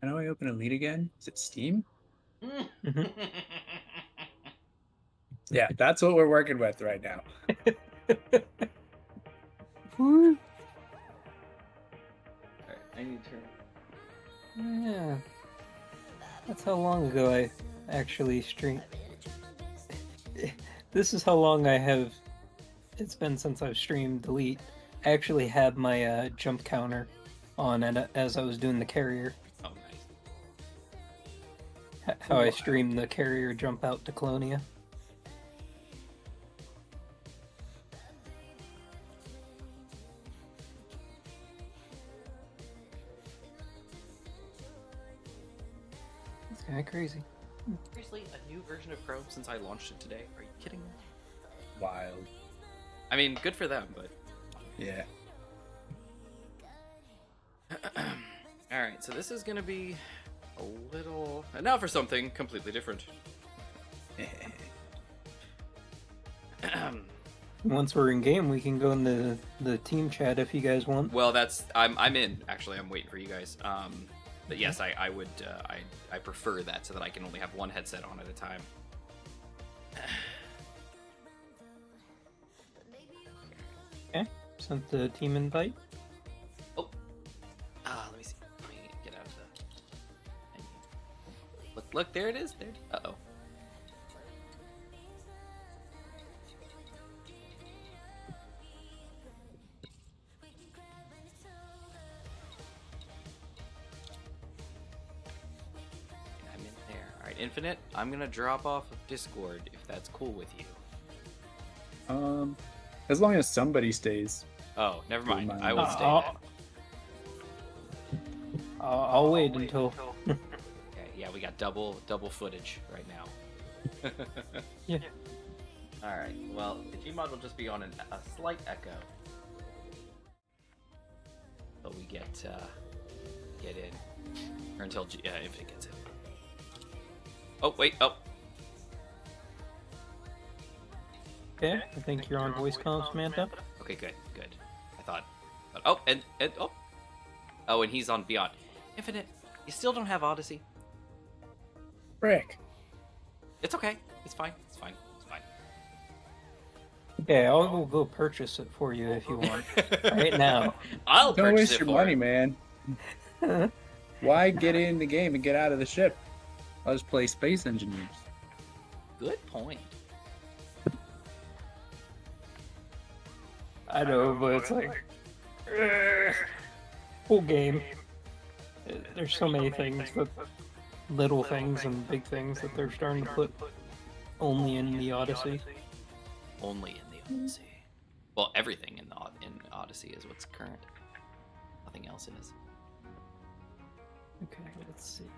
How do I open Elite again? Is it Steam? Mhm. Yeah, that's what we're working with right now. Woo. Alright, I need to turn. Yeah, that's how long ago I actually streamed. This is how long I have. It's been since I've streamed Delete. I actually had my jump counter on and as I was doing the carrier. Oh, nice. How I streamed the carrier jump out to Colonia. It's kind of crazy. Seriously, a new version of Chrome since I launched it today? Are you kidding me? Wild. I mean, good for them, but... Yeah. Alright, so this is gonna be a little... And now for something completely different. Once we're in game, we can go in the team chat if you guys want. Well, that's... I'm in, actually. I'm waiting for you guys. But yes, I would... I prefer that so that I can only have one headset on at a time. Okay, sent the team invite. Oh. Let me see. Let me get out of the menu. Look, there it is. There. Uh-oh. I'm in there. Alright, Infinite, I'm gonna drop off of Discord if that's cool with you. As long as somebody stays. Oh, never mind. Don't mind. I will stay I'll- then. I'll wait until. Okay, yeah, we got double footage right now. Yeah. Alright, well, the Gmod will just be on a slight echo. But we get in. Or until Infinite gets in. Oh, wait, oh. Okay, I think you're on voice comms, Samantha. Okay, good. I thought oh, and oh. Oh, and he's on Beyond. Infinite, you still don't have Odyssey? Frick. It's okay. It's fine. Okay, I'll go purchase it for you if you want. Right now. I'll Don't purchase waste it your for money, you. man. Why get in the game and get out of the ship? I'll just play Space Engineers. Good point. I know, but it's like full game. There's so many things, but little things and big things that they're starting to put only in the Odyssey. Only in the Odyssey. Well, everything in Odyssey is what's current. Nothing else is. Okay, let's see.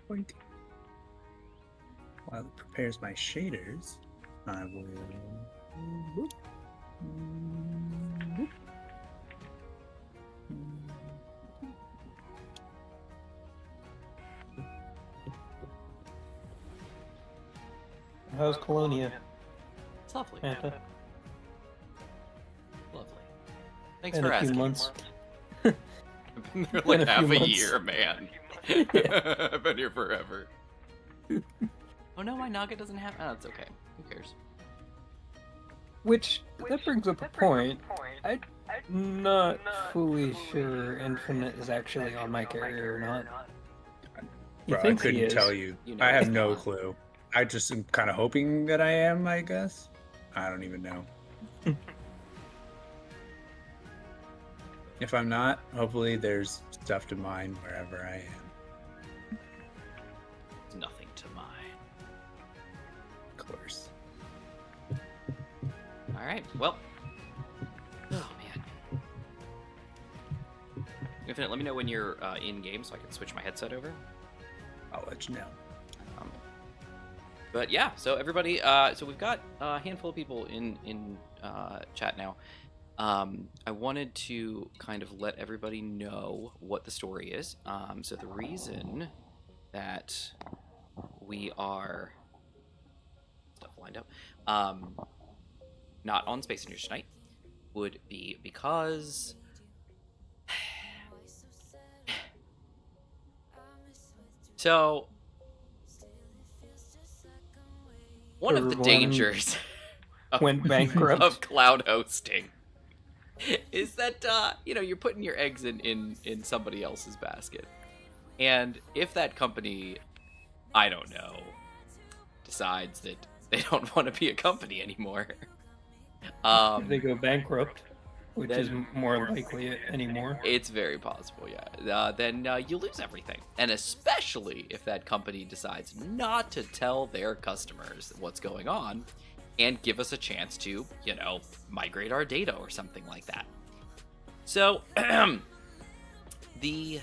Point. While it prepares my shaders, I will. Boop. Boop. How's Colonia, It's lovely. Samantha? Lovely. Thanks In for a few asking. months. I've been there like In a few half a months. year, man. Yeah. I've been here forever. Oh no, my Naga doesn't have. Oh, it's okay. Who cares? Which, that brings up a point. I'm not fully sure Infinite is actually on my carrier or not. He Bro, I thinks he couldn't is. tell you. You know I have it's no not. clue. I just am kind of hoping that I am, I guess. I don't even know. If I'm not, hopefully there's stuff to mine wherever I am. It's nothing to mine. Of course. All right. Well. Oh man. Infinite, let me know when you're in game so I can switch my headset over. I'll let you know. But yeah, so everybody, so we've got a handful of people in chat now. I wanted to kind of let everybody know what the story is. So the reason that we are stuff lined up, not on Space News tonight, would be because So, one of the Server dangers went bankrupt. of cloud hosting is that you're putting your eggs in somebody else's basket, and if that company, I don't know, decides that they don't want to be a company anymore, If they go bankrupt, which then- is more likely anymore. it's very possible, yeah. Then you lose everything, and especially if that company decides not to tell their customers what's going on and give us a chance to, migrate our data or something like that. So, the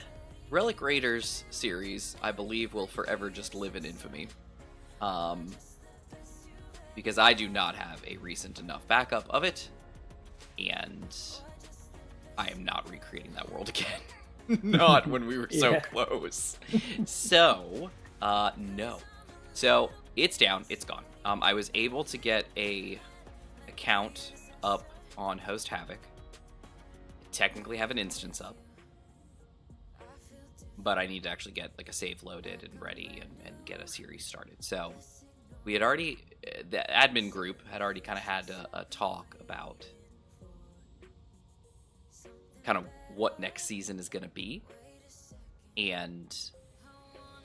Relic Raiders series, I believe, will forever just live in infamy. Because I do not have a recent enough backup of it, and I am not recreating that world again. Not when we were so Yeah. close. So, no. So, it's down, it's gone. I was able to get a account up on Host Havoc. Technically have an instance up. But I need to actually get like a save loaded and ready and get a series started. So, we had already, the admin group had already kind of had a talk about kind of what next season is going to be, and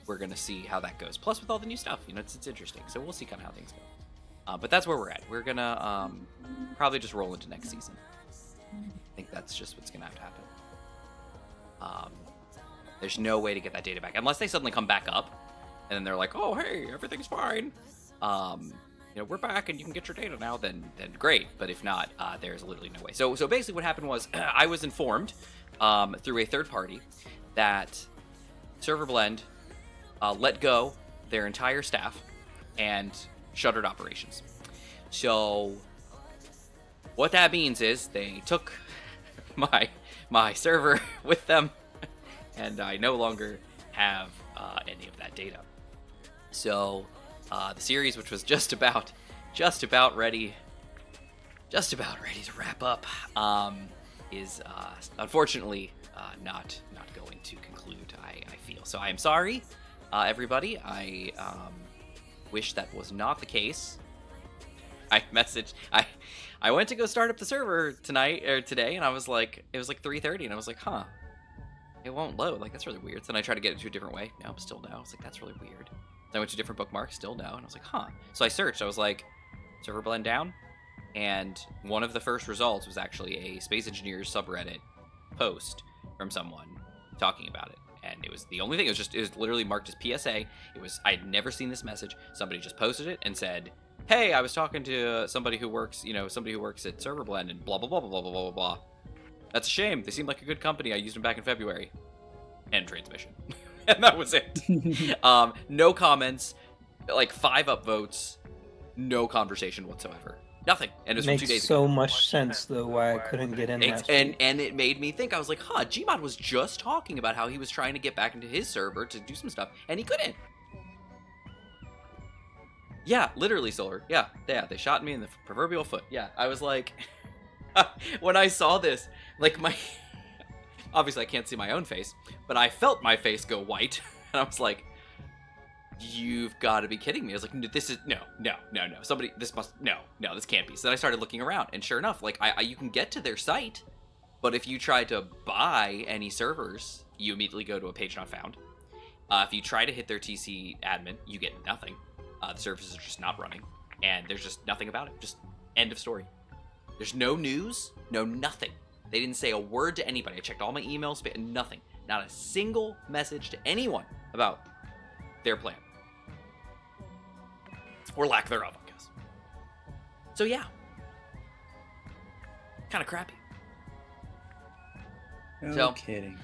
we're going to see how that goes. Plus, with all the new stuff, it's interesting. So we'll see kind of how things go. But that's where we're at. We're going to probably just roll into next season. I think that's just what's going to have to happen. There's no way to get that data back unless they suddenly come back up, and then they're like, "Oh, hey, everything's fine. We're back and you can get your data now." Then great. But if not, there's literally no way. So basically, what happened was I was informed through a third party that Server Blend let go their entire staff and shuttered operations. So what that means is they took my server with them, and I no longer have any of that data. So the series, which was just about ready to wrap up, is unfortunately not going to conclude. I feel so. I am sorry, everybody. I wish that was not the case. I went to go start up the server today, and I was like, it was like 3:30, and I was like, huh, it won't load. Like, that's really weird. So then I tried to get it to a different way. Nope, still no. I was like, that's really weird. Then I went to different bookmarks, still no. And I was like, huh. So I searched. I was like, server blend down. And one of the first results was actually a Space Engineers subreddit post from someone talking about it. And it was the only thing. It was literally marked as PSA. I'd never seen this message. Somebody just posted it and said, hey, I was talking to somebody who works at Server Blend and blah, blah, blah, blah, blah, blah, blah, blah. That's a shame. They seemed like a good company. I used them back in February. End transmission. And that was it. No comments, like 5 upvotes, no conversation whatsoever. Nothing. And it was from 2 days Makes ago. so much sense though why I couldn't get in last week. And it made me think. I was like, huh, Gmod was just talking about how he was trying to get back into his server to do some stuff, and he couldn't. Yeah, literally, Solar. Yeah, they shot me in the proverbial foot. Yeah, I was like, when I saw this, like obviously I can't see my own face, but I felt my face go white, and I was like, you've got to be kidding me. I was like, this is, no, this can't be. So then I started looking around, and sure enough, like, you can get to their site, but if you try to buy any servers, you immediately go to a page not found. If you try to hit their TC admin, you get nothing. The services are just not running, and there's just nothing about it. Just end of story. There's no news, no nothing. They didn't say a word to anybody. I checked all my emails, nothing. Not a single message to anyone about their plan. Or lack thereof, I guess. So yeah. Kind of crappy. No kidding.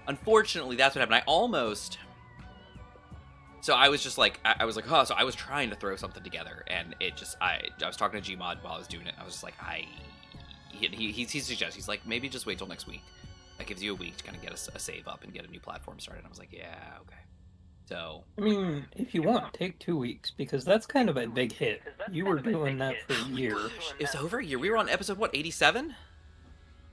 Unfortunately, that's what happened. So I was just like, huh. So I was trying to throw something together, and it just, I was talking to Gmod while I was doing it. I was just like, he suggests, he's like, maybe just wait till next week. That gives you a week to kind of get a save up and get a new platform started. And I was like, yeah, okay. So I mean, if you want, take 2 weeks, because that's kind of a big hit. You were doing that for a year. gosh, it was over a year. We were on episode, what, 87?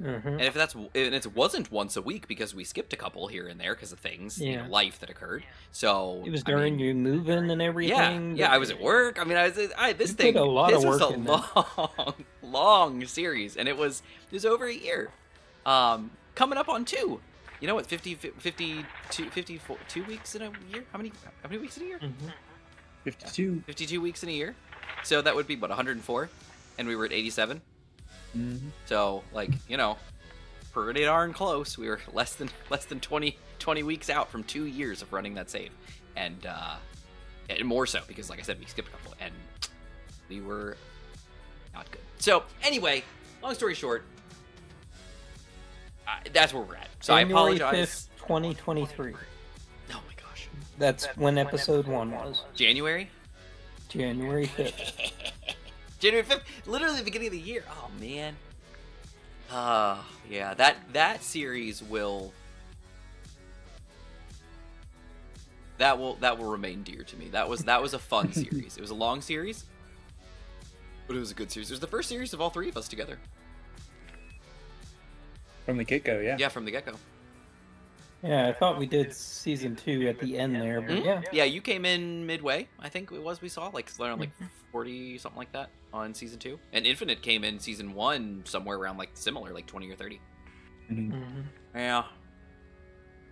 And if it wasn't once a week because we skipped a couple here and there because of things, Yeah. life that occurred. So It was during you moving and everything. Yeah, I was at work. I mean, this You thing. put a lot this of was work a in there. long series, and it was over a year. Coming up on 2. You know what? 52 weeks in a year. How many weeks in a year? 52. 52 weeks in a year. So that would be what, 104, and we were at 87. So pretty darn close. We were less than 20 weeks out from 2 years of running that save, and more so because, like I said, we skipped a couple, and we were not good. So anyway, long story short, that's where we're at. So January I apologize. 5th, 2023. Oh my gosh. That's when episode 1 was. January 5th. January 5th, literally the beginning of the year. Oh man. Yeah, that series will remain dear to me. That was a fun series. It was a long series, but it was a good series. It was the first series of all 3 of us together. From the get-go, yeah. Yeah, from the get-go. Yeah, I thought we did season 2 at the end there, but yeah. Yeah, you came in midway, I think it was, we saw, around 40, something like that, on season 2. And Infinite came in season 1 somewhere around, similar, 20 or 30. Yeah.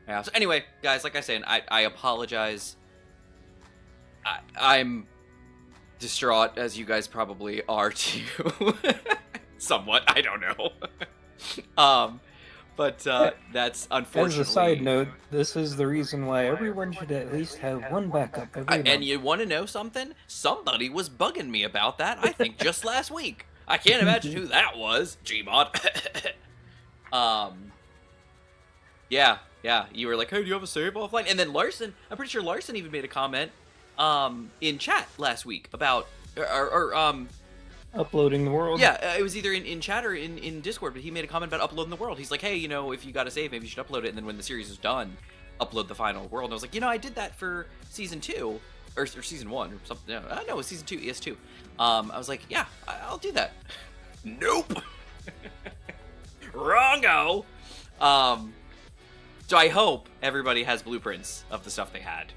Yeah, so anyway, guys, like I said, I apologize. I'm distraught, as you guys probably are, too. Somewhat, I don't know. But that's unfortunately. As a side note, this is the reason why everyone should at least have one backup every month. And you want to know something? Somebody was bugging me about that, I think, just last week. I can't imagine who that was. Gmod. Yeah, you were like, hey, do you have a save offline? And then Larson, I'm pretty sure Larson even made a comment in chat last week about, uploading the world. Yeah, it was either in chat or in Discord, but he made a comment about uploading the world. He's like, hey, if you got a save, maybe you should upload it, and then when the series is done, upload the final world. And I was like, I did that for season 2, or season 1, or something. No, it was season 2, ES2. I was like, yeah, I'll do that. Nope. Wrongo. So I hope everybody has blueprints of the stuff they had.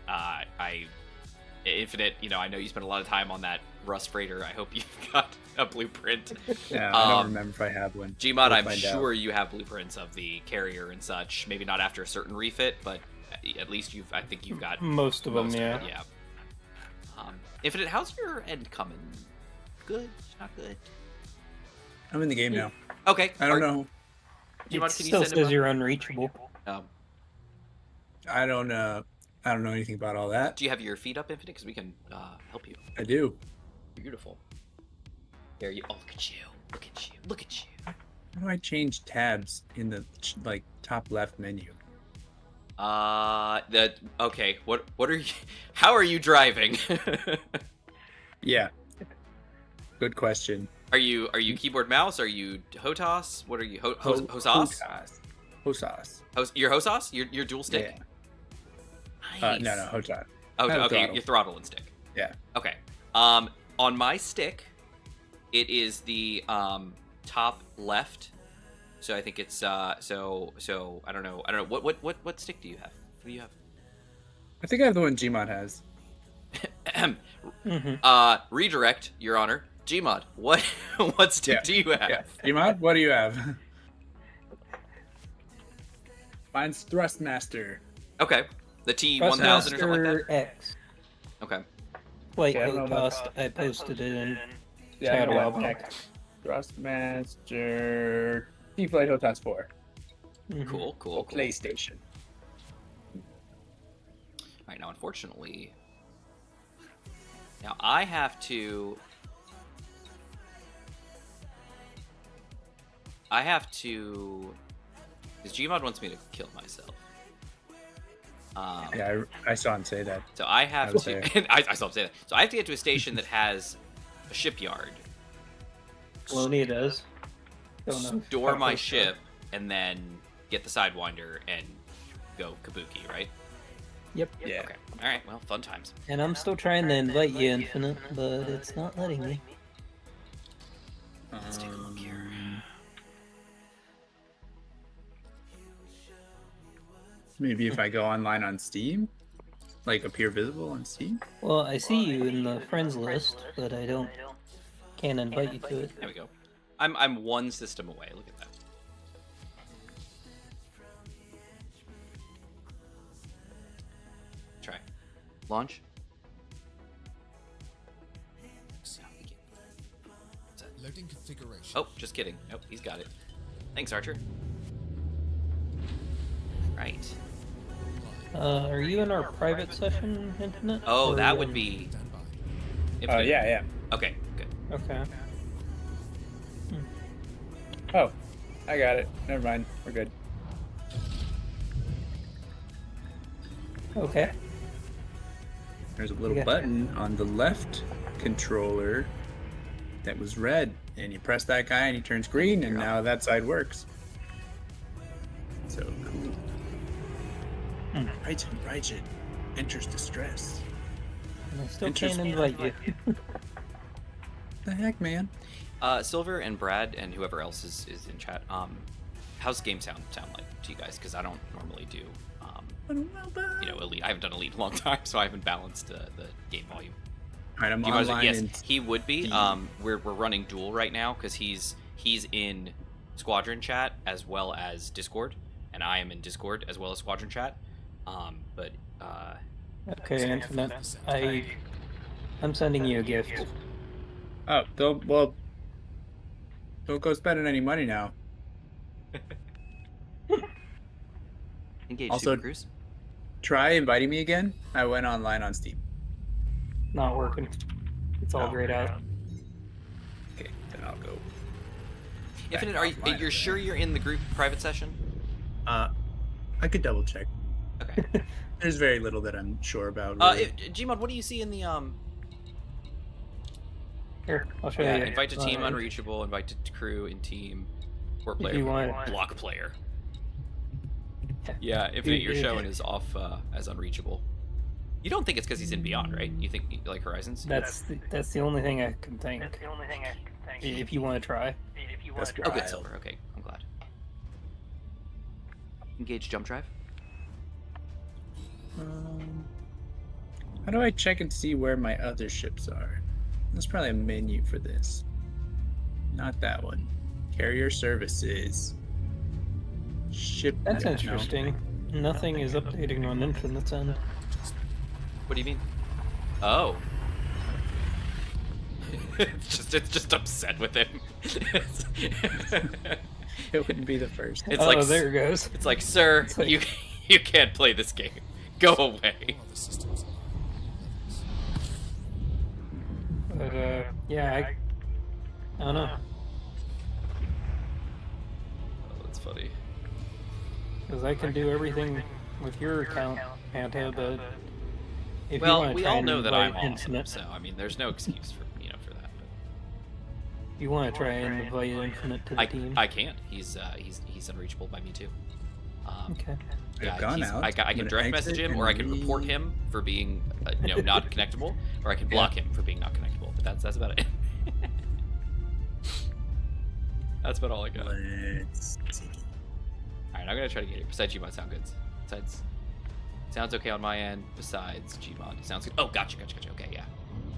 Infinite, I know you spent a lot of time on that Rust freighter. I hope you've got a blueprint. Yeah, I don't remember if I have one. Gmod, I'm sure you have blueprints of the carrier and such. Maybe not after a certain refit, but at least I think you've got most of them. Yeah. Yeah. Infinite, how's your end coming? Good? Not good? I'm in the game now. Okay. I don't know. It still says you're unreachable. I don't know anything about all that. Do you have your feet up, Infinite? Because we can help you. I do. Beautiful. There you. Oh, look at you! Look at you! Look at you! How do I change tabs in the top left menu? Okay. What are you? How are you driving? Yeah. Good question. Are you keyboard mouse? Are you HOTAS? What are you? HOSAS? HOSAS. You're HOSAS? You're dual stick? Yeah. Nice. No, HOTAS. Oh, okay. Throttle. You're throttle and stick. Yeah. Okay. On my stick, it is the top left. So I think it's so I don't know. What stick do you have? What do you have? I think I have the one Gmod has. Redirect, Your Honor. Gmod, what stick do you have? Yeah. Gmod, what do you have? Mine's Thrustmaster. Okay. The T1000 or something like that? X. Okay. Wait, I posted it in chat a while back. Thrustmaster T-Flight HOTAS 4. Cool. PlayStation. Alright, now unfortunately... Now I have to... Because Gmod wants me to kill myself. Yeah, I saw him say that. So I have to... I saw him say that. So I have to get to a station that has a shipyard. Loney does. Store my ship, and then get the Sidewinder and go kabuki, right? Yep. Yeah. Okay. Alright, well, fun times. And I'm still trying to invite you, Infinite, but it's not letting me. Let's take a look here. Maybe if I go online on Steam, like appear visible on Steam. Well, I see you in the friends list, but I can't invite you to it. There we go. I'm one system away. Look at that. Try. Launch. Loading configuration. Oh, just kidding. Nope, he's got it. Thanks, Archer. Right. Are you in our private session, Infinite? Oh, Or that are would you be. Oh Infinite. yeah. Okay, good. Okay. Oh, I got it. Never mind. We're good. Okay. There's a little Yeah. button on the left controller that was red, and you press that guy and he turns green, and now that side works. So cool. Raijin enters distress. And I still can't Interesting. invite you. The heck, man? Silver and Brad and whoever else is in chat. How's game sound like to you guys? Because I don't normally do. Elite. I haven't done Elite in a long time, so I haven't balanced the game volume. All right, I'm Do you mind- online. yes, and he would be. We're running dual right now because he's in Squadron chat as well as Discord, and I am in Discord as well as Squadron chat. Okay, Infinite. I'm sending you a gift. Oh, don't go spending any money now. Engage Also- Super Cruise. Try inviting me again. I went online on Steam. Not working. It's all grayed out. Okay, then I'll go. Infinite, offline you're again. sure you're in the group private session? I could double check. Okay. There's very little that I'm sure about. Really. Gmod, what do you see in the Here, I'll show Yeah, you. invite to team unreachable, invite to crew in team, support If player, you want- block player. Yeah, Infinite, you're If- showing is off as unreachable. You don't think it's because he's in Beyond, right? You think you like Horizons? That's the only thing I can think. If you want to try. That's Oh, good, wild. Silver. Okay, I'm glad. Engage jump drive. How do I check and see where my other ships are? There's probably a menu for this. Not that one. Carrier services. Ship. That's no. interesting. Nothing is updating on Infinite's end. What do you mean? Oh. it's just upset with him. It wouldn't be the first. It's oh, like there it goes. It's like, sir, It's like- you can't play this game. Go away. All the systems. But yeah, I don't know. Oh, that's funny. Because I can do everything with your account, Hanta, but if you Well, want to we try all and know that I'm invite on, Infinite, so I mean, there's no excuse for for that. if you want to try and invite Infinite to the But team. I can't. He's unreachable by me too. Okay. I've gone out. I can I'm gonna direct message exit him, or I can and report him for being not connectable, or I can block him for being not connectable. But that's about it. That's about all I got. All Let's see. right, I'm gonna try to get it. Besides Gmod, sound good. Besides, sounds okay on my end. Besides Gmod, sounds good. Oh, gotcha. Okay,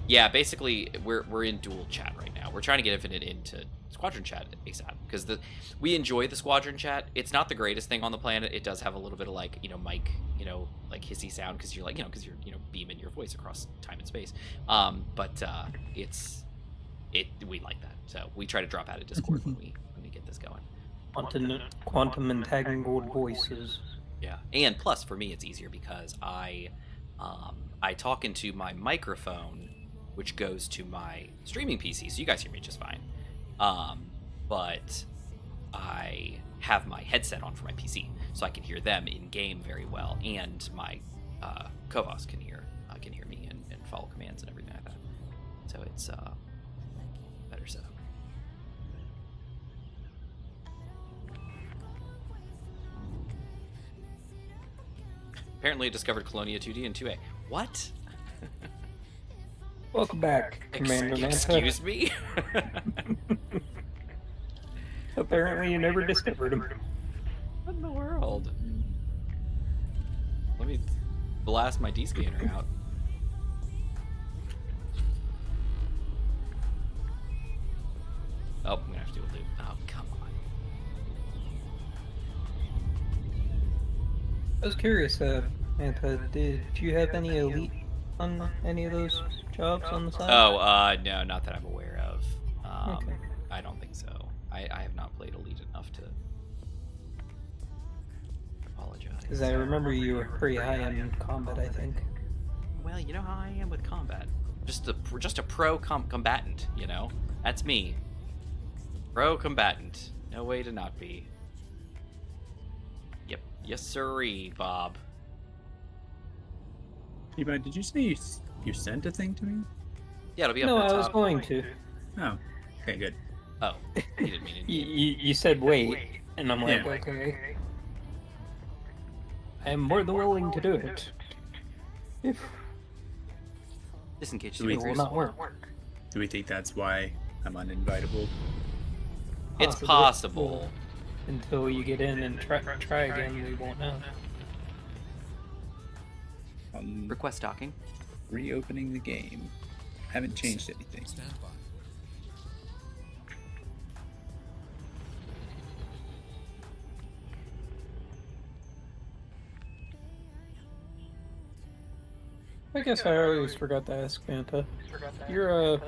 yeah. Basically, we're in dual chat right now. We're trying to get Infinite into Squadron chat ASAP because we enjoy the Squadron chat. It's not the greatest thing on the planet. It does have a little bit of like mic, like hissy sound because you're because you're beaming your voice across time and space. But we like that. So we try to drop out of Discord when we get this going. Quantum entangled voices. Yeah, and plus for me it's easier because I talk into my microphone, which goes to my streaming PC, so you guys hear me just fine. But I have my headset on for my PC, so I can hear them in game very well, and my co-host can hear me and follow commands and everything like that. So it's better setup. Apparently, I discovered Colonia 2D and 2A. What? Welcome back, Commander Manta. Excuse me? Apparently you never discovered him. What in the world? me blast my D-scanner out. Oh, I'm gonna have to do a loop. Oh, come on. I was curious, Manta, did you have any elite on any of those jobs on the side? Oh, no, not that I'm aware of. Okay. I don't think so. I have not played Elite enough to apologize. Because I remember you were pretty high in combat, I think. Well, you know how I am with combat. Just a pro combatant, you know? That's me. Pro combatant. No way to not be. Yep. Yes, sirree, Bob. Eva, did you say you sent a thing to me? Yeah, it'll be up No, at the I was top. going to. Oh, okay, good. Oh, you didn't mean it. You said wait, and I'm like, Yeah. okay. I am more than willing to do it. If Disengage Do we- it will speakers. not work. Do we think that's why I'm uninvitable? It's Possibly. possible. Until you get in and try again, we won't know. Request docking. Reopening the game. Haven't changed anything. Stand by. I guess I always forgot to ask Manta. Your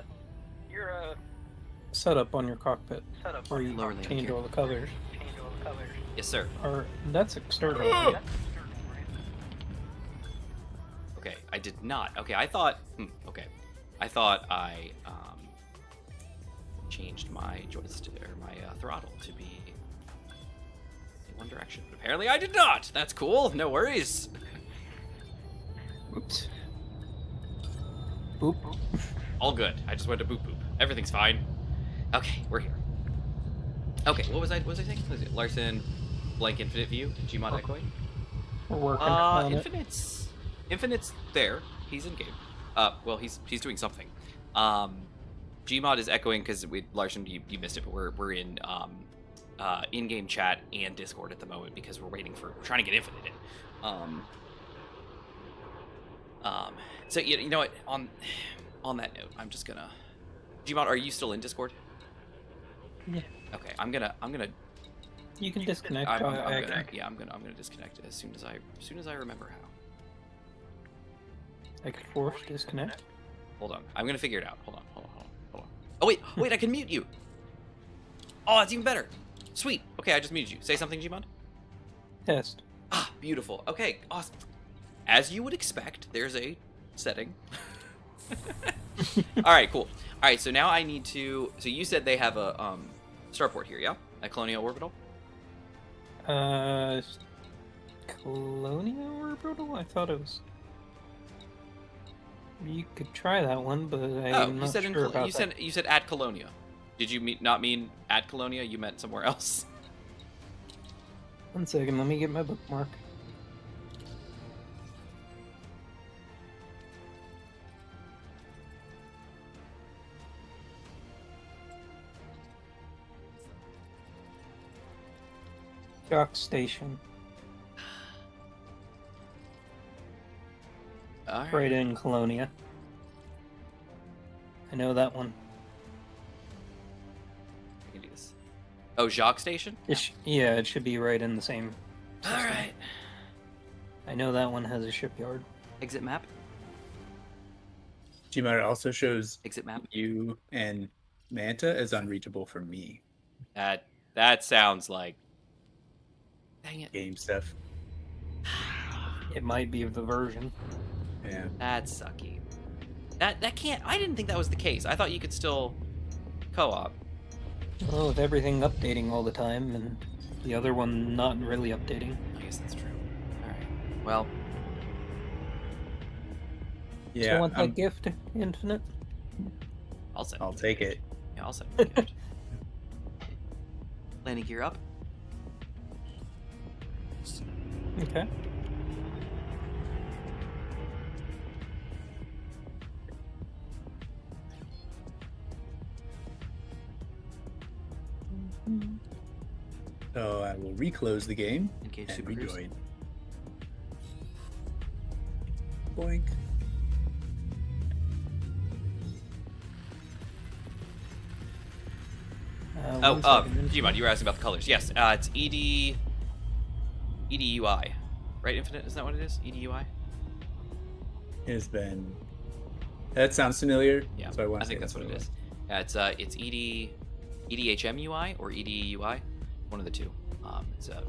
setup on your cockpit, where you Lower landing change gear. all the colors, Yes, sir. or that's external. Right? Okay, I did not. Okay, I thought. Okay, I thought I changed my joystick or my throttle to be in one direction, but apparently I did not. That's cool. No worries. Oops. Boop. All good. I just went to boop boop. Everything's fine. Okay, we're here. Okay, what was I saying? Was it Larson, blank infinite view, Gmod echoing? We're working on it. Infinite's there. He's in game. Well, he's doing something. Gmod is echoing because Larson, you missed it, but we're in in-game chat and Discord at the moment because we're trying to get Infinite in. So you know what? On that note, I'm just gonna. Gmod, are you still in Discord? Yeah. Okay, I'm gonna. You can disconnect. I'm I gonna. can, Yeah, I'm gonna disconnect as soon as I remember how. I can force disconnect. Hold on, I'm gonna figure it out. Hold on. Oh wait, I can mute you. Oh, that's even better. Sweet. Okay, I just muted you. Say something, Gmod. Test. Ah, beautiful. Okay, awesome. As you would expect, there's a setting. All right, cool. All right, so now I need to. So you said they have a starport here, yeah? At Colonial Orbital. Colonial Orbital? I thought it was. You could try that one, but I'm you not said sure about that. you said at Colonia. Did you not mean at Colonia? You meant somewhere else. 1 second, let me get my bookmark. Dock station, All right in Colonia. I know that one. I can do this. Oh, Jacques Station. Yeah, it should be right in the same. All right. I know that one has a shipyard. Exit map. Gmod also shows Exit map. you and Manta as unreachable for me. That sounds like. Dang it. Game stuff. It might be the version. Yeah. That's sucky. That can't. I didn't think that was the case. I thought you could still co-op. Well, with everything updating all the time, and the other one not really updating. I guess that's true. All right. Well, Yeah. Still want that gift, Infinite? I'll take it. Yeah, I'll set the gift. Landing gear up. Okay. So I will reclose the game Engage and Super Cruise. rejoin. Boink. Oh, 1 second. Gmod, you were asking about the colors. Yes, it's EDUI, right? Infinite, isn't that what it is? EDUI. It has been. That sounds familiar. Yeah, So I I think that's what it is. Yeah, it's EDHMUI or EDUI, one of the two. It's a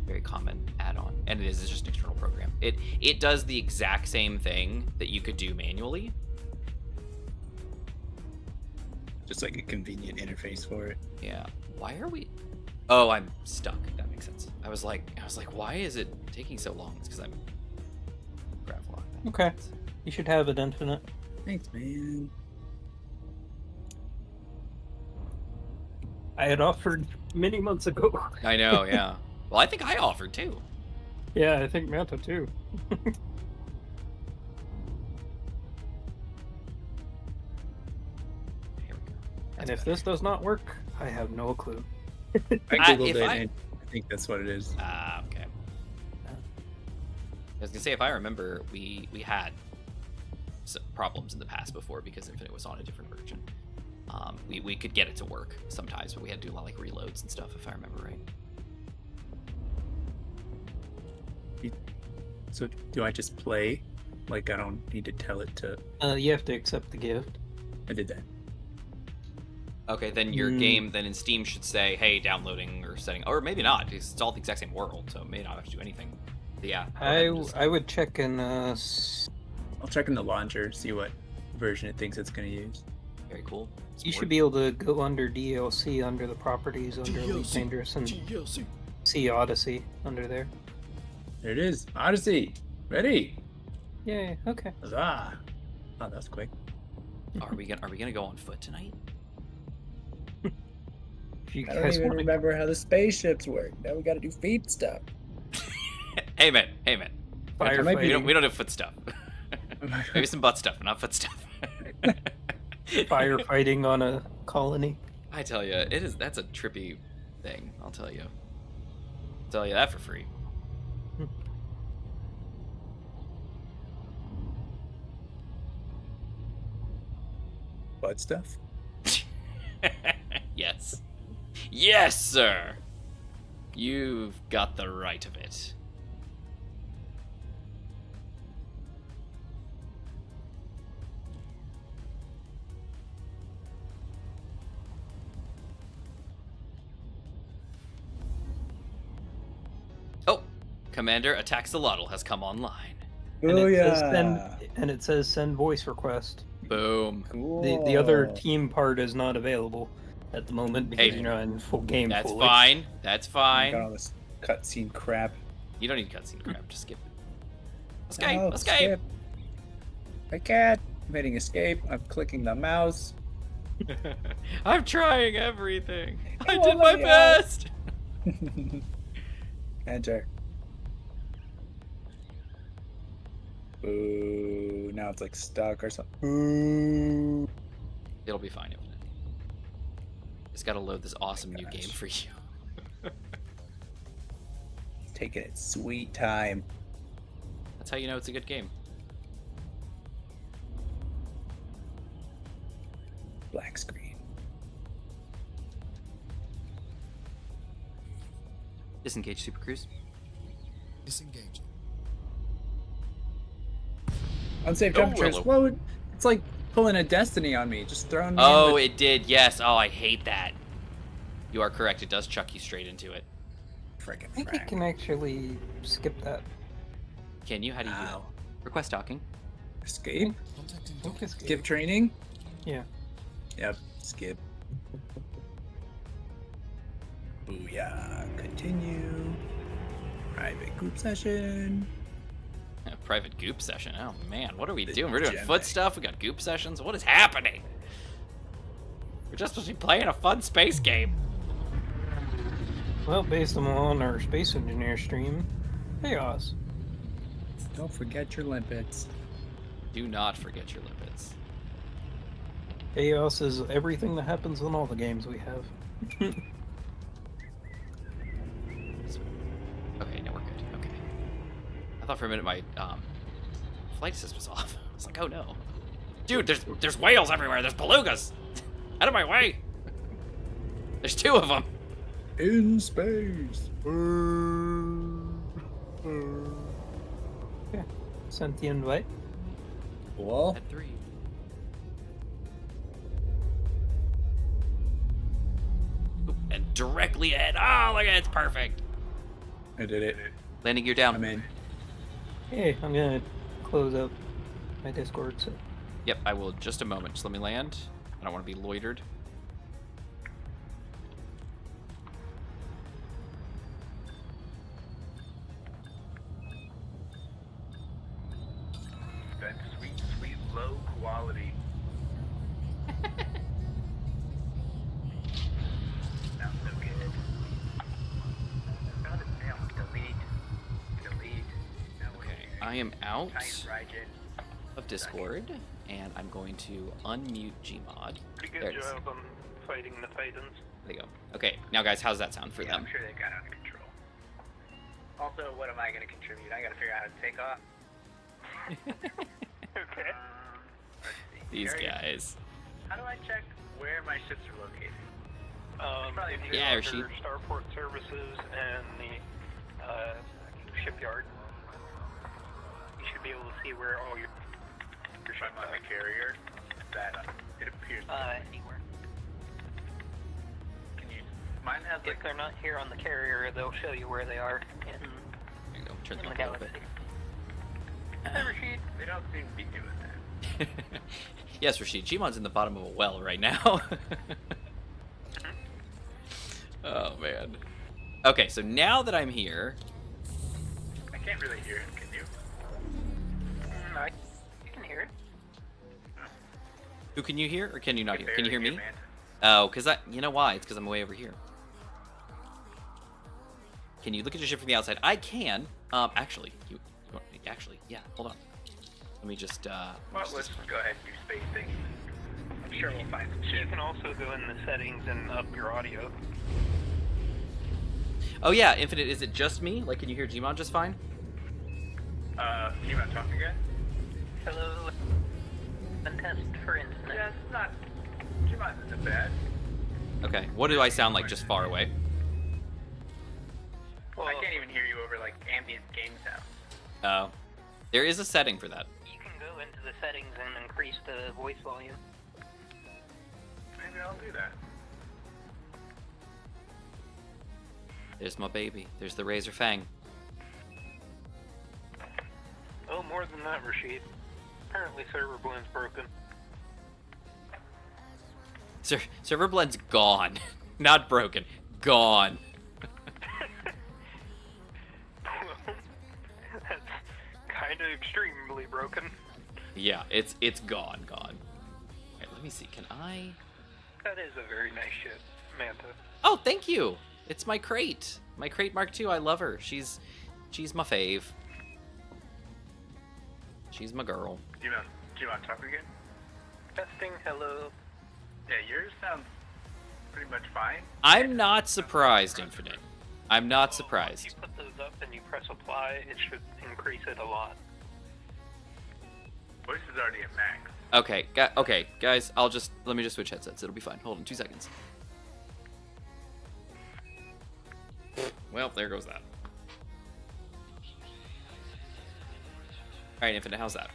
very common add-on, and it's just an external program. It does the exact same thing that you could do manually. Just like a convenient interface for it. Yeah. Why are we? Oh, I'm stuck. That makes sense. I was like, why is it taking so long? It's because I'm grav-locked. Okay. You should have it infinite. Thanks, man. I had offered many months ago. I know. Yeah. Well, I think I offered too. Yeah, I think Manta too. Here we go. And That's if better. this does not work, I have no clue. I googled if it, I- and I think that's what it is. Okay. I was gonna say, if I remember, we had some problems in the past before because Infinite was on a different version. We could get it to work sometimes, but we had to do a lot like reloads and stuff, if I remember right. So do I just play? Like I don't need to tell it to. You have to accept the gift. I did that. Okay, then your Hmm. game then in Steam should say, "Hey, downloading or setting," or maybe not, because it's all the exact same world, so it may not have to do anything. But yeah. go ahead and just- I would check in I'll check in the launcher, see what version it thinks it's gonna use. Very cool. you should be able to go under DLC under the properties under Elite DLC. Dangerous and GLC. see Odyssey under there. There it is. Odyssey. Ready. Yay, okay. Huzzah. Oh, that's quick. Are we gonna go on foot tonight? If you I don't guys even want to remember how the spaceships work. Now we gotta do feet stuff. Hey man. firefighting. We don't have foot stuff. Maybe some butt stuff, but not foot stuff. Firefighting on a colony. I tell you, that's a trippy thing. I'll tell you that for free. Butt stuff? Yes. Yes, sir. You've got the right of it. Oh, Commander Attaxolotl has come online. And Oh it yeah. says send voice request. Boom. Cool. The other team part is not available at the moment because Hey, you're not in full game. That's fully. fine. That's Got fine. all this cutscene crap. You don't need cutscene crap. Just skip it. Oh, Escape. Escape. I can't. I'm hitting escape. I'm clicking the mouse. I'm trying everything. I Oh, did my let me out. best. Enter. Ooh, now it's like stuck or something. Ooh. It'll be fine, Infinite. It's got to load this awesome new gosh. game for you. Taking its sweet time. That's how you know it's a good game. Black screen. Disengage Super Cruise. Disengaging. Unsafe Oh, temperatures. hello. What would? It's like pulling a destiny on me. Just throwing me. Oh, in it did. Yes. Oh, I hate that. You are correct. It does chuck you straight into it. Frickin' I think you can actually skip that. Can you? How do you do that? Request docking. Escape. Contacting I think docking. it's good. Skip training. Yeah. Yep. Skip. Booyah. Continue. Private group session. A private goop session. Oh man, what are we The doing? We're doing Gemini. foot stuff. We got goop sessions. What is happening? We're just supposed to be playing a fun space game. Well, based on our space engineer stream, chaos. Don't forget your limpets. Do not forget your lipids. Chaos is everything that happens in all the games we have. Okay, now we're good. thought for a minute my flight assist was off. I was like, oh no. Dude, there's whales everywhere. There's belugas. Out of my way. There's 2 of them. In space. Yeah. Sent the invite. Well, At 3. And directly ahead. Oh, look at it. It's perfect. I did it. Landing gear down. I'm in. Hey, I'm gonna close up my Discord. So Yep, I will in just a moment. Just let me land. I don't want to be loitered. That sweet, sweet, low quality. Sounds so good. Found it now. Delete. Now we're Okay, here. I am out Tight, Rajen. of Discord, and I'm going to unmute Gmod. Pretty There good it is. job on fighting the Titans. There you go. Okay, now guys, how's that sound for Yeah, them? I'm sure they got under control. Also, what am I going to contribute? I got to figure out how to take off. Okay. Let's see. These Area- guys. How do I check where my ships are located? Probably If you Yeah, go she- under Starport Services and the shipyard, you should be able to see where all your If I'm on the carrier, that it appears. anywhere. Can you? Mine has like If they're not here on the carrier, they'll show you where they are There you go. Turn in them the up a little galaxy. bit. Hey, Rashid, they don't seem to be doing that. Yes, Rashid. Gmon's in the bottom of a well right now. Oh man. Okay, so now that I'm here, I can't really hear him, can you? You can hear it. who can you hear, or can you not hear? Can you hear barely me? Manta. Oh, because you know why? It's because I'm way over here. Can you look at your ship from the outside? I can. Actually, yeah. Hold on. Let me just. Well, let's go ahead and do space things. I'm sure we'll find some You shit. can also go in the settings and up your audio. Oh yeah, Infinite. Is it just me? Like, can you hear Gmon just fine? You want to talk again? Hello. And test for internet. Yeah, it's not. Jemima isn't bad. Okay. What do I sound like just far away? Well, I can't even hear you over like ambient game sound. Oh, there is a setting for that. you can go into the settings and increase the voice volume. Maybe I'll do that. There's my baby. There's the Razer Fang. Oh, more than that, Rashid. Apparently server blend's broken. Server blend's gone, not broken. Gone. That's kind of extremely broken. Yeah, it's gone. Okay, let me see. Can I? That is a very nice ship, Manta. Oh, thank you. It's my crate. My crate Mark II. I love her. She's my fave. She's my girl. Do you want to talk again? Testing, hello. Yeah, yours sounds pretty much fine. I'm not surprised, Infinite. I'm not surprised. Once you put those up and you press apply, it should increase it a lot. Voice is already at max. Okay, guys. Let me just switch headsets. It'll be fine. Hold on, 2 seconds. Well, there goes that. All right, Infinite. How's that?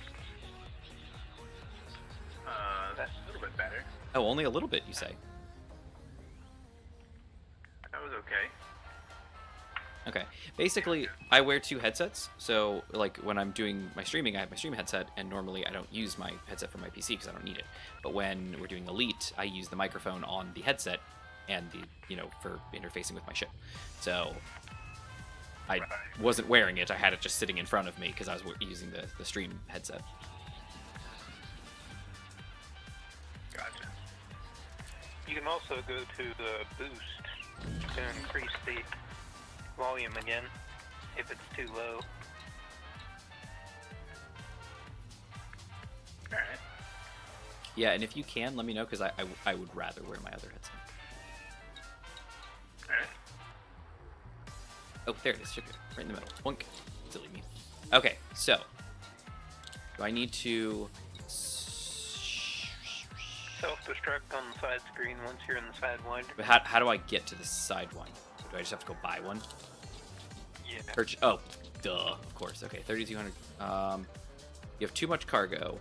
That's a little bit better. Oh, only a little bit, you say? That was okay. Okay. Basically, I wear 2 headsets. So, like, when I'm doing my streaming, I have my stream headset, and normally I don't use my headset for my PC because I don't need it. But when we're doing Elite, I use the microphone on the headset and for interfacing with my ship. So, I wasn't wearing it. I had it just sitting in front of me because I was using the stream headset. Gotcha. You can also go to the boost to increase the volume again if it's too low. Alright. Yeah, and if you can, let me know because I would rather wear my other headset. Alright. Oh, there it is. Right in the middle. Boink. Silly me. Okay, So, do I need to... Self-destruct on the side screen once you're in the sidewinder. But how do I get to the side one? Do I just have to go buy one? Yeah. Oh, duh, of course. Okay, 3,200. You have too much cargo.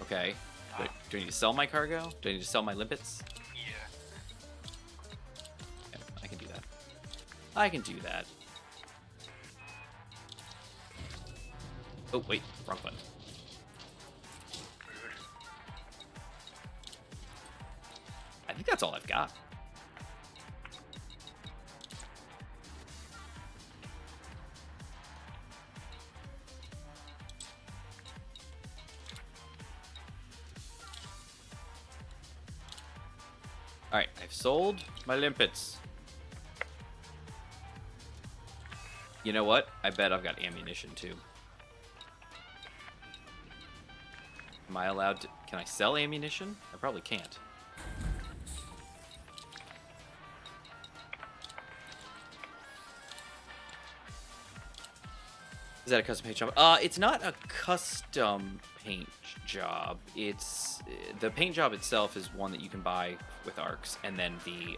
Okay. Do I need to sell my cargo? Do I need to sell my limpets? Yeah. Okay, I can do that. I can do that. Oh, wait. Wrong button. I think that's all I've got. Alright, I've sold my limpets. You know what? I bet I've got ammunition too. Am I allowed to... Can I sell ammunition? I probably can't. Is that a custom paint job? It's not a custom paint job. It's the paint job itself is one that you can buy with arcs, and then the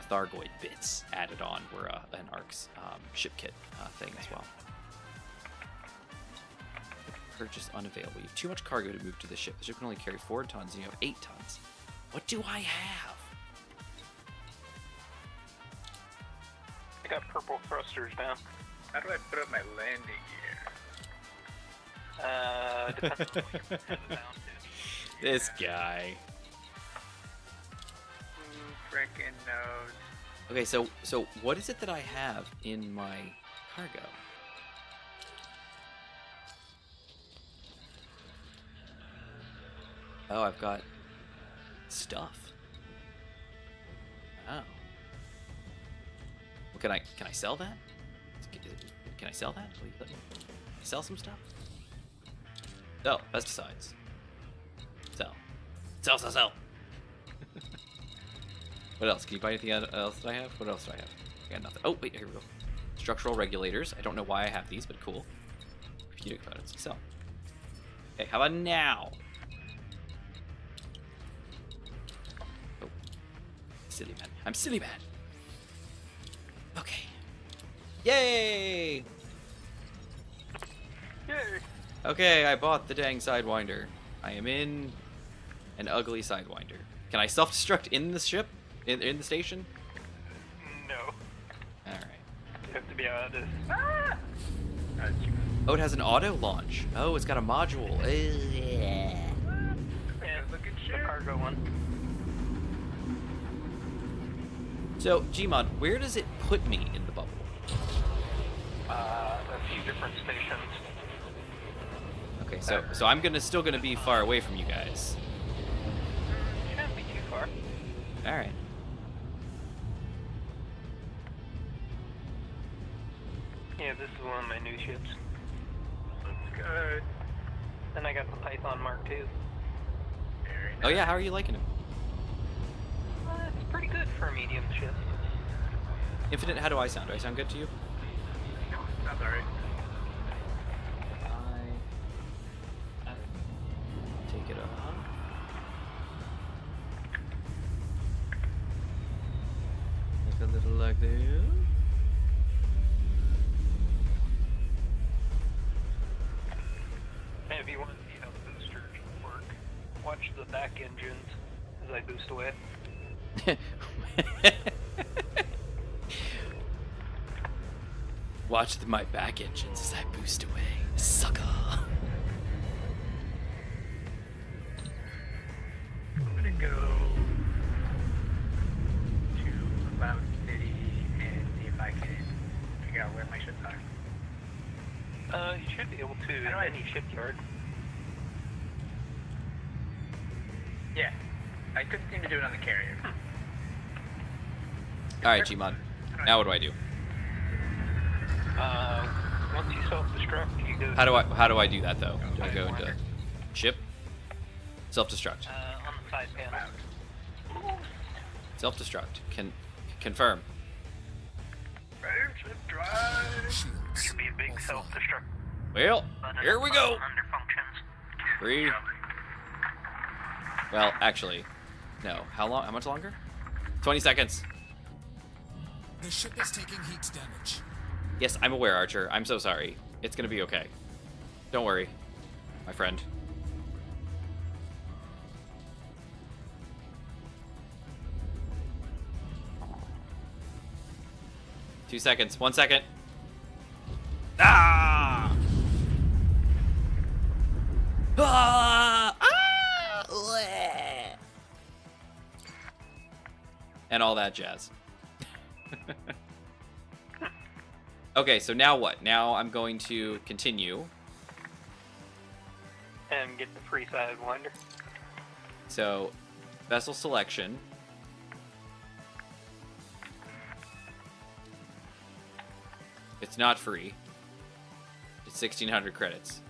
Thargoid bits added on were an arcs ship kit thing as well. Purchase unavailable. You have too much cargo to move to the ship. The ship can only carry 4 tons, and you have 8 tons. What do I have? I got purple thrusters now. How do I put up my landing gear? Depends on what you're putting it down to. This guy. Who frickin' knows? Okay, so what is it that I have in my cargo? Oh, I've got stuff. Oh. Well, can I sell that? Can I sell that? Will you let me sell some stuff? Sell pesticides. Sell. What else? Can you buy anything else that I have? What else do I have? I got nothing. Oh, wait, here we go. Structural regulators. I don't know why I have these, but cool. Computer components. Sell. Okay, how about now? Oh. Silly man. I'm silly man. Okay. Yay! Yay! Okay, I bought the dang Sidewinder. I am in an ugly Sidewinder. Can I self-destruct in the ship? In the station? No. Alright. You have to be out of this. Ah! Oh, it has an auto launch. Oh, it's got a module. Yeah, Look at the shit. cargo one. So, Gmod, where does it put me in the bubble? A few different stations. Okay, so I'm still gonna be far away from you guys. Shouldn't be too far. Alright. Yeah, this is one of my new ships. Looks good. Then I got the Python Mark II. Very nice. Oh yeah, how are you liking it? It's pretty good for a medium ship. Infinite, how do I sound? Do I sound good to you? Sounds alright. Take it off. Make a little like this. And if you want to see how the boosters work, watch the back engines as I boost away. Watch my back engines as I boost away. Sucker. I'm gonna go to Cloud City and see if I can figure out where my ships are. You should be able to in How do I- any shipyard. Yeah. I couldn't seem to do it on the carrier. Alright, Gmod. Now what do I do? Once you self-destruct, you go How do I do that though? Do I go into ship? Self-destruct. on the side panel. Self-destruct. Confirm. Right in Ship drive. Shields. Should be a big offline. self-destruct Well, button here we go. under functions. 3. Well, actually, no. How long? How much longer? 20 seconds. The ship is taking heat damage. Yes, I'm aware, Archer. I'm so sorry. It's gonna be okay. Don't worry, my friend. Two seconds. 1 second. Ah! Ah! Ah! Bleh! And all that jazz. Okay, so now what? Now I'm going to continue. And get the free sidewinder. So, vessel selection. It's not free. It's 1,600 credits.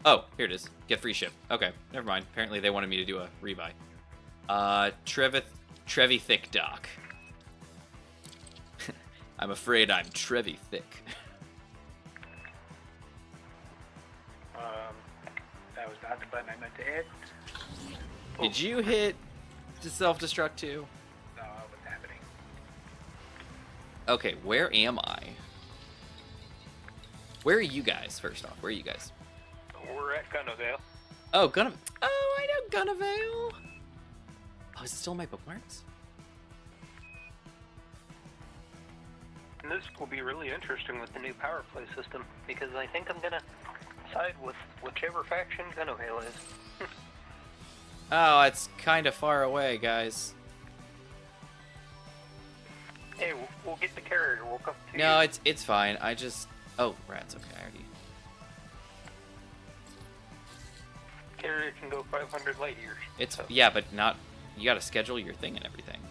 Oh, here it is. Get free ship. Okay, never mind. Apparently they wanted me to do a rebuy. Trevi Thick Dock. I'm afraid I'm Trevi Thick. That was not the button I meant to hit. Did you hit to self-destruct too? No, what's happening? Okay, where am I? Where are you guys, first off? Where are you guys? We're at Gunavale. Oh, Oh, I know Gunavale. Oh, is it still in my bookmarks? And this will be really interesting with the new power play system, because I think I'm gonna side with whichever faction Gunavale is. Oh, it's kind of far away, guys. Hey, we'll get the carrier. We'll come to you. No, it's fine. I just... Oh, rats. Okay, I already... Carrier can go 500 light years. It's... so- Yeah, but not... You gotta schedule your thing and everything.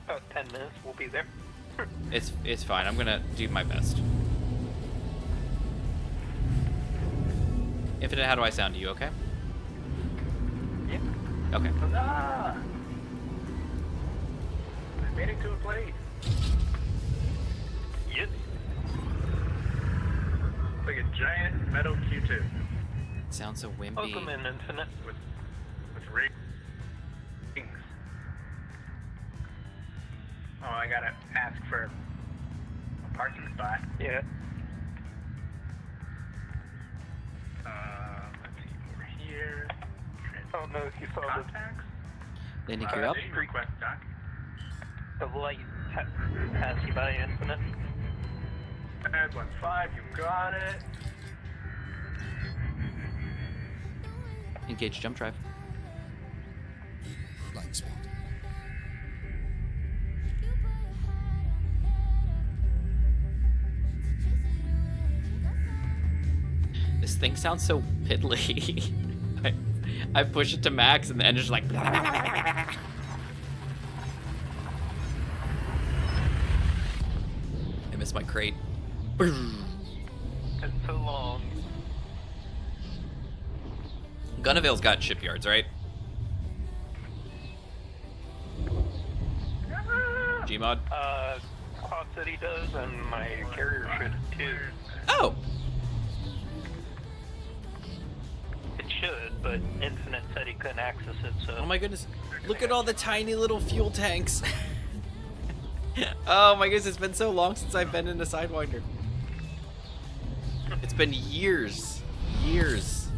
About 10 minutes, we'll be there. It's fine. I'm gonna do my best. Infinite, how do I sound to you, okay? Yeah. Okay. Huzzah! I made it to a plate. Yes. Like a giant metal Q2 It sounds so wimpy. Welcome in, Infinite. with rings. Oh, I gotta ask for a parking spot. Yeah. Let's see, over here. I don't know if you saw Contacts? Landing gear up. Request doc. the light pass you by, Infinite. Add 1-5, you got it. Engage jump drive. Flying spot. This thing sounds so piddly. I push it to max and the engine's like... I miss my crate. It's so long. Gunavale's got shipyards, right? Gmod? Quad City does, and my carrier should too. Oh! It should, but Infinite said he couldn't access it, so... Oh my goodness. Look at all the tiny little fuel tanks. Oh my goodness, it's been so long since I've been in a Sidewinder. It's been years. Years.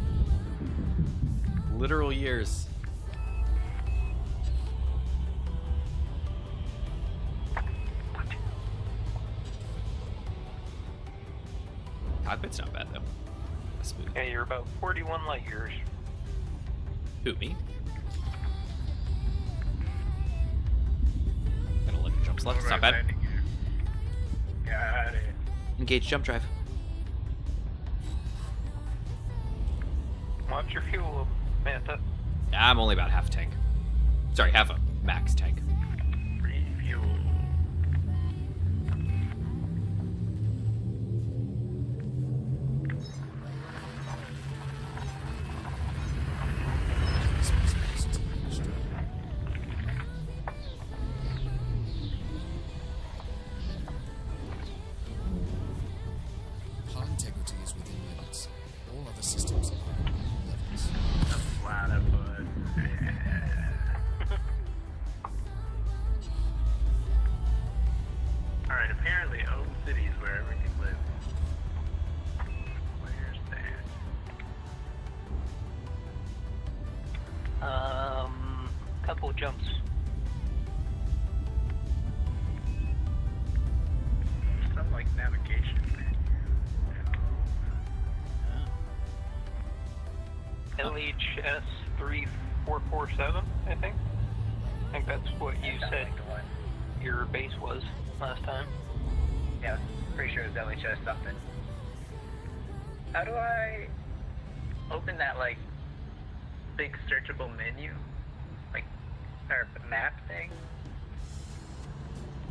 Literal years. Cockpit's not bad though. Smooth. Yeah, you're about 41 light years. Who, me? Gotta let it jump left, it's not bad. Landing gear. Got it. Engage jump drive. Watch your fuel, Manta. I'm only about half a tank. Sorry, half a max tank. Refuel. jumps. Some like navigation menu. LHS 3447, I think. I think that's what you Sounds said like the one. your base was last time. Yeah, I'm pretty sure it was LHS something. How do I open that like big searchable menu? Like or map thing?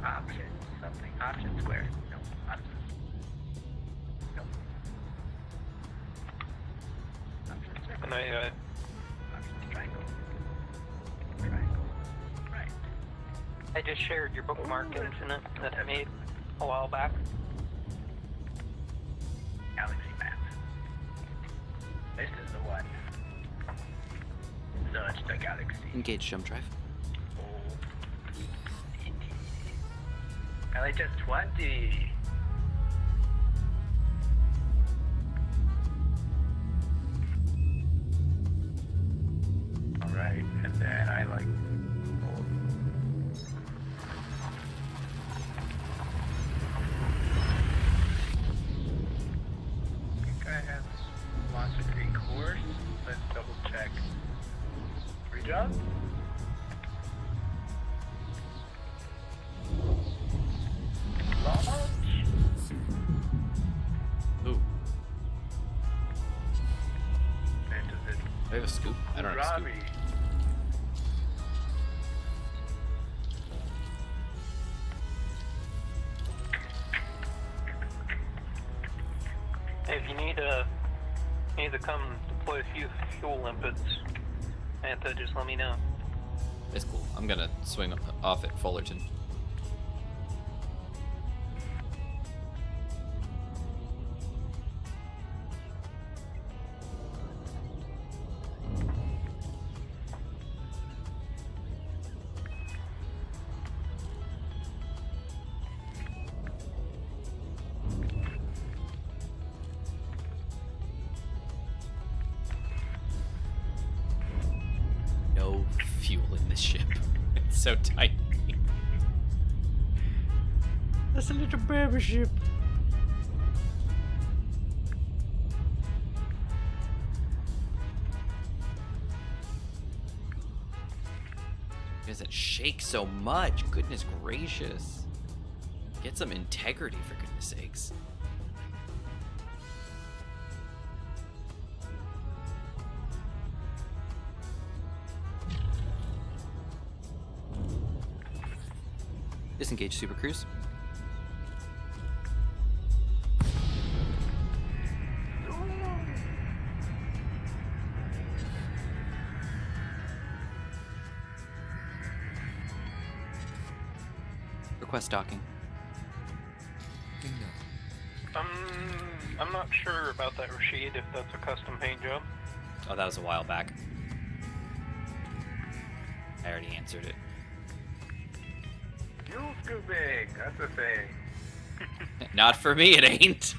Options something. Option square. No. Options. Nope. Option circle. And I, Options triangle. Triangle. Right. I just shared your bookmark infinite that I made a while back. Galaxy map. This is the one. Search the galaxy. Engage jump drive. LHS 20. Alright, and then I like. I think I have Monster Creek course. Let's double check. Free job? Launch? Ooh, And does it I have a scoop. I don't have a scoop. Robbie? Hey, if you need to come deploy a few fuel limpets, Manta, just let me know. It's cool. I'm gonna swing off at Fullerton. No fuel in this ship. It's so tiny. That's a little baby ship. It doesn't shake so much. Goodness gracious. Get some integrity, for goodness sakes. Disengage Super Cruise. Request docking. Bingo. I'm not sure about that, Rashid, if that's a custom paint job. Oh, that was a while back. I already answered it. Fuel scooping! That's a thing. Not for me, it ain't.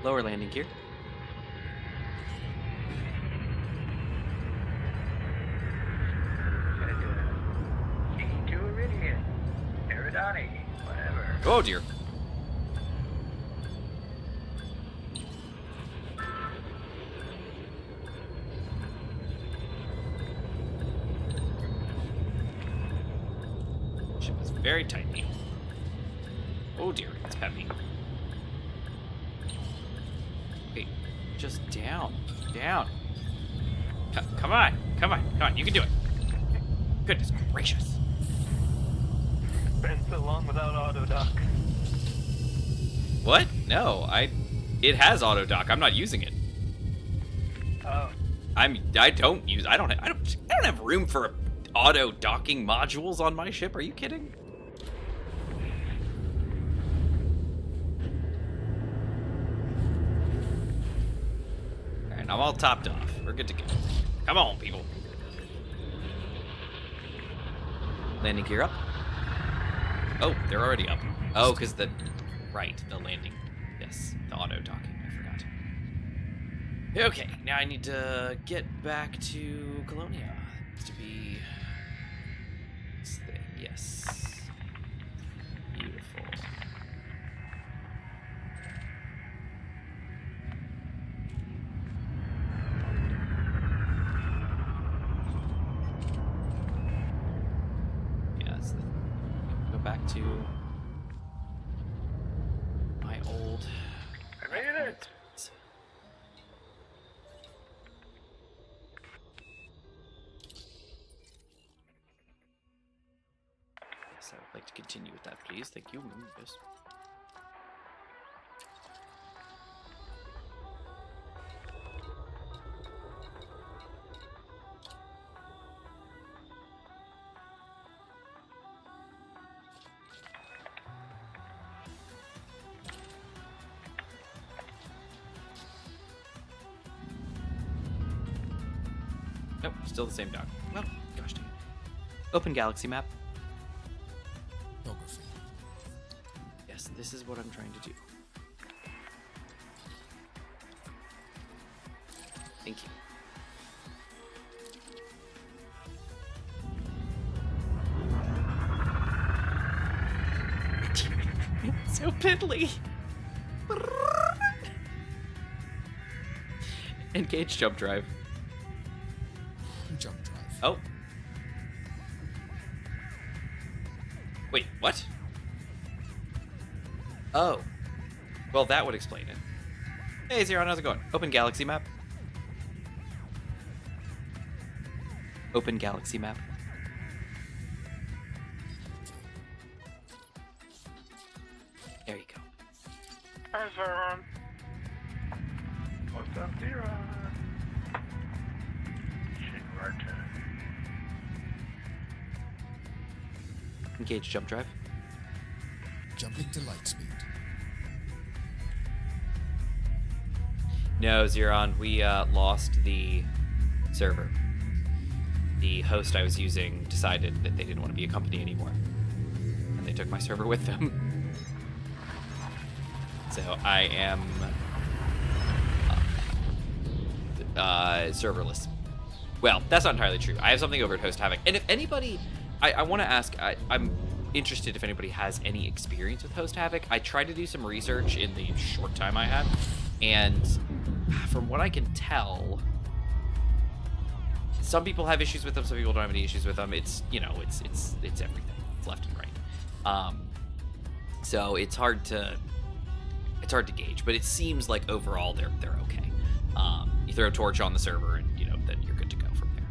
Lower landing gear. Gonna do a E2 Iridian. Aerodani. Whatever. Oh dear. Ship is very tiny. Oh dear, it's peppy. Okay, just down, down. Come on, come on, come on, you can do it. Goodness gracious. Been so long without auto dock. What? No, it has auto dock. I'm not using it. Oh, I don't have room for auto docking modules on my ship. Are you kidding? Alright, I'm all topped off. We're good to go. Come on, people. Landing gear up. Oh, they're already up. Oh, because the right, the landing. Yes, the auto docking. I forgot. Okay, now I need to get back to Colonia. It's to be this thing. Yes. Beautiful. Yeah, that's the thing. Go back to my old. I made it! Yes, I would like to continue with that, please. Thank you. Yes. Nope, still the same dog. Well, gosh dang it. Open galaxy map. Geography. Yes, this is what I'm trying to do. Thank you. So piddly. Engage jump drive. Jump drive. Oh. Wait, what? Oh. Well, that would explain it. Hey, Zeron, how's it going? Open galaxy map. Open galaxy map. There you go. Hi, Zeron. What's up, Zero? Shinrata. Engage jump drive. Jumping to light speed. No, Zeron, we lost the server. The host I was using decided that they didn't want to be a company anymore. And they took my server with them. So I am serverless. Well, that's not entirely true. I have something over at Host Havoc. And if anybody, I want to ask, I'm interested if anybody has any experience with Host Havoc. I tried to do some research in the short time I had. And from what I can tell, some people have issues with them, some people don't have any issues with them. It's, you know, it's everything. It's left and right. So it's hard to gauge, but it seems like overall they're okay. You throw a torch on the server and, you know, then you're good to go from there.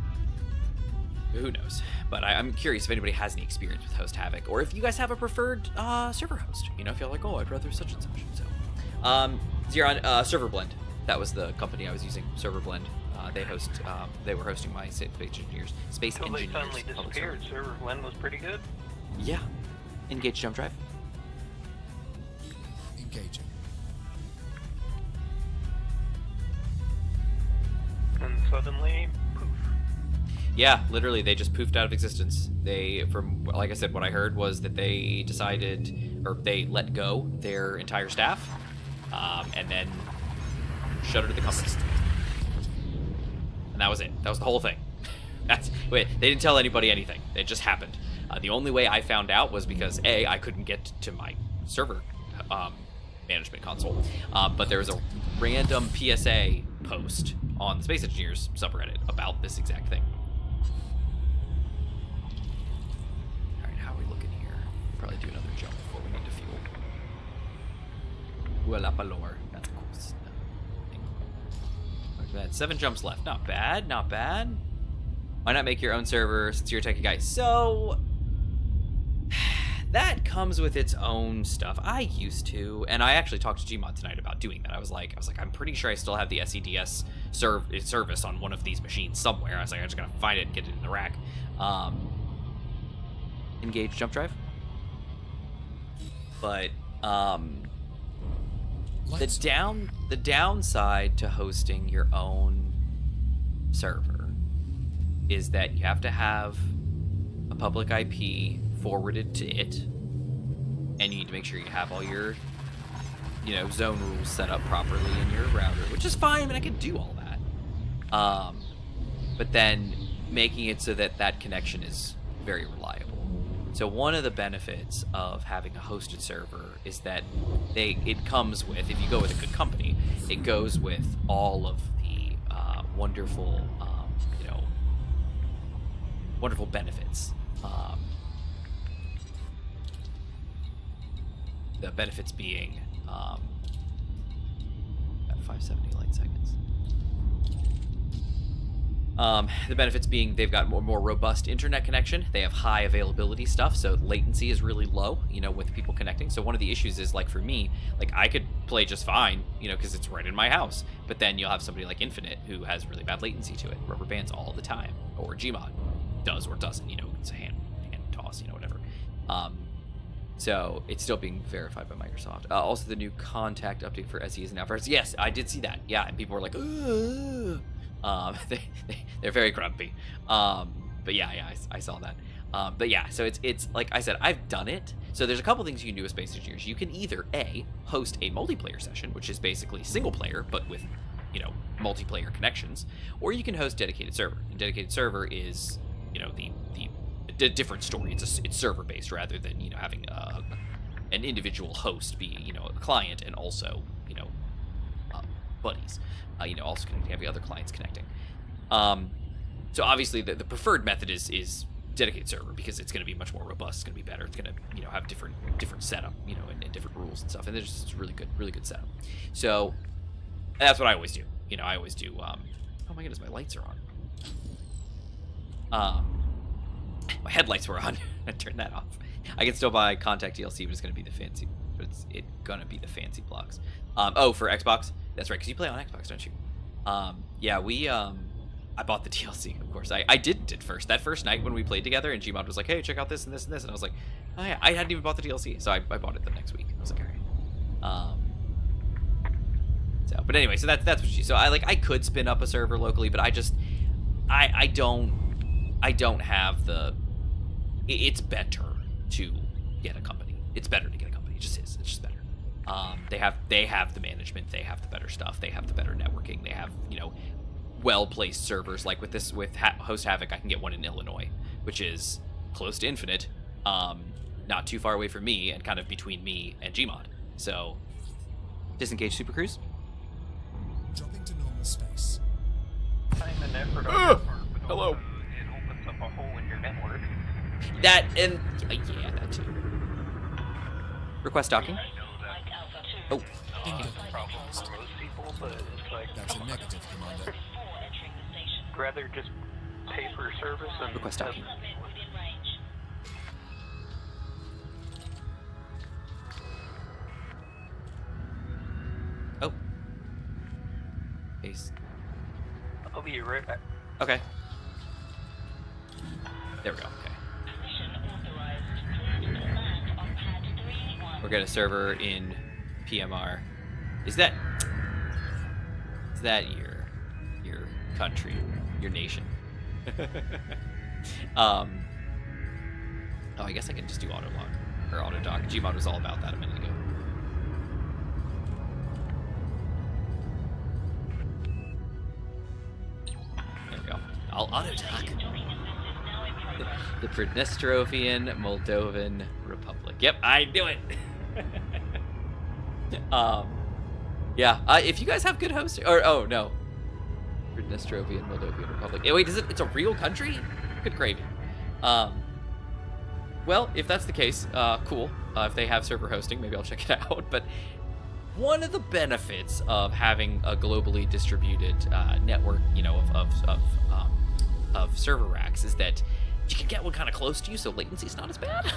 Who knows? But I'm curious if anybody has any experience with Host Havoc, or if you guys have a preferred server host. You know, if you're like, oh, I'd rather such and such. So, Zeron, Server Blend. That was the company I was using, Server Blend. They were hosting my Space Engineers. Until they suddenly disappeared. Server Blend was pretty good. Yeah. Engage jump drive. Engaging. And suddenly, poof. Yeah, literally, they just poofed out of existence. Like I said, what I heard was that they decided, or they let go their entire staff, and then shuttered the company. And that was it. That was the whole thing. They didn't tell anybody anything. It just happened. The only way I found out was because I couldn't get to my server management console, but there was a random PSA post on the Space Engineers subreddit about this exact thing. All right, how are we looking here? Probably do another jump before we need to fuel. Well, up a lower. That's cool. Look at that. 7 jumps left. Not bad. Not bad. Why not make your own server since you're a techie guy? So that comes with its own stuff. I used to, and I actually talked to Gmod tonight about doing that. I was like, I'm pretty sure I still have the SEDS service on one of these machines somewhere. I was like, I'm just gonna find it and get it in the rack. Engage jump drive. But the downside to hosting your own server is that you have to have a public IP forwarded to it, and you need to make sure you have all your zone rules set up properly in your router, which is fine. I mean, I can do all that. But then making it so that that connection is very reliable. So one of the benefits of having a hosted server is that it comes with, if you go with a good company, it goes with all of the wonderful, wonderful benefits. The benefits being about 570 light seconds. The benefits being they've got more robust internet connection. They have high availability stuff, so latency is really low, with people connecting. So one of the issues is, like, for me, like, I could play just fine, because it's right in my house. But then you'll have somebody like Infinite who has really bad latency to it, rubber bands all the time, or Gmod does or doesn't, it's a hand toss, whatever. So it's still being verified by Microsoft. Also, the new contact update for SE is now first. Yes, I did see that. Yeah, and people were like, ugh. They're very grumpy. But yeah, I saw that. But yeah, so it's like I said, I've done it. So there's a couple things you can do with Space Engineers. You can either host a multiplayer session, which is basically single player, but with multiplayer connections, or you can host dedicated server. And dedicated server is the different story. It's server based rather than having an individual host be a client and also buddies. Also connecting, having other clients connecting. So obviously the preferred method is dedicated server, because it's going to be much more robust. It's going to be better. It's going to have different setup, and different rules and stuff. And there's just really good setup. So that's what I always do. I always do. Oh my goodness, my lights are on. My headlights were on. I turned that off. I can still buy Contact DLC, but it's going to be the fancy. But it's going to be the fancy blocks. For Xbox. That's right, because you play on Xbox, don't you? Yeah, I bought the DLC, of course. I didn't at first. That first night when we played together, and Gmod was like, hey, check out this and this and this. And I was like, oh yeah, I hadn't even bought the DLC. So I bought it the next week. I was like, all right. But anyway, so that's what she. So I could spin up a server locally, but I don't have the. It's better to get a company. It's better to get a company. It just is. It's just better. They have the management. They have the better stuff. They have the better networking. They have well-placed servers. Like with Host Havoc, I can get one in Illinois, which is close to Infinite, not too far away from me, and kind of between me and Gmod. So, disengage Super Cruise. Dropping to normal space. Time and effort hello. It opens up a hole in your network. That and yeah, that too. Request docking. Oh. Problem for most people, but it's like That's a negative, Commander. rather just pay for service and Request docking. Oh. Paste. I'll be right back. Okay. There we go. Okay. We're gonna server in PMR. Is that your country, your nation? Oh, I guess I can just do auto lock or auto dock. Gmod was all about that a minute ago. There we go. I'll auto dock. The Pridnestrovian Moldovan Republic. Yep, I knew it. Yeah. If you guys have good hosting, or oh no, Pridnestrovian Moldovan Republic. Wait, it's a real country? Good gravy. Well, if that's the case, cool. If they have server hosting, maybe I'll check it out. But one of the benefits of having a globally distributed network, of server racks is that you can get one kind of close to you, so latency's not as bad.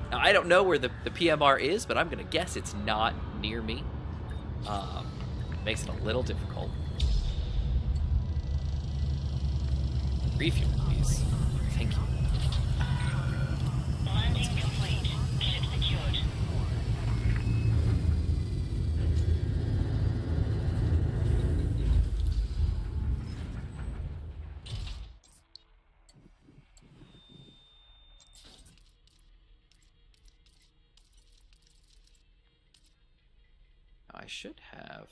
Now, I don't know where the PMR is, but I'm going to guess it's not near me. Makes it a little difficult. Refuel, please. Thank you. Landing complete. Ship secured. should have.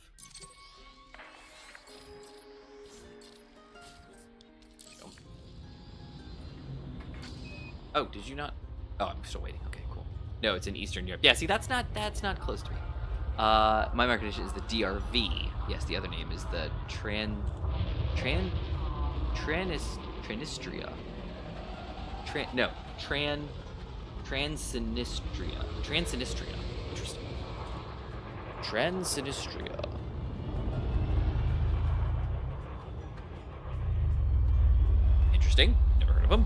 Oh, did you not? Oh, I'm still waiting. Okay, cool. No, it's in Eastern Europe. Yeah, see, that's not close to me. My market condition is the DRV. Yes, the other name is the Transnistria. Transnistria. Interesting. Transnistria. Interesting. Never heard of them.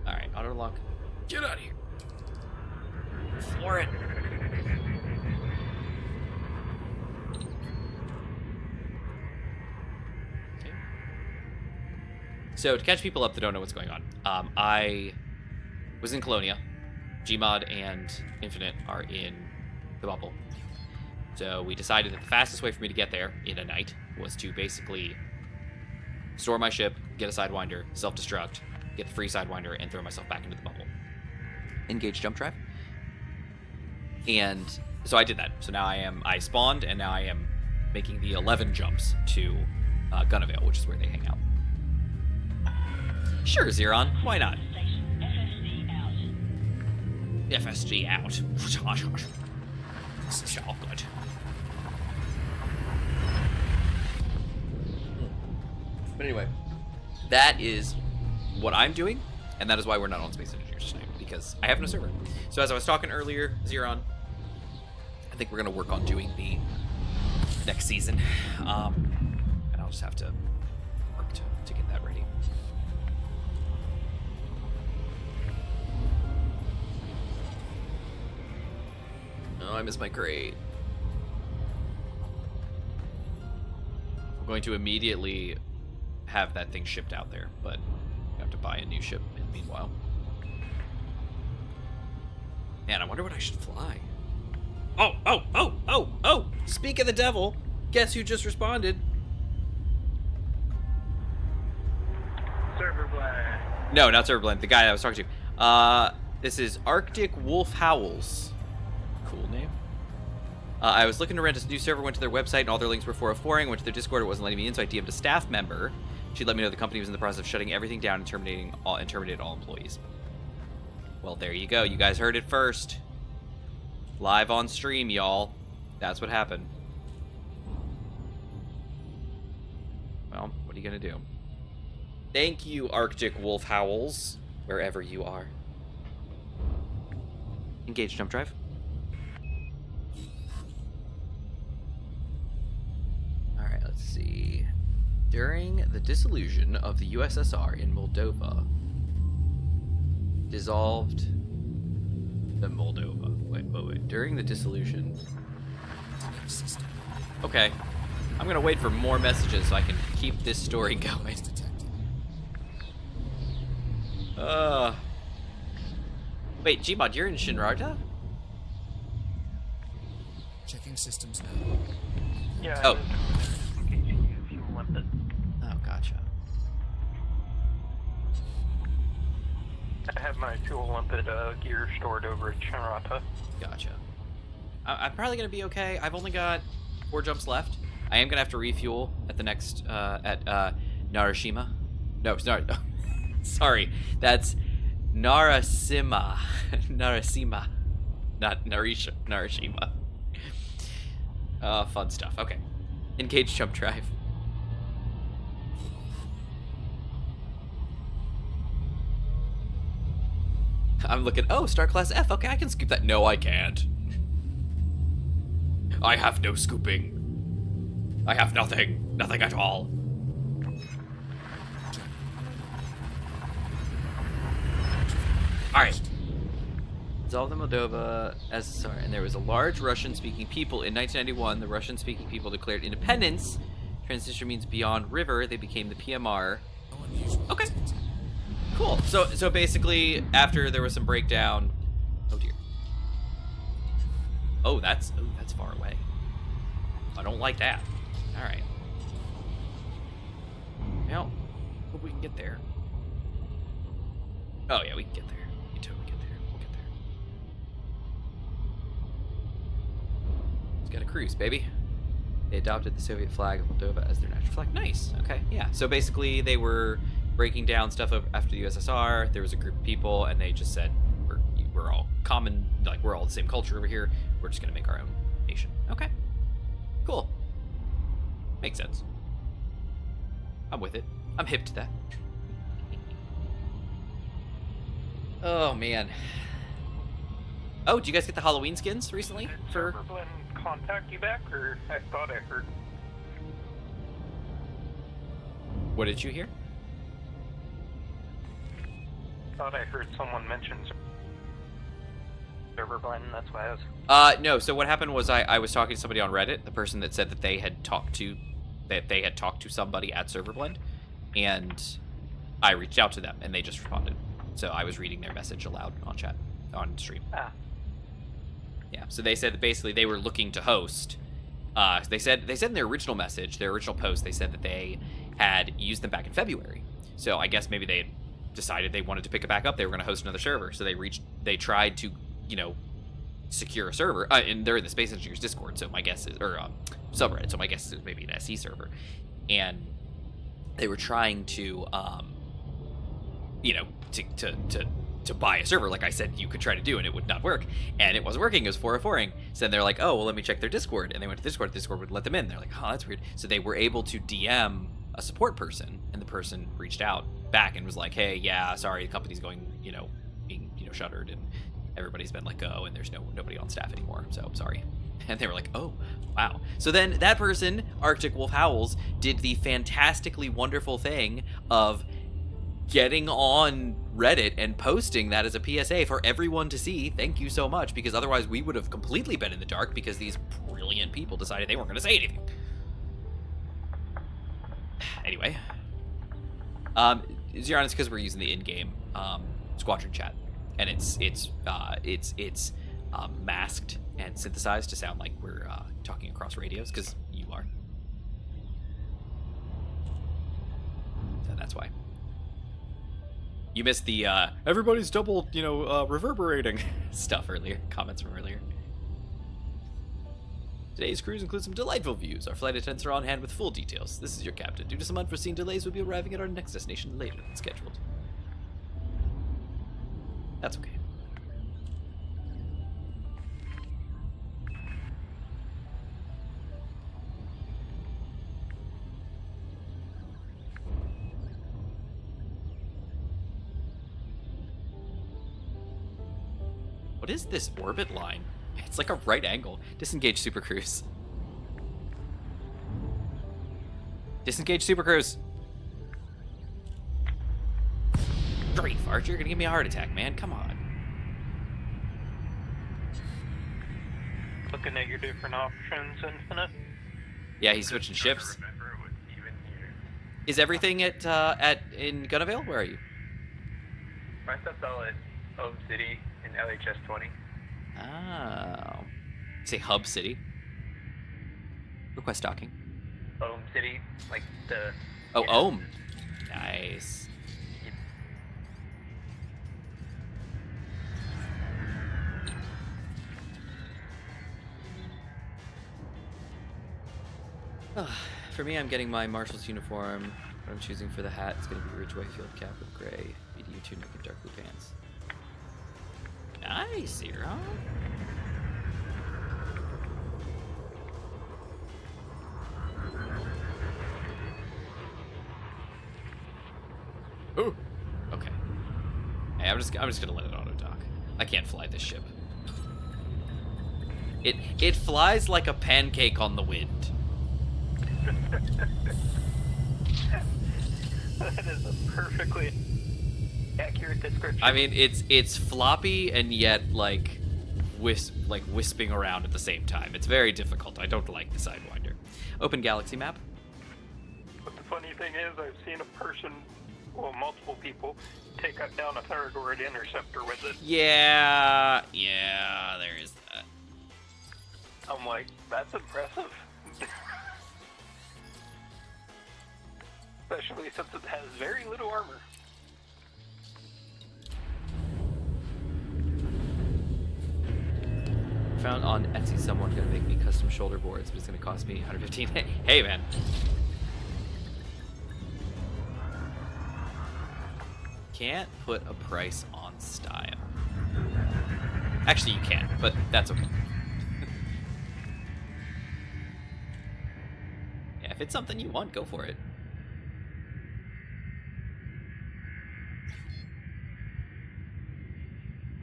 Alright, auto lock. Get out of here. Floor it. Okay. So, to catch people up that don't know what's going on, I was in Colonia. Gmod and Infinite are in the bubble. So we decided that the fastest way for me to get there in a night was to basically store my ship, get a Sidewinder, self-destruct, get the free Sidewinder, and throw myself back into the bubble. Engage jump drive. And so I did that. So now I spawned, and now I am making the 11 jumps to Gunavale, which is where they hang out. Sure, Xeron, why not? FSG out. This is all good. But anyway, that is what I'm doing, and that is why we're not on Space Engineers tonight, because I have no server. So as I was talking earlier, Xeron, I think we're going to work on doing the next season, and I'll just have to work to get that ready. Oh, I miss my crate. I'm going to immediately have that thing shipped out there, but I have to buy a new ship in the meanwhile. Man, I wonder what I should fly. Oh! Speak of the devil, guess who just responded? Server blast. No, not Server Blend, the guy I was talking to. This is Arctic Wolf Howls. Cool name. I was looking to rent a new server, went to their website, and all their links were 404ing, went to their Discord, it wasn't letting me in, so I DM'd a staff member. She let me know the company was in the process of shutting everything down and terminated all employees. Well, there you go. You guys heard it first. Live on stream, y'all. That's what happened. Well, what are you gonna do? Thank you, Arctic Wolf Howls, wherever you are. Engage jump drive. Alright, let's see. During the dissolution of the USSR in Moldova, dissolved the Moldova. Wait. During the dissolution. Okay. I'm gonna wait for more messages so I can keep this story going. Wait, Gmod, you're in Shinrarta? Checking systems now. Yeah. Oh. If you want it. Oh, gotcha. I have my fuel limpet gear stored over at Shinrarta. Gotcha. I'm probably gonna be okay. I've only got 4 jumps left. I am gonna have to refuel at the next at Narashima. No, it's not. Sorry, that's Narasima. Narasima, not Narashima. Fun stuff. Okay, engage jump drive. I'm looking. Oh, Star Class F. Okay, I can scoop that. No, I can't. I have no scooping. I have nothing. Nothing at all. Alright. Dissolved the Moldova SSR, and there was a large Russian-speaking people. In 1991, the Russian-speaking people declared independence. Transnistria means beyond river. They became the PMR. Okay. Cool. So basically, after there was some breakdown. Oh dear. Oh, that's far away. I don't like that. All right. Well, hope we can get there. Oh yeah, we can get there. We can totally get there. We'll get got a cruise, baby. They adopted the Soviet flag of Moldova as their national flag. Nice. Okay, yeah. So basically, they were breaking down stuff after the USSR. There was a group of people, and they just said, we're all common, like, we're all the same culture over here. We're just going to make our own nation. Okay. Cool. Makes sense. I'm with it. I'm hip to that. Oh, man. Oh, did you guys get the Halloween skins recently? Did Serverblend contact you back, or I thought I heard? What did you hear? Thought I heard someone mention Serverblend. That's why I was. No. So what happened was I was talking to somebody on Reddit, the person that said that they had talked to somebody at Serverblend, and I reached out to them, and they just responded. So I was reading their message aloud on chat, on stream. Ah. Yeah. So they said that basically they were looking to host. They said in their original message, their original post, they said that they had used them back in February. So I guess maybe they had decided they wanted to pick it back up. They were going to host another server. So they tried to, secure a server. And they're in the Space Engineers Discord. So my guess is, or subreddit. So my guess is maybe an SE server. And they were trying to, to buy a server, like I said you could try to do, and it would not work, and it wasn't working. It was 404ing. So then they're like, oh well, let me check their Discord, and they went to Discord. Discord would let them in. They're like, oh, that's weird. So they were able to DM a support person, and the person reached out back and was like, hey, yeah, sorry, the company's going, being shuttered, and everybody's been let go, and there's nobody on staff anymore, so I'm sorry. And they were like, oh, wow. So then that person, Arctic Wolf Howls, did the fantastically wonderful thing of getting on Reddit and posting that as a PSA for everyone to see. Thank you so much, because otherwise we would have completely been in the dark because these brilliant people decided they weren't going to say anything. Anyway, Zion, it's because we're using the in-game Squadron chat, and it's masked and synthesized to sound like we're talking across radios, because you are. So that's why. You missed the everybody's double, reverberating stuff earlier, comments from earlier. Today's cruise includes some delightful views. Our flight attendants are on hand with full details. This is your captain. Due to some unforeseen delays, we'll be arriving at our next destination later than scheduled. That's okay. What is this orbit line? It's like a right angle. Disengage Super Cruise. Disengage Super Cruise. Great, Fart. You're gonna give me a heart attack, man. Come on. Looking at your different options, Infinite. Yeah, he's switching ships. Is everything in Gunavale? Where are you? My stuff's all at Home City in LHS 20. Oh. Say Hub City. Request docking. Home City, like the... Oh, Ohm. Nice. For me, I'm getting my marshal's uniform. What I'm choosing for the hat is going to be Ridgeway field cap with gray, BDU tunic, and dark blue pants. Nice, Zero. Ooh. Okay. Hey, I'm just gonna let it auto dock. I can't fly this ship. It flies like a pancake on the wind. That is a perfectly accurate description. I mean, it's floppy and yet like wisping around at the same time. It's very difficult. I don't like the Sidewinder. Open galaxy map. But the funny thing is, I've seen a person, well, multiple people, take down a Tharagoid interceptor with it. Yeah, there is that. I'm like, that's impressive. Especially since it has very little armor. found on Etsy someone gonna make me custom shoulder boards, but it's gonna cost me 115. Hey, man. Can't put a price on style. Actually, you can, but that's okay. Yeah, if it's something you want, go for it.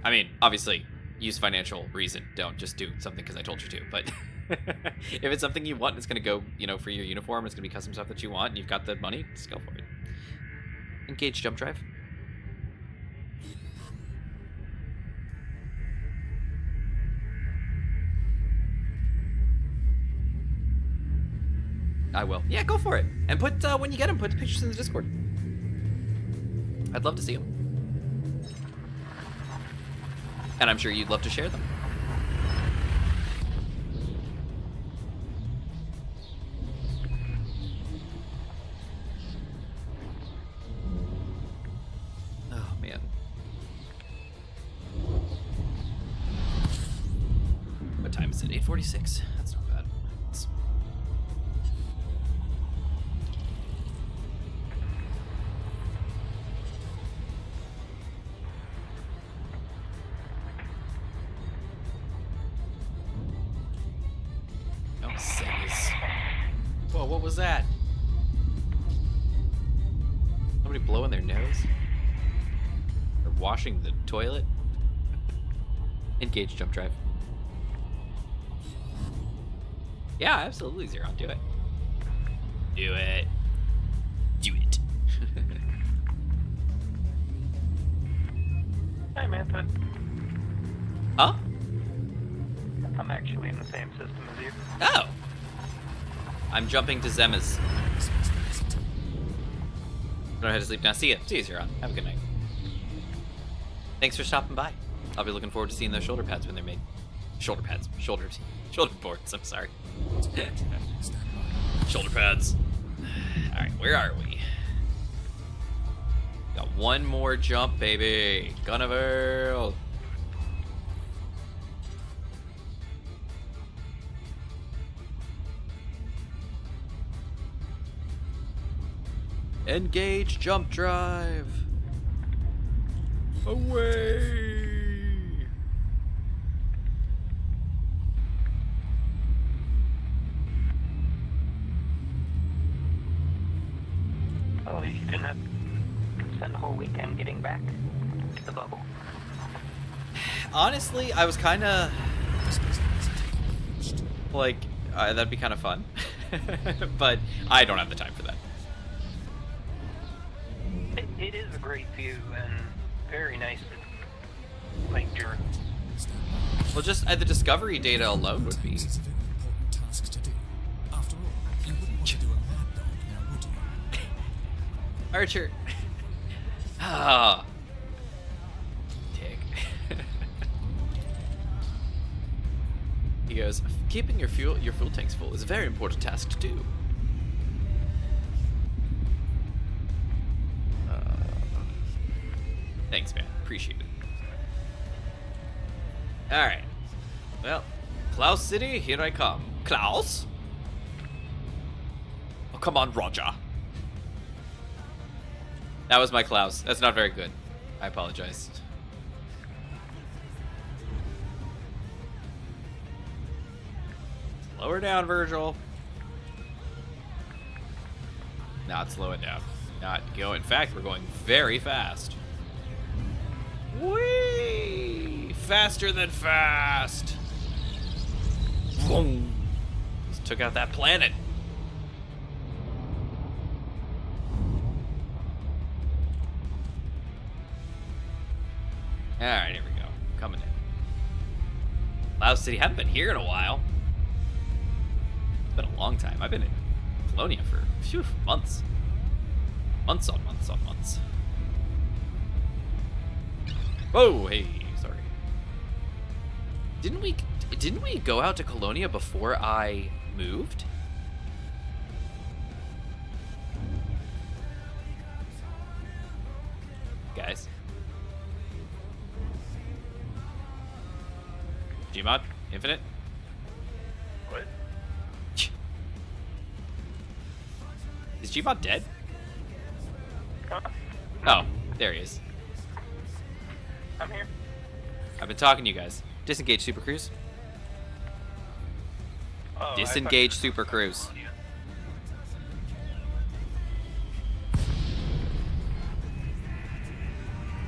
I mean, obviously, use financial reason. Don't just do something because I told you to. But if it's something you want, it's going to go, you know, for your uniform, it's going to be custom stuff that you want, and you've got the money, just go for it. Engage jump drive. I will. Yeah, go for it. And put, when you get them, put the pictures in the Discord. I'd love to see them. And I'm sure you'd love to share them. Oh, man. What time is it? 8:46. That's not bad. It's... Whoa, what was that? Somebody blowing their nose? Or washing the toilet? Engage jump drive. Yeah, absolutely, Zeron. Do it. Do it. Do it. Hey, Mantha. Huh? I'm actually in the same system as you. Oh! I'm jumping to Zema's. I don't have to sleep now. See ya. See you, Zeron. Have a good night. Thanks for stopping by. I'll be looking forward to seeing those shoulder pads when they're made. Shoulder pads. Shoulders. Shoulder boards. I'm sorry. Shoulder pads. Alright, where are we? Got one more jump, baby. Gunneverl. Engage jump drive. Away. Oh, you didn't have to spend the whole weekend getting back to the bubble. Honestly, I was kind of like, that'd be kind of fun. But I don't have the time for that. It is a great view and very nice like journey. Well, just the discovery data alone would be. It's a very important task to do. After all, you wouldn't want to do a mad dog now, would you? Archer. Ah. Dick. He goes, keeping your fuel tanks full is a very important task to do. Thanks, man. Appreciate it. Alright. Well, Klaus City, here I come. Klaus? Oh, come on, Roger. That was my Klaus. That's not very good. I apologize. Slow her down, Virgil. Not slow it down. Not go. In fact, we're going very fast. Whee! Faster than fast! Boom! Just took out that planet. Alright, here we go. Coming in. Laos City, haven't been here in a while. It's been a long time. I've been in Colonia for months. Months on months on months. Oh, hey, sorry. Didn't we go out to Colonia before I moved? Guys. Gmod? Infinite? What? Is G-Bot dead? Huh? Oh, there he is. I'm here. I've been talking to you guys. Disengage Super Cruise. Oh, Disengage Super Cruise.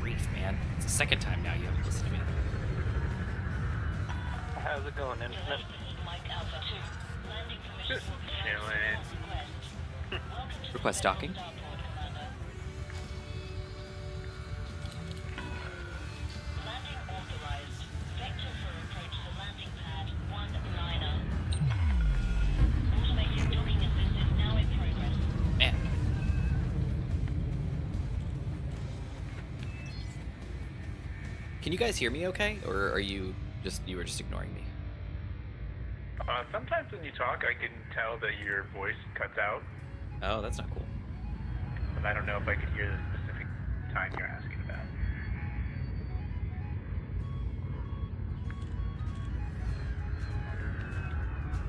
Grief, man. It's the second time now you haven't listened to me. How's it going, Infinite? Just chilling. Request docking. Man. Can you guys hear me okay? Or are you were just ignoring me? Sometimes when you talk, I can tell that your voice cuts out, Oh, that's not cool. but I don't know if I could hear the specific time you're asking about.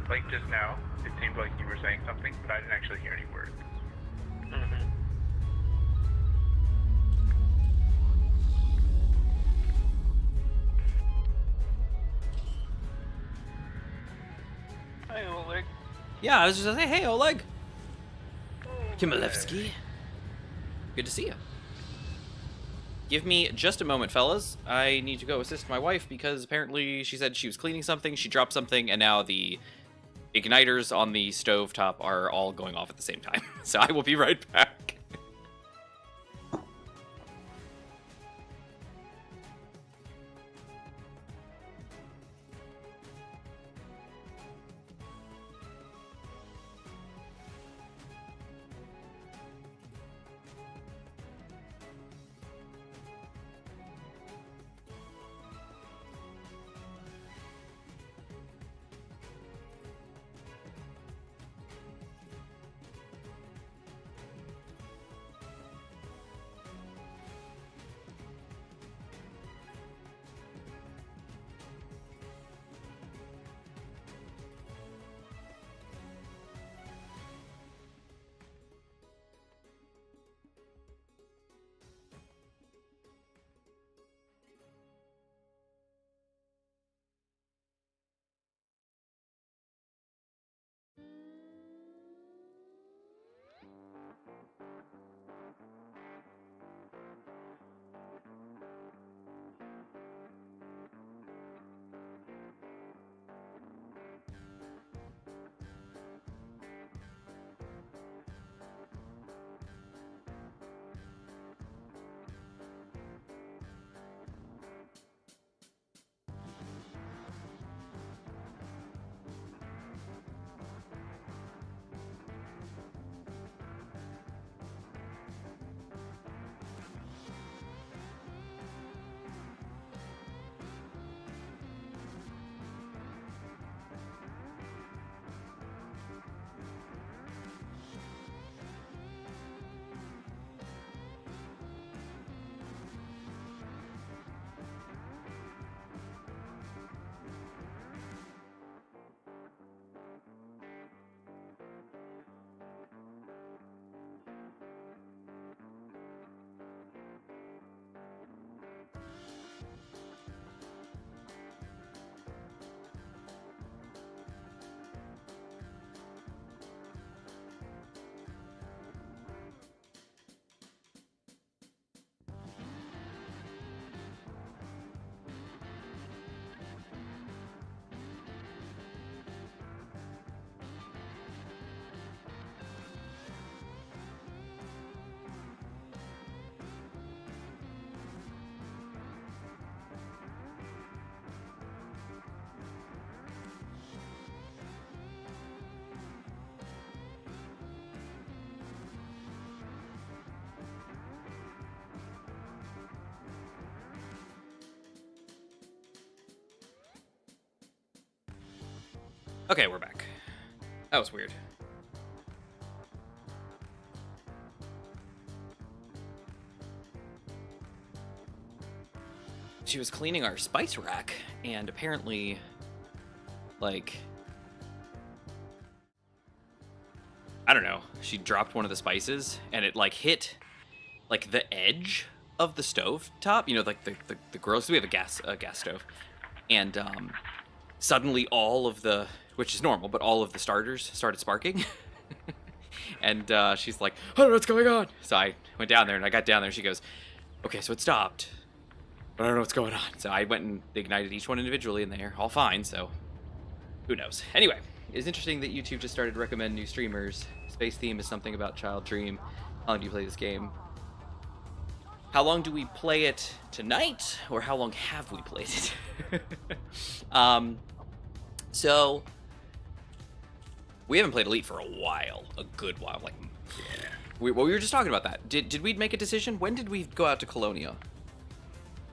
Like just now, it seemed like you were saying something, but I didn't actually hear any words. Mm-hmm. Hey, Oleg. Yeah, I was just saying, hey, Oleg. Kimalevsky. Good to see you. Give me just a moment, fellas. I need to go assist my wife because apparently she said she was cleaning something, she dropped something, and now the igniters on the stovetop are all going off at the same time. So I will be right back. Okay, we're back. That was weird. She was cleaning our spice rack, and apparently Like, I don't know. She dropped one of the spices, and it like hit like the edge of the stove top. You know, like the gross. We have a gas stove, and suddenly all of the, which is normal, but all of the starters started sparking. And she's like, I don't know what's going on. So I went down there, and I got down there, and she goes, okay, so it stopped, but I don't know what's going on. So I went and ignited each one individually, and they're all fine, so who knows. Anyway, it's interesting that YouTube just started to recommend new streamers. Space Theme is something about Child Dream. How long do you play this game? How long do we play it tonight, or how long have we played it? So we haven't played Elite for a while, a good while. Like, yeah. We were just talking about that. Did we make a decision? When did we go out to Colonia?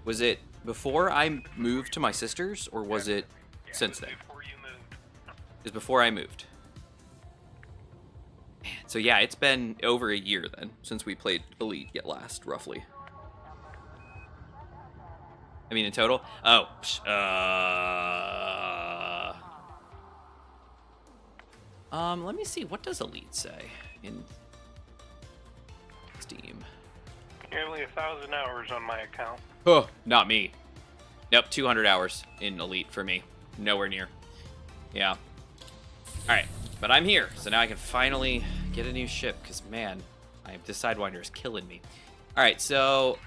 Was it before I moved to my sister's, or was it since then? Before you moved. It was before I moved. Man, so yeah, it's been over a year then since we played Elite yet last, roughly. I mean, in total. Oh, let me see. What does Elite say in Steam? Nearly 1,000 hours on my account. Oh, not me. Nope, 200 hours in Elite for me. Nowhere near. Yeah. All right, but I'm here, so now I can finally get a new ship. Cause man, this Sidewinder is killing me. All right, so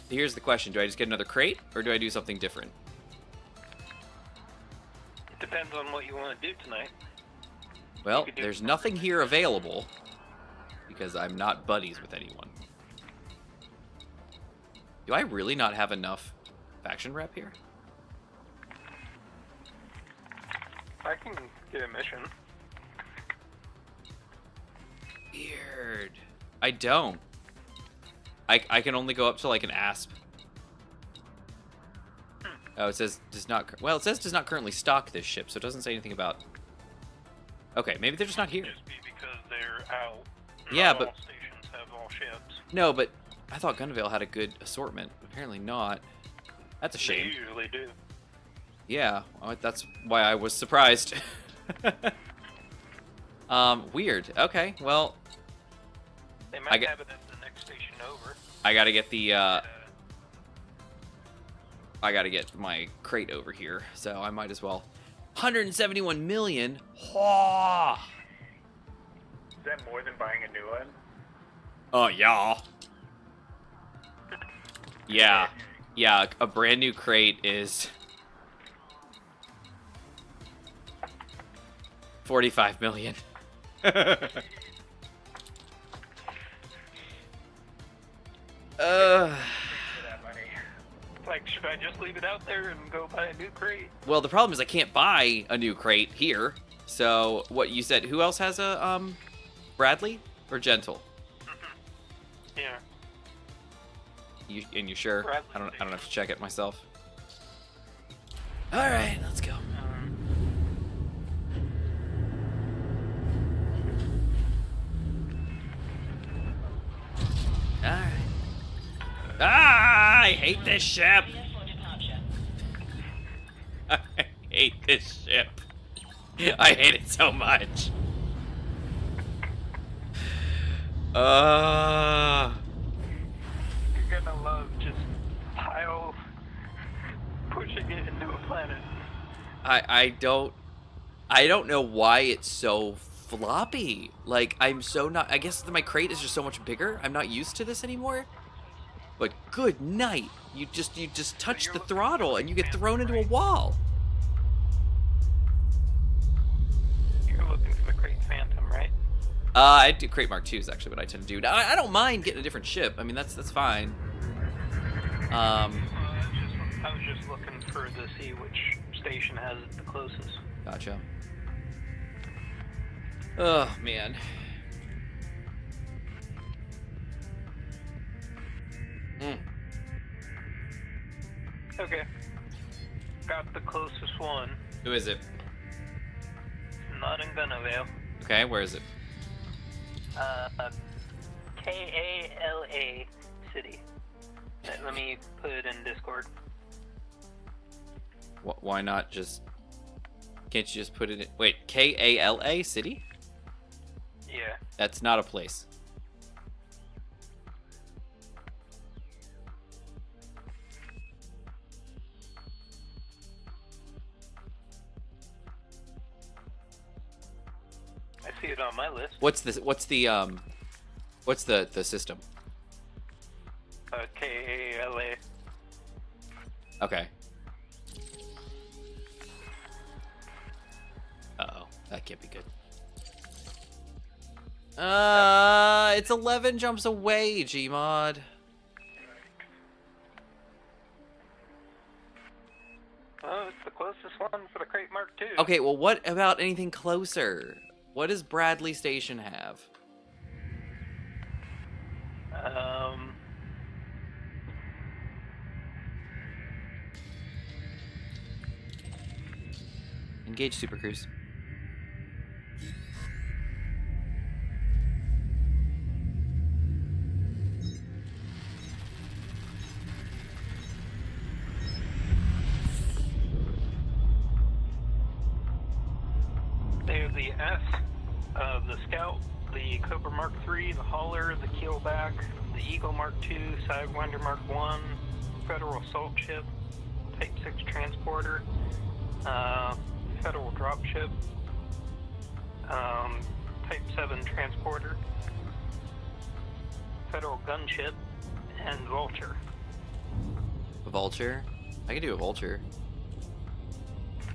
here's the question: do I just get another crate, or do I do something different? Depends on what you want to do tonight. Well, there's nothing here available because I'm not buddies with anyone. Do I really not have enough faction rep here? I can get a mission. Weird. I don't. I can only go up to like an asp. Oh, it says does not. Well, it says does not currently stock this ship, so it doesn't say anything about. Okay, maybe they're just not here. Just be because they're out. Yeah, Not but all stations have all ships. no, but I thought Gunvale had a good assortment. Apparently not. That's a They shame. usually do. Yeah, that's why I was surprised. Weird. Okay, well, They I might get- have it at the next station over. I gotta get the. I gotta get my crate over here, so I might as well. 171 million. Whoa! Is that more than buying a new one? Oh yeah. Yeah, yeah. A brand new crate is 45 million. Like, should I just leave it out there and go buy a new crate? Well, the problem is I can't buy a new crate here. So what you said? Who else has a Bradley or Gentle? Yeah. You sure? Bradley I don't Station. have to check it myself. All right, let's go. All right. Ah, I hate this ship. Clear for departure. I hate this ship. I hate it so much. You're gonna love just pushing it into a planet. I don't know why it's so floppy. Like, I'm so not. I guess my crate is just so much bigger. I'm not used to this anymore. But good night. You just touch the throttle and you get thrown into a wall. You're looking for the Crate Phantom, right? I do crate Mark IIs actually, what I tend to do. Now, I don't mind getting a different ship. I mean, that's fine. I was just looking to see which station has it the closest. Gotcha. Oh man. Okay. Got the closest one. Who is it? Not in Gunavale. Okay, where is it? Kala City. Let me put it in Discord. Why not just? Can't you just put it in? Wait, Kala city? Yeah. That's not a place. I see it on my list. What's the system? Kala. Okay. Uh-oh, that can't be good. It's 11 jumps away, Gmod. Oh, it's the closest one for the Crate Mark II. Okay, well, what about anything closer? What does Bradley Station have? Engage Super Cruise. They have the S, the Scout, the Cobra Mark III, the Hauler, the Keelback, the Eagle Mark II, Sidewinder Mark I, Federal Assault Ship, Type 6 Transporter, Federal Dropship, Type 7 Transporter, Federal Gunship, and Vulture. A vulture? I could do a vulture.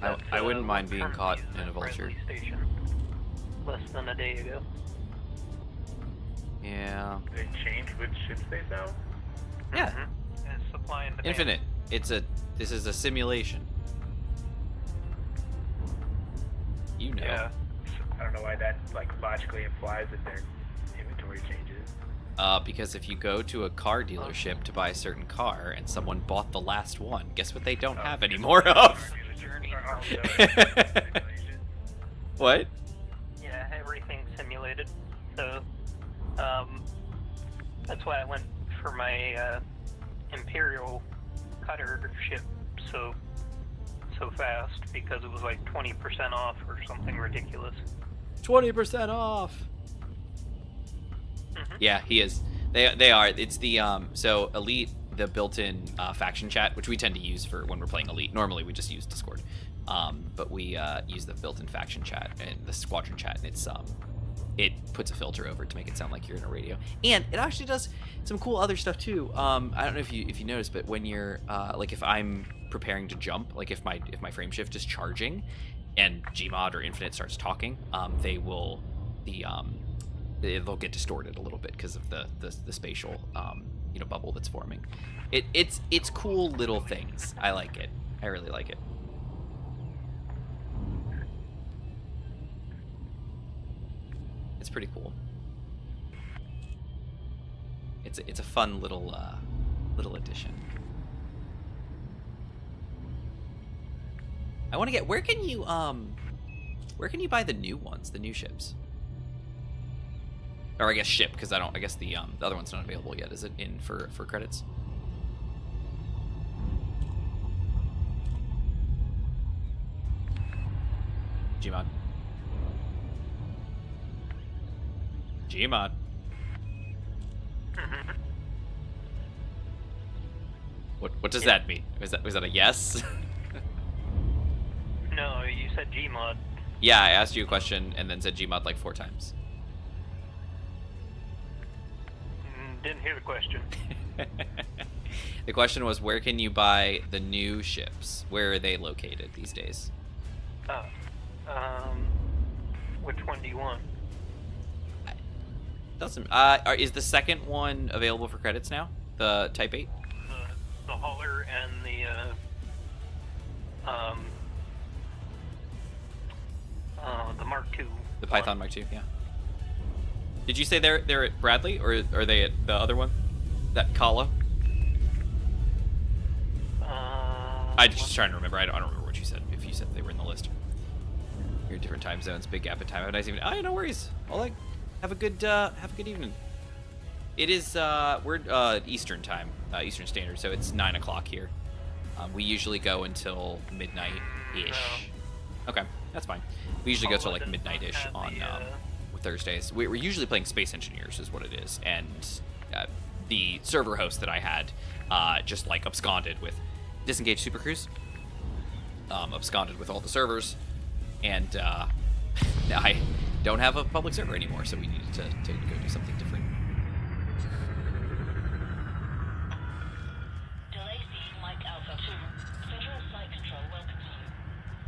I That's, wouldn't mind being currently caught used in a at vulture. Bradley Station less than a day ago. Yeah. They change which ships they sell? Yeah. Mm-hmm. It's supply and demand. Infinite. This is a simulation. You know. Yeah. I don't know why that like logically implies that their inventory changes. Because if you go to a car dealership to buy a certain car and someone bought the last one, guess what they don't have any more of? What? Yeah, everything's simulated. So, that's why I went for my Imperial cutter ship so fast, because it was like 20% off or something ridiculous. 20% off. Mm-hmm. Yeah, he is. They are. It's the so Elite, the built-in faction chat, which we tend to use for when we're playing Elite. Normally we just use Discord, but we use the built-in faction chat and the squadron chat, and it's it puts a filter over it to make it sound like you're in a radio, and it actually does some cool other stuff too. I don't know if you noticed, but when you're like if I'm preparing to jump, like if my frame shift is charging, and Gmod or Infinite starts talking, they'll get distorted a little bit because of the spatial bubble that's forming. It's cool little things. I like it. I really like it. It's pretty cool. It's a fun little addition. I want to get where can you buy the new ones, the new ships? Or I guess ship, because I guess the other one's not available yet. Is it in for credits? Gmod. Gmod. What does that mean? Was that a yes? No, you said Gmod. Yeah, I asked you a question and then said Gmod like 4 times. Didn't hear the question. The question was, where can you buy the new ships? Where are they located these days? Which one do you want? Doesn't. Is the second one available for credits now? The Type 8? The Hauler and the Mark II. The Python Mark II, yeah. Did you say they're at Bradley, or are they at the other one? That Kala? I'm just trying to remember. I don't remember what you said. If you said they were in the list. You're in different time zones, big gap in time. Have a nice evening. Oh, no worries. Have a good evening. It is we're Eastern time, Eastern Standard, so it's 9 o'clock here. We usually go until midnight-ish. Okay, that's fine. We usually go till like midnight-ish on Thursdays. We're usually playing Space Engineers is what it is, and the server host that I had just like absconded with Disengaged Super Cruise, absconded with all the servers, and now I don't have a public server anymore, so we needed to go do something different.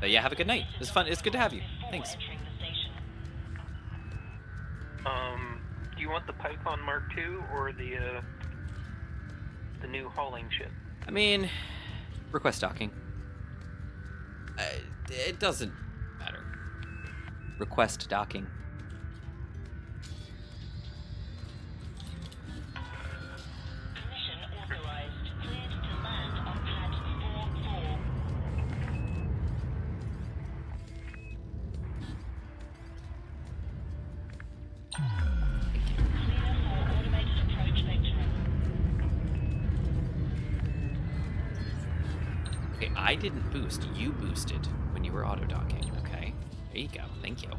Yeah, have a good night. It's fun. It's good to have you. Thanks. Do you want the Python Mark II or the new hauling ship? I mean, request docking. It doesn't matter. Request docking. Permission authorized. Cleared to land on pad 4-4. Clear for automated approach vectoring. Okay, I didn't boost. You boosted when you were auto docking. Okay, there you go. Thank you.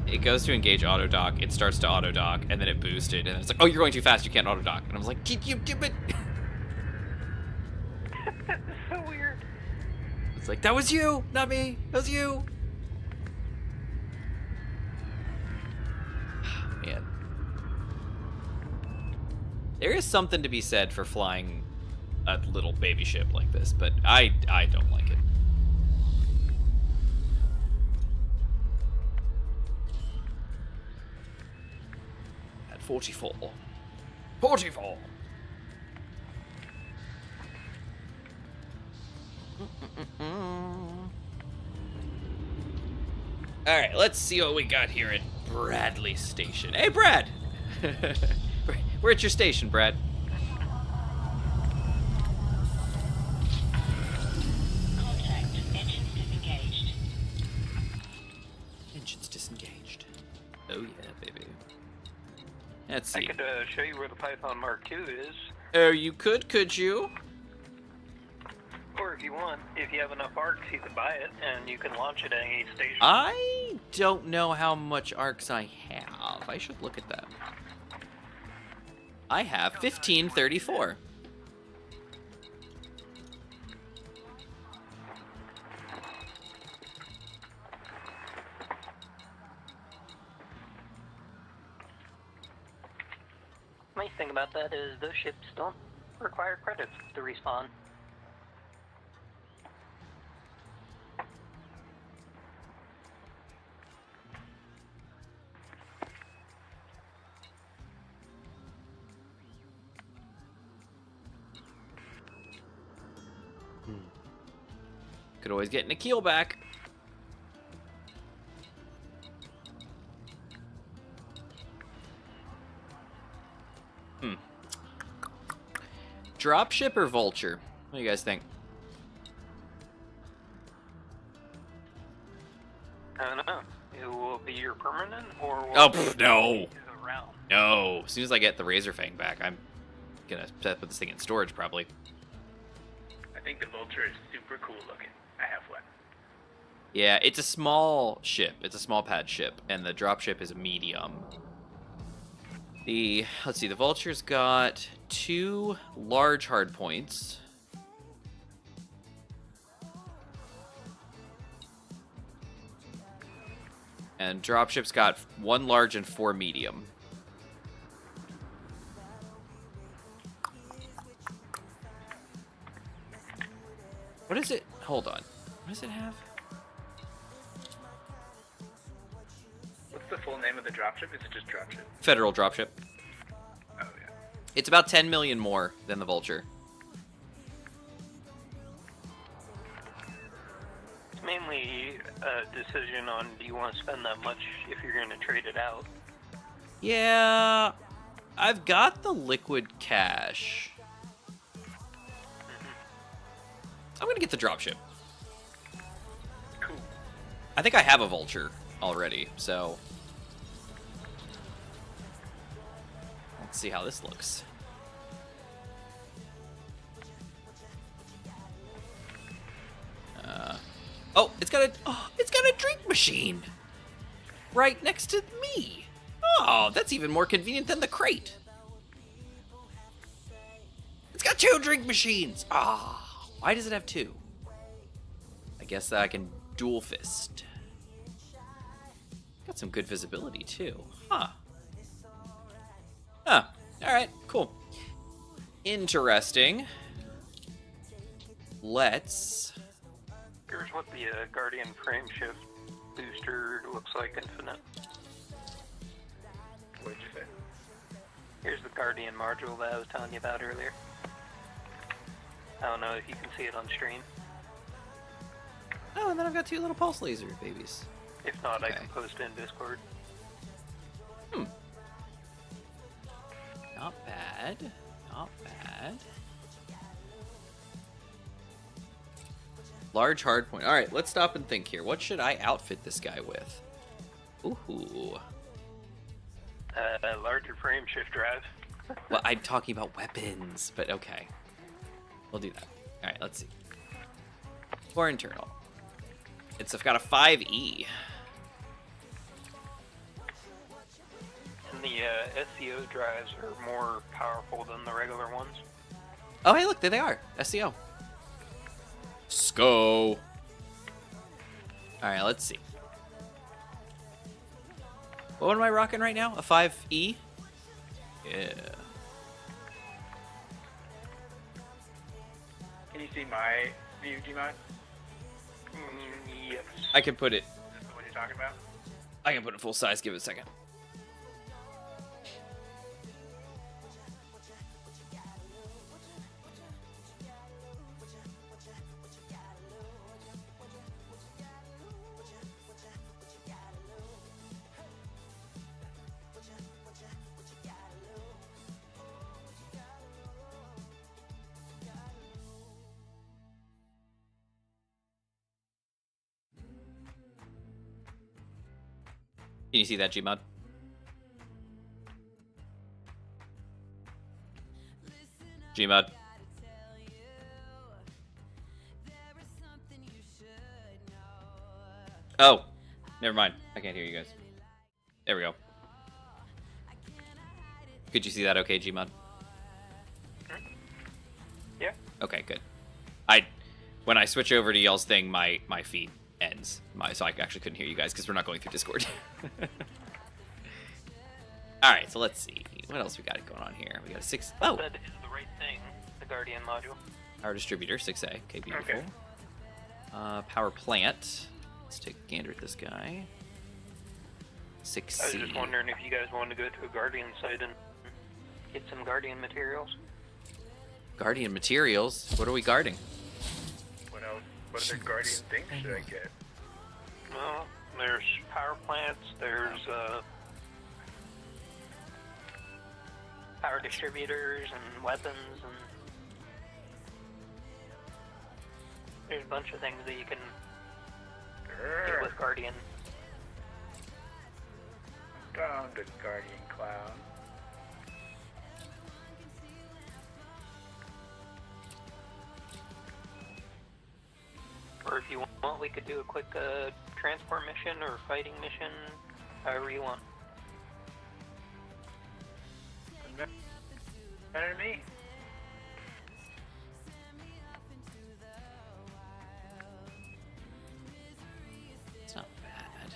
It goes to engage auto dock. It starts to auto dock, and then it boosted, and it's like, oh, you're going too fast. You can't auto dock. And I was like, did you do it? That's so weird. It's like, that was you, not me. That was you. Man. There is something to be said for flying a little baby ship like this, but I don't like it. At 44. 44! Alright, let's see what we got here at Bradley Station. Hey, Brad! We're at your station, Brad. Contact. Engines disengaged. Engines disengaged. Oh yeah, baby. Let's I see. could show you where the Python Mark II is, Oh, you could you? or if you want, if you have enough arcs, you can buy it and you can launch it at any station. I don't know how much arcs I have. I should look at that. I have 1534. Nice thing about that is those ships don't require credits to respawn. Could always get a keel back. Dropship or Vulture? What do you guys think? I don't know. It will be your permanent, or will Oh, it pff, be no. around? No. As soon as I get the Razer Fang back, I'm gonna put this thing in storage probably. I think the Vulture is super cool looking. I have one. Yeah, it's a small ship. It's a small pad ship, and the dropship is a medium. Let's see, the Vulture's got 2 large hard points. And dropship's got 1 large and 4 medium. What is it? Hold on. What does it have? What's the full name of the dropship? Is it just dropship? Federal dropship. Oh, yeah. It's about 10 million more than the Vulture. It's mainly a decision on do you want to spend that much if you're going to trade it out. Yeah, I've got the liquid cash. I'm gonna get the dropship. Cool. I think I have a Vulture already, so Let's see how this looks. Oh, it's got a drink machine right next to me. Oh, that's even more convenient than the crate. It's got 2 drink machines. Ah, why does it have 2? I guess that I can dual fist. Got some good visibility too. Huh. Huh. Alright, cool. Interesting. Let's... Here's what the Guardian frame shift booster looks like infinite. What'd you say? Here's the Guardian module that I was telling you about earlier. I don't know if you can see it on stream. Oh, and then I've got 2 little pulse laser babies. If not, I Okay. can post it in Discord. Not bad. Not bad. Large hard point. Alright, let's stop and think here. What should I outfit this guy with? Ooh. Larger frame shift drive. Well, I'm talking about weapons, but okay. We'll do that. Alright, let's see. Core internal. I've got a 5E. And the SCO drives are more powerful than the regular ones. Oh, hey, look, there they are. SCO. SCO. Alright, let's see. What am I rocking right now? A 5E? Yeah. Can you see my view, Gmod? Yes. I can put it. Is this what you're talking about? I can put it full size. Give it a second. Can you see that, Gmod? Gmod. Oh, never mind. I can't hear you guys. There we go. Could you see that okay, Gmod? Yeah. Okay, good. When I switch over to y'all's thing, my feed ends. So I actually couldn't hear you guys because we're not going through Discord. Alright, so let's see. What else we got going on here? We got a 6... Oh! That is the right thing, the Guardian module. Power distributor, 6A. Okay, beautiful. Okay. Power plant. Let's take a gander at this guy. 6C. I was just wondering if you guys wanted to go to a Guardian site and get some Guardian materials. Guardian materials? What are we guarding? What else? What other Guardian things should I get? Well, there's power plants, there's power distributors and weapons, and there's a bunch of things that you can get with Guardian. Down to Guardian Cloud. Or if you want, we could do a quick transport mission or fighting mission, however you want. Better than me. It's not bad.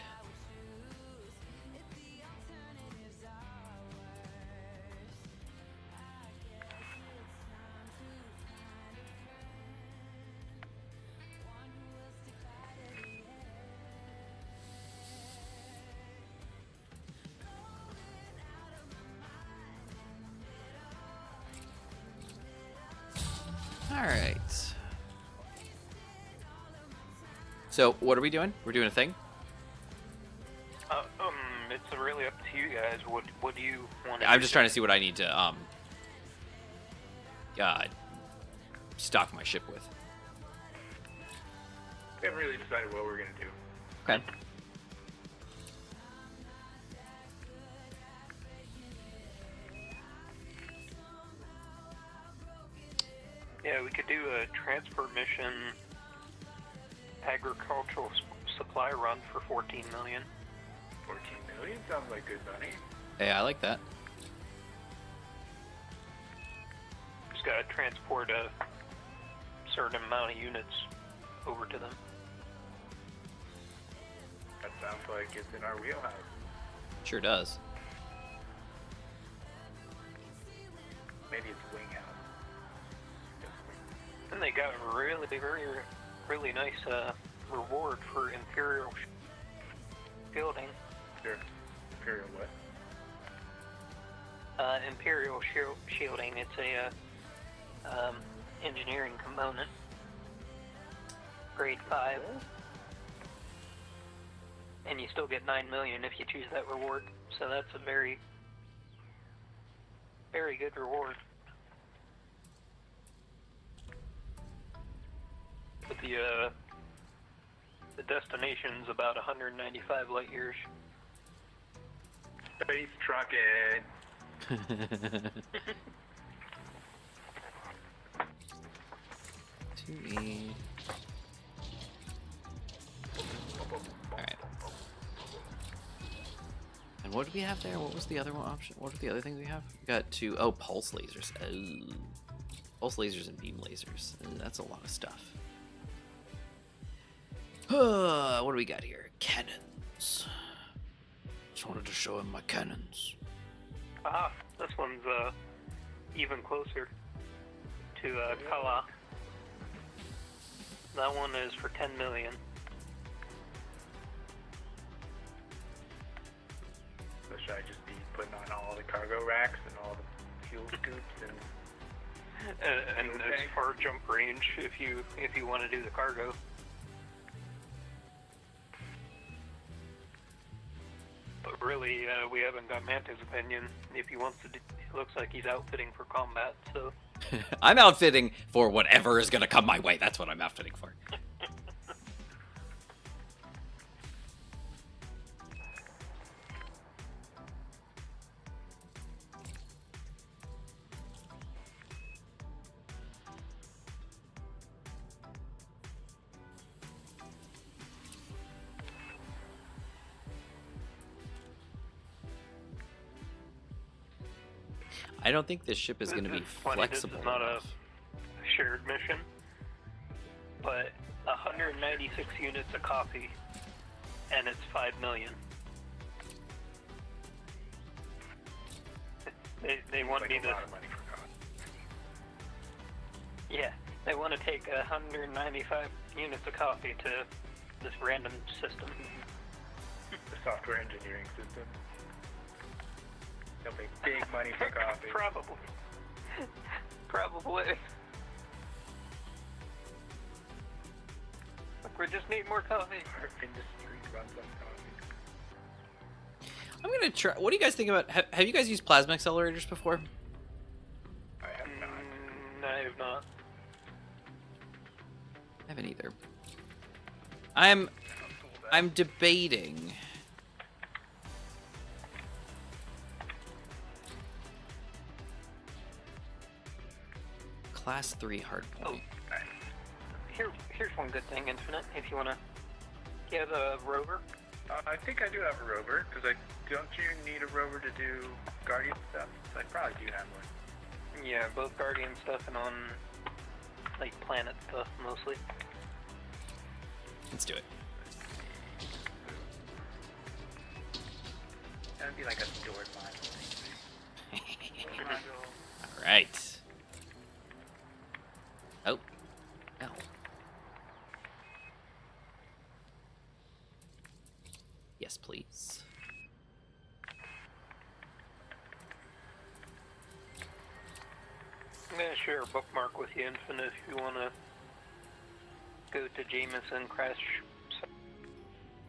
Alright. So, what are we doing? We're doing a thing? It's really up to you guys. What do you want? I'm just trying to see what I need to, stock my ship with. We haven't really decided what we're gonna do. Okay. Yeah, we could do a transport mission agricultural supply run for 14 million. 14 million sounds like good money. Hey, I like that. Just gotta transport a certain amount of units over to them. That sounds like it's in our wheelhouse. Sure does. Maybe it's wing out. And they got a really nice reward for Imperial shielding. Sure. Imperial what? Imperial shielding. It's a engineering component. Grade 5. And you still get 9 million if you choose that reward. So that's a very, very good reward. But the destination's about 195 light years. Space trucking. To Alright. And what did we have there? What was the other one option? What are the other things we have? We got pulse lasers. Oh. Pulse lasers and beam lasers. That's a lot of stuff. What do we got here? Cannons. Just wanted to show him my cannons. Aha, this one's even closer to Kala. That one is for 10 million. So should I just be putting on all the cargo racks and all the fuel scoops And as far jump range, if you want to do the cargo. But really, we haven't got Manta's opinion. If he wants to, it looks like he's outfitting for combat. So I'm outfitting for whatever is gonna come my way. That's what I'm outfitting for. I don't think this ship is going to be It's funny, flexible This is not a enough. shared mission, but 196 units of coffee, and it's 5 million. They want like me a to. lot of money for cost. Yeah, they want to take 195 units of coffee to this random system. The software engineering system. They'll pay big money for coffee. Probably. Probably. Look, we just need more coffee. Our industry runs on coffee. I'm going to try. What do you guys think about? Have you guys used plasma accelerators before? I have not. I have not. I haven't either. I'm debating. Class 3 hardpoint. Here's one good thing, Infinite. If you wanna get a rover. I think I do have a rover, because don't you need a rover to do Guardian stuff? So I probably do have one. Yeah, both Guardian stuff and on like planet stuff mostly. Let's do it. That would be like a stored module thing. All right. Oh. No. Yes, please. I'm gonna share a bookmark with you, Infinite, if you wanna go to Jameson Crash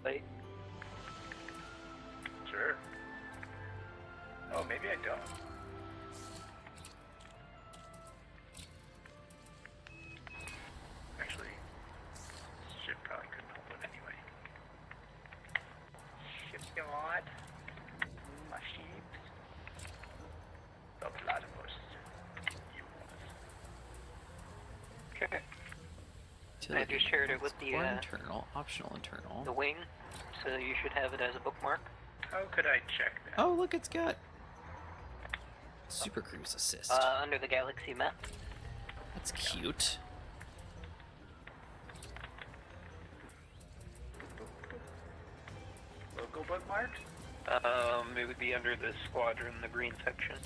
site. Sure. Oh, maybe I don't. Actually, ship probably couldn't hold it anyway. Shipyard. My sheep. The platypus. I just shared it with Explore internal, optional the internal. wing, so you should have it as a bookmark. How could I check that? Oh, look, it's got Super Cruise Assist. Under the galaxy map. That's cute. Local bookmarks? It would be under the squadron, the green section.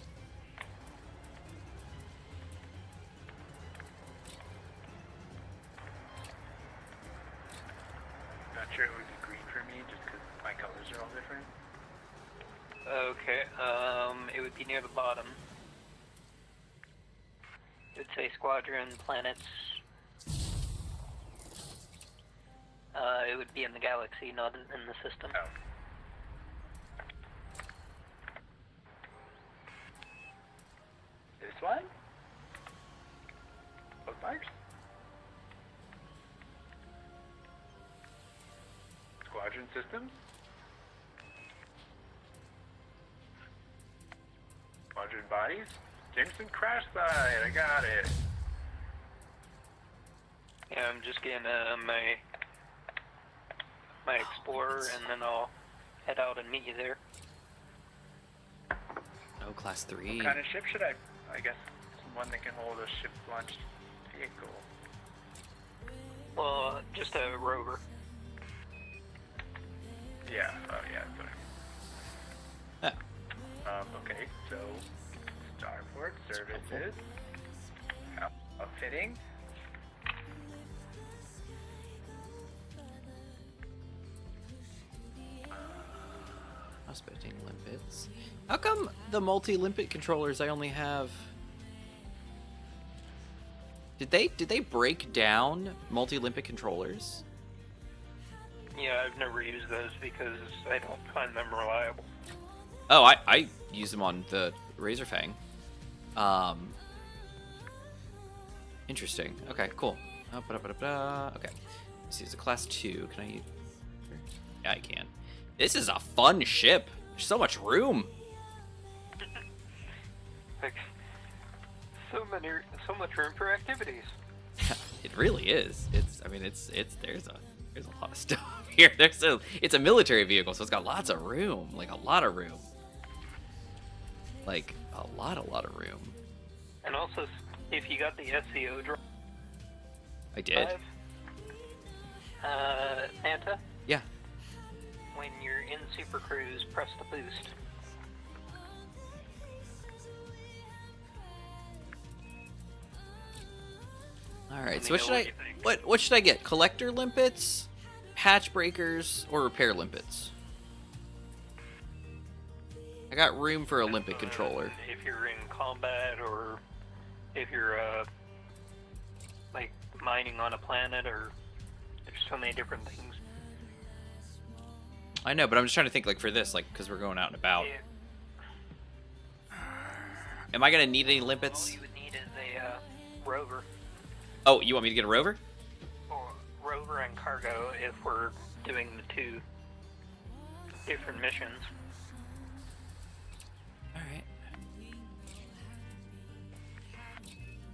Not sure it would be green for me, just because my colors are all different. Okay, it would be near the bottom. It would say squadron, planets. It would be in the galaxy, not in the system. Oh. This one? Bookmarks? Squadron systems? Squadron bodies? Jameson crash site, I got it. Yeah, I'm just getting my Explorer, and then I'll head out and meet you there. Oh, class 3. What kind of ship should I guess one that can hold a ship-launched vehicle. Well, just a rover. Yeah, oh yeah, that's what I mean. Okay, so Starport services, outfitting. Prospecting limpets. How come the multi-limpet controllers I only have? Did they break down multi-limpet controllers? Yeah, I've never used those because I don't find them reliable. Oh, I use them on the Razer Fang. Interesting. Okay, cool. Okay. This is a class 2. Can I use? Yeah, I can. This is a fun ship. There's so much room. Like, so much room for activities. It really is. There's a lot of stuff here. It's a military vehicle, so it's got lots of room. Like a lot of room. Like a lot of room. And also, if you got the SCO drive, I did. Santa, Yeah. when you're in Super Cruise, press the boost. All right. Let So me what know should what I? you think. What should I get? Collector limpets, hatch breakers, or repair limpets? I got room for a limpet controller. If you're in combat, or if you're like mining on a planet, or there's so many different things. I know, but I'm just trying to think, like, for this, like, because we're going out and about. Yeah, Am I gonna need any all limpets? you would need is a rover, Oh, you want me to get a rover? or rover and cargo if we're doing the two different missions. All right.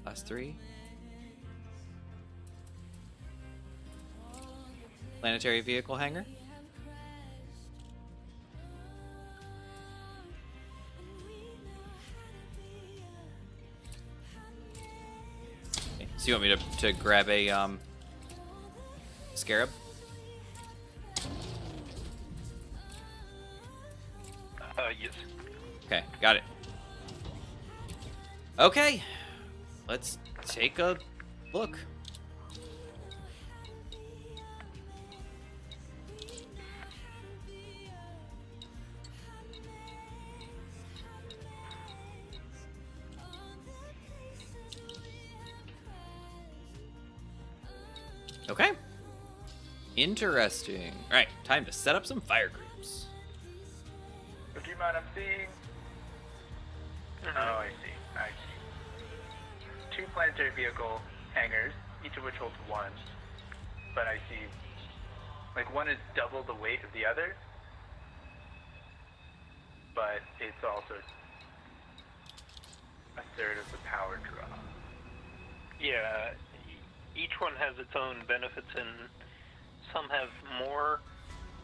Class 3. Planetary vehicle hangar. Okay, so you want me to grab a scarab? Yes. Okay, got it. Okay, let's take a look. Okay. Interesting. All right, time to set up some fire groups. So do you mind I'm seeing? Oh, I see. I see. 2 planetary vehicle hangars, each of which holds 1. But I see, like, one is double the weight of the other. But it's also a third of the power draw. Yeah, each one has its own benefits, and some have more,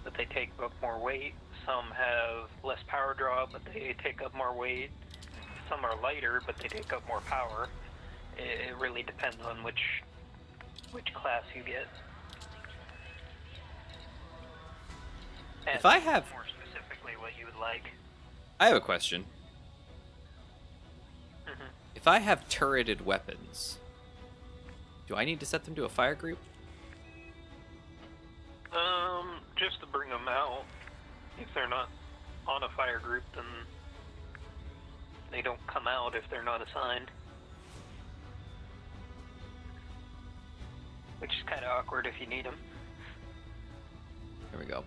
but they take up more weight. Some have less power draw, but they take up more weight. Some are lighter, but they take up more power. It really depends on which class you get. And If I have- more specifically what you would like. I have a question. Mhm. If I have turreted weapons, do I need to set them to a fire group? Just to bring them out. If they're not on a fire group, then they don't come out if they're not assigned. Which is kind of awkward if you need them. Here we go.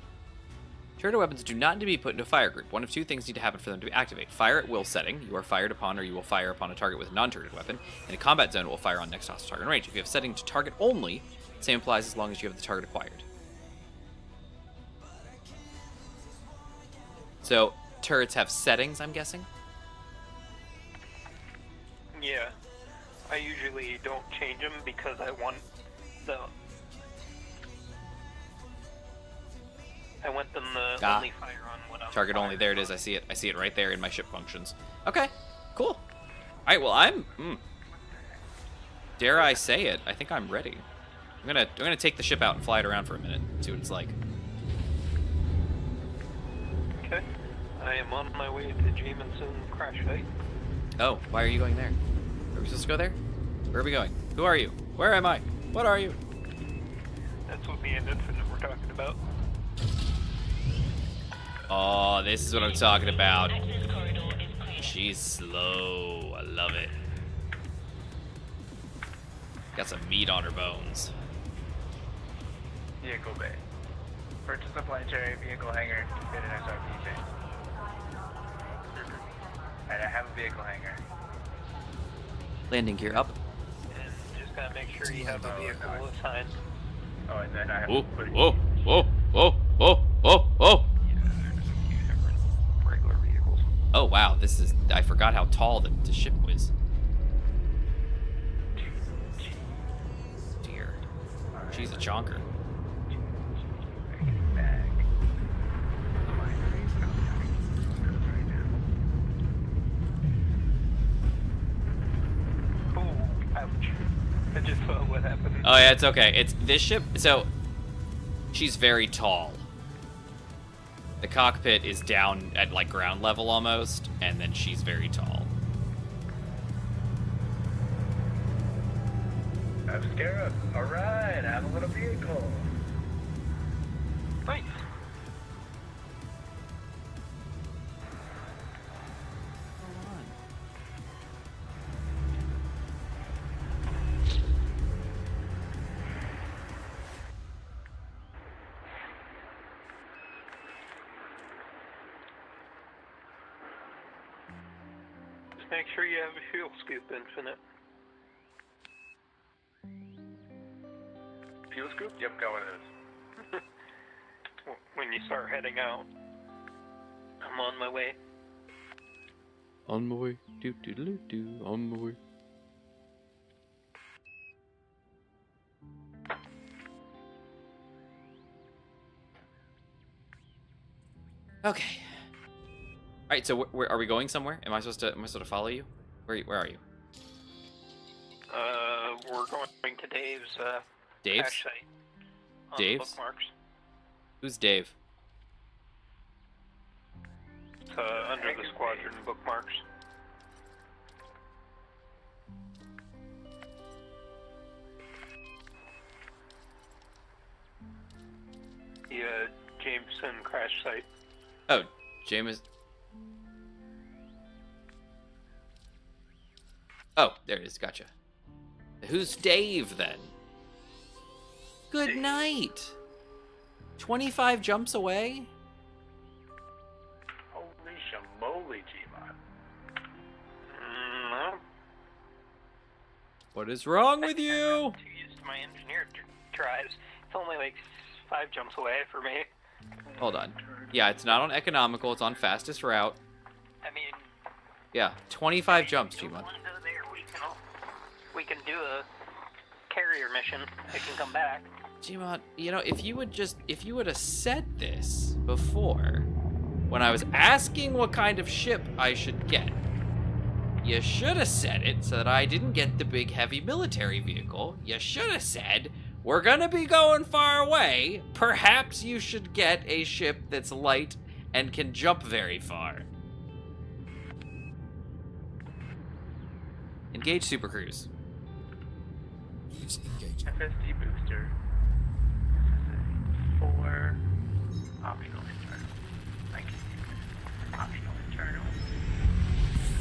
Turret weapons do not need to be put into a fire group. One of two things need to happen for them to activate. Fire at will setting. You are fired upon, or you will fire upon a target with a non-turreted weapon. In a combat zone, it will fire on next hostile target in range. If you have setting to target only, same applies as long as you have the target acquired. So, turrets have settings, I'm guessing? Yeah. I usually don't change them because I want the... I want them to only fire on what I'm Target only. fired There it on. is. I see it. I see it right there in my ship functions. Okay, cool. All right. Well, I'm. Dare I say it? I think I'm ready. I'm gonna take the ship out and fly it around for a minute. See what it's like. Okay. I am on my way to Jamison crash site. Oh, why are you going there? Are we supposed to go there? Where are we going? Who are you? Where am I? What are you? That's what me and Infinite were talking about. Oh, this is what I'm talking about. Access corridor is clear. She's slow. I love it. Got some meat on her bones. Vehicle bay. Purchase a planetary vehicle hangar to fit an SRP base. And I have a vehicle hangar. Landing gear up. And just gotta make sure you have a vehicle assigned. Oh, and then I have Whoa, to put whoa, whoa, whoa, whoa, whoa, whoa. Yeah, there's a few different regular vehicles. Oh, wow. This is. I forgot how tall the ship was. Dear. She's a chonker. back. Oh, ouch. I just saw what happened. Oh, yeah, it's okay. It's this ship. So, she's very tall. The cockpit is down at like ground level almost, and then she's very tall. I'm Scarab. Alright, I have a little vehicle. Nice. Just make sure you have a fuel scoop, Infinite. Fuel scoop? Yep, got one of those. When you start heading out. I'm on my way. On my way. Do do do do. On my way. Okay. All right. So where are we going somewhere? Am I supposed to follow you? Where are you? We're going to Dave's Dave's? crash site. On Dave's? Bookmarks. Who's Dave? It's under the squadron bookmarks. The Jameson crash site. Oh, James. Oh, there it is. Gotcha. Who's Dave then? Good night. 25 jumps away? Holy shamoly, G-Mod. No. What is wrong with you? Too used to my engineer drives. It's only like 5 jumps away for me. Hold on. Yeah, it's not on economical. It's on fastest route. I mean, Yeah, 25 jumps, if you G-Mod. want to go there, we can do a carrier mission. It can come back. Gmod, if you would have said this before, when I was asking what kind of ship I should get, you should have said it so that I didn't get the big heavy military vehicle. You should have said, we're gonna be going far away. Perhaps you should get a ship that's light and can jump very far. Engage Super Cruise. Use engaging. FSD booster. 4 optional internal. Like optional internal.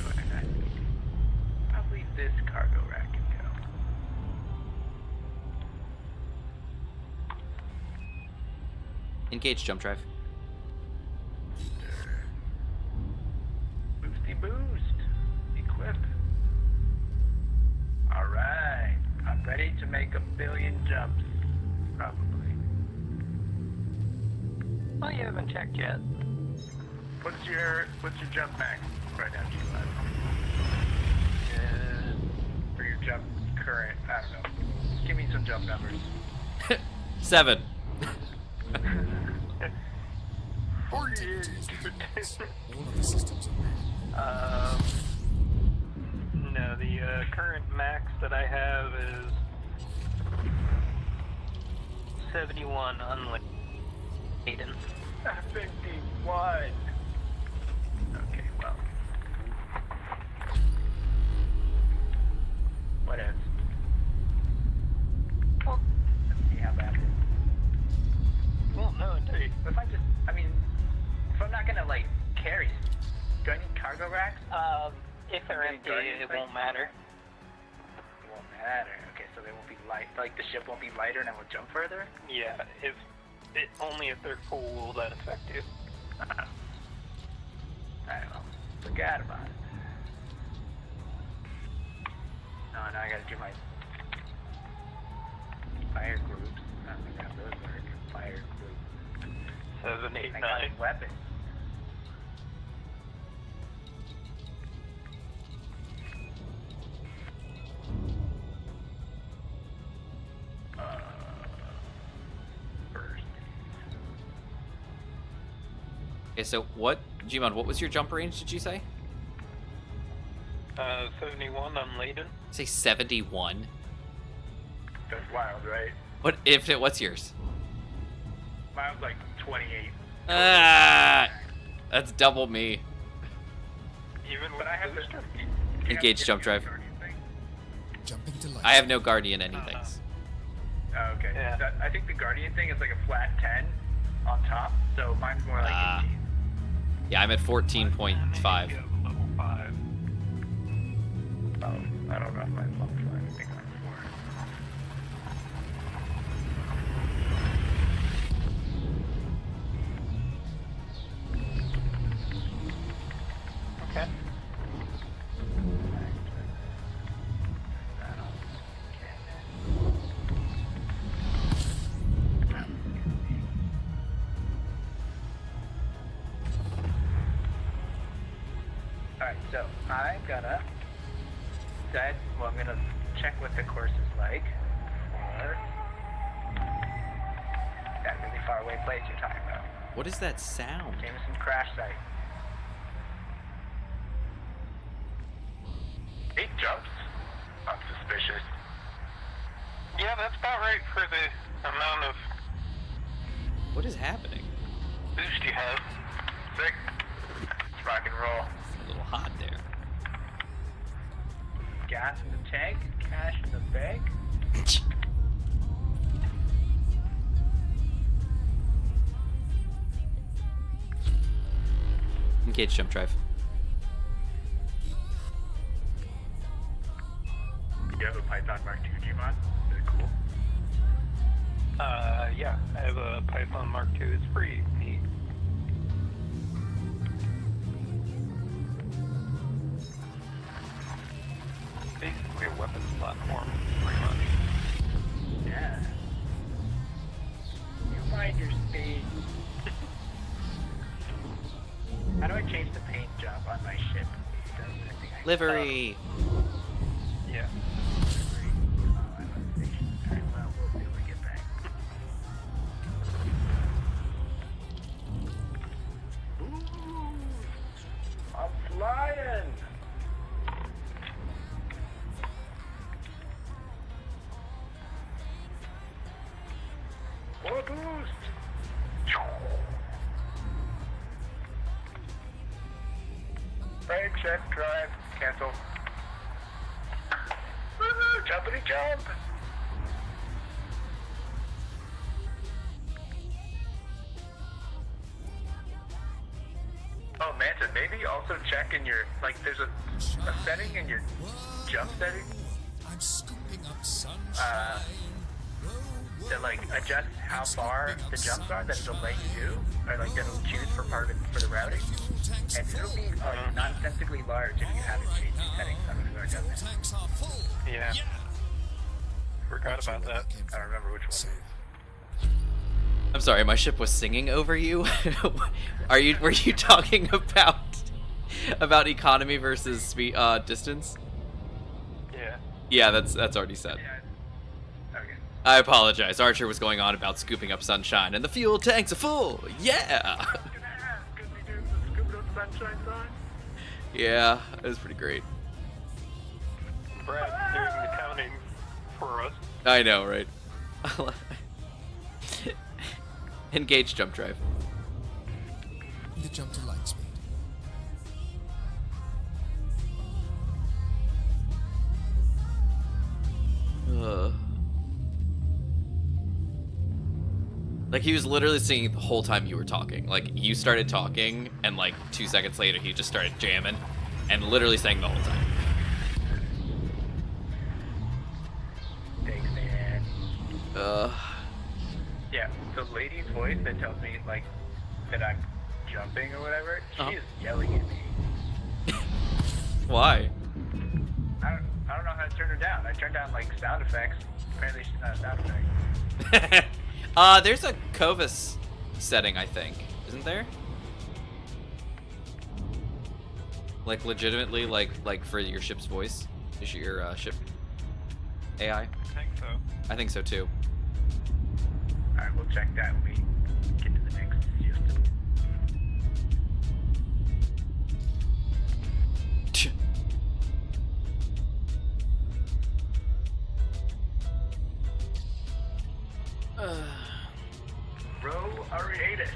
So probably this cargo rack can go. Engage jump drive. Boosty boost. Equip. Alright. I'm ready to make 1 billion jumps. Probably. Well, you haven't checked yet. What's your jump max right now, G-Lab? For your jump current, I don't know. Give me some jump numbers. 7. All technology is within limits. All of the systems are manned. No, the current max that I have is 71 unlimited. 51. Okay, well. What else? Well, Let's see how bad it is. well, no, indeed. If if I'm not gonna like carry, do I need cargo racks? If they're Any empty, guardian it space? won't matter. It won't matter. Okay, so they won't be light. Like the ship won't be lighter, and it will jump further. Yeah, only if they're full will that affect you. Alright, well, forgot about it. No, now I gotta do my fire groups. I don't think how those work. Fire group. 7, 8, I 9. got weapons. First. Okay, so Gmod, what was your jump range, did you say? 71 unladen. Say 71. That's wild, right? What's yours? Mine's like 28. Ah, that's double me. Even with But I have the the booster. Engage jump drive. Jumping to light. I have no guardian anythings. Oh, okay. Yeah. I think the Guardian thing is like a flat 10 on top, so mine's more like 18. Yeah, I'm at 14.5. Level 5. Oh, I don't know if mine's level 5. I think mine's 4. Okay. Alright, so I'm gonna I'm gonna check what the course is like for that really far away place you're talking about. What is that sound? Jameson crash site. 8 jumps? I'm suspicious. Yeah, that's about right for the amount of What is happening? boost you have. Sick. Let's rock and roll. It's a little hot there. Gas in the tank, cash in the bank. Engage jump drive. You have a Python Mark II Gmod? Is it cool? Yeah, I have a Python Mark II. It's pretty neat. Basically a weapons platform, pretty much. Yeah. You mind your speed. How do I change the paint job on my ship? Does anything I- Livery. Yeah. Oh, I'm on station. Lion! More boost! Brake check, drive, cancel. Woohoo! Jumpity jump! Oh, Manta, maybe also check in your, like, there's a setting in your jump setting I'm scooping up sunshine. that, like, adjusts how far the jumps are that it'll let you do, or, like, that'll choose for part of for the routing. And it'll be, nonsensically large if you haven't changed the settings. I'm gonna go adjust it. Tanks are full. Yeah. Forgot about that. I don't remember which one. I'm sorry, my ship was singing over you. Were you talking about economy versus speed distance? Yeah. Yeah, that's already said. Yeah. Okay. I apologize. Archer was going on about scooping up sunshine, and the fuel tanks are full. Yeah. Could we do the Scoop Up Sunshine song? Yeah, it was pretty great. Brad's doing the counting for us. I know, right? Engage jump drive. You jump to light speed. Like, he was literally singing the whole time you were talking. Like, you started talking, and like 2 seconds later, he just started jamming, and literally sang the whole time. Thanks, man. Uh, Yeah, the lady's voice that tells me, like, that I'm jumping or whatever, she is yelling at me. why? I don't know how to turn her down. I turned down, like, sound effects. Apparently she's not a sound effect. There's a Covis setting, I think. Isn't there? Like, legitimately, like for your ship's voice? Is your ship AI? I think so. I think so, too. Alright, we'll check that when we get to the next system. Row Ariatus.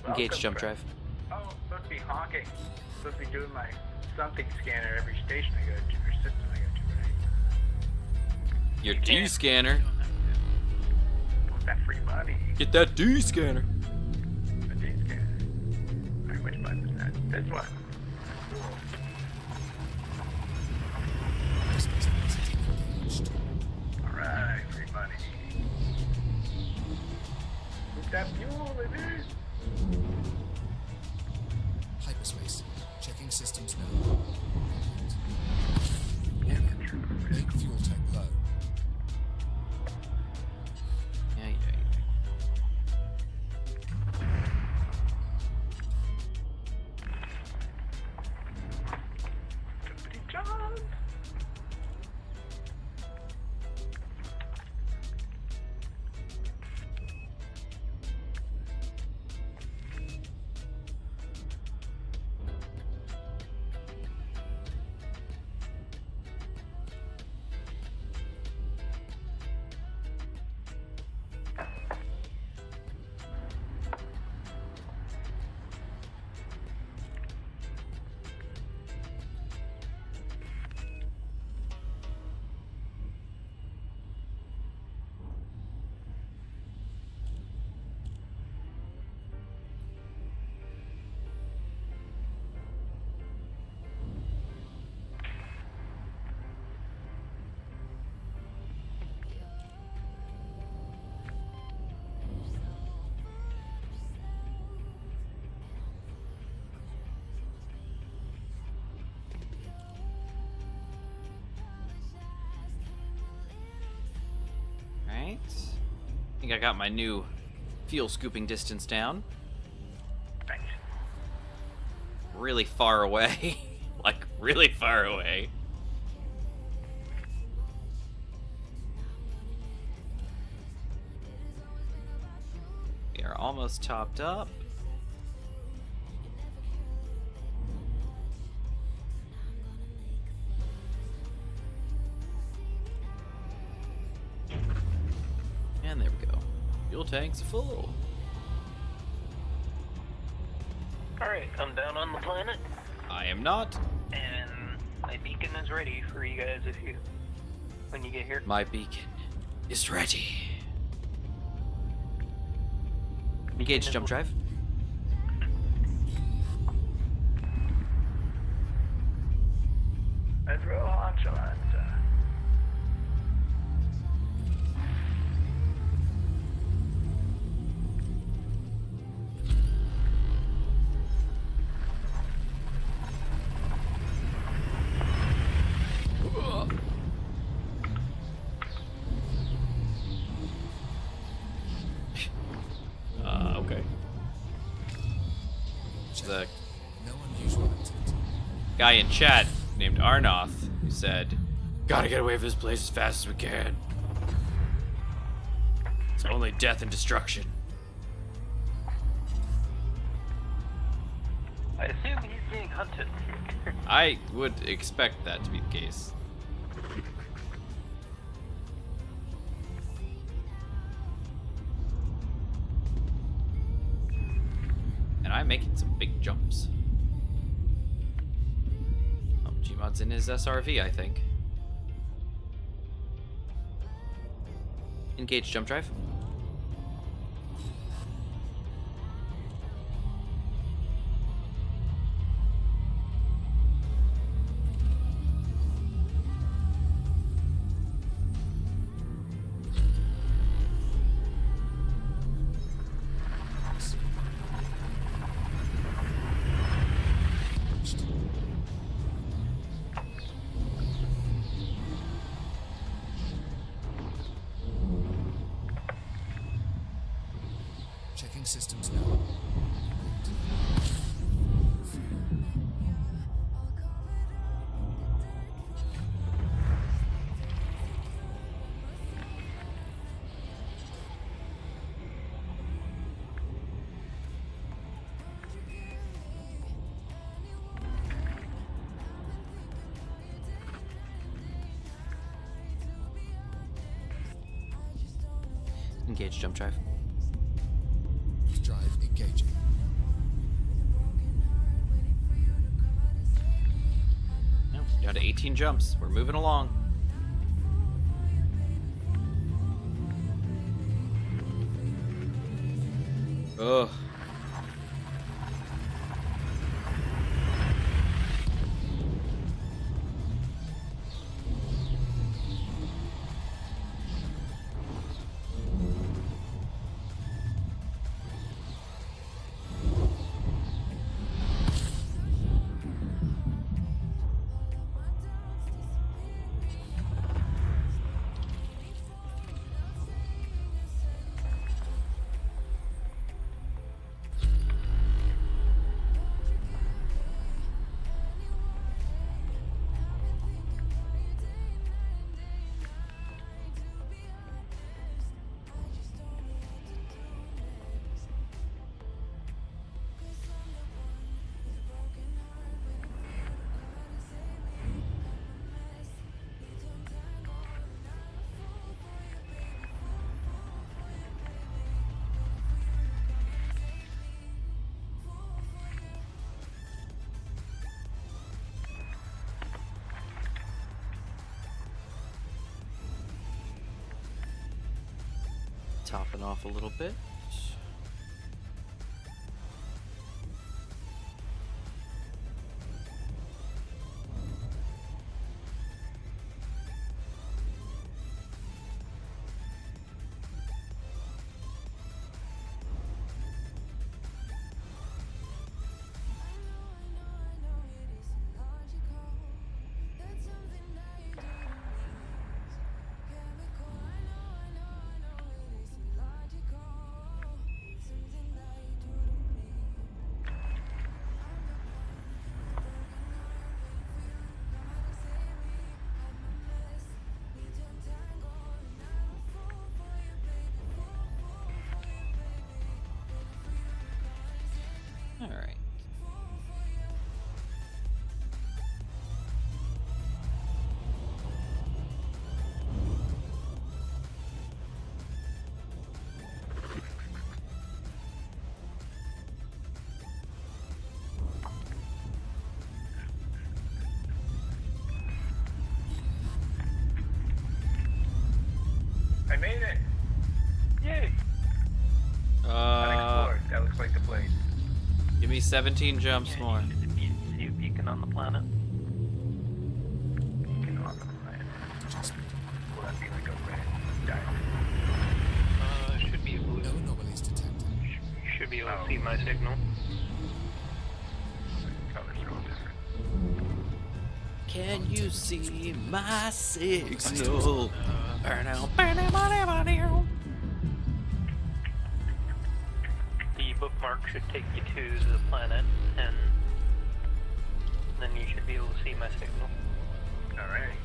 Engage Welcome, jump friend. drive. Oh, I'm supposed to be honking. I'm supposed to be doing my something scanner every station I go to, or system I go to, right? Your D scanner. Want that free money? Get that D scanner. A D scanner. Alright, which button is that? This one. Space velocity engaged. Alright, free money. Put that fuel in it. Hyperspace. Checking systems now. Make fuel tank low. Yeah. Jumpity jump. Alright. I think I got my new fuel scooping distance down. Thanks. Really far away. Like, really far away. We are almost topped up. And there we go. Fuel tanks are full. Alright, I'm down on the planet, I am not. and my beacon is ready for you guys when you get here. My beacon is ready. Engage jump drive. Pedro Honchalant. Okay. The No unusual activity. guy in chat named Arnoth who said, "Gotta get away from this place as fast as we can. It's only death and destruction." I assume he's being hunted. I would expect that to be the case. And I'm making some big jumps. Oh, Gmod's in his SRV, I think. Engage jump drive. Checking systems now. Engage jump drive. Drive engaging. No, down to 18 jumps. We're moving along. Ugh. Topping off a little bit. I made it! Yay! Uh, Unexplored. That looks like the place. give me 17 jumps more. You see a beacon on the planet. Beacon on the planet. Will that be like a red diamond? Should be a blue. No anomalies detected. You should be able to see my signal. Colors are all different. Can you see my signal? The bookmark should take you to the planet, and then you should be able to see my signal. Alright.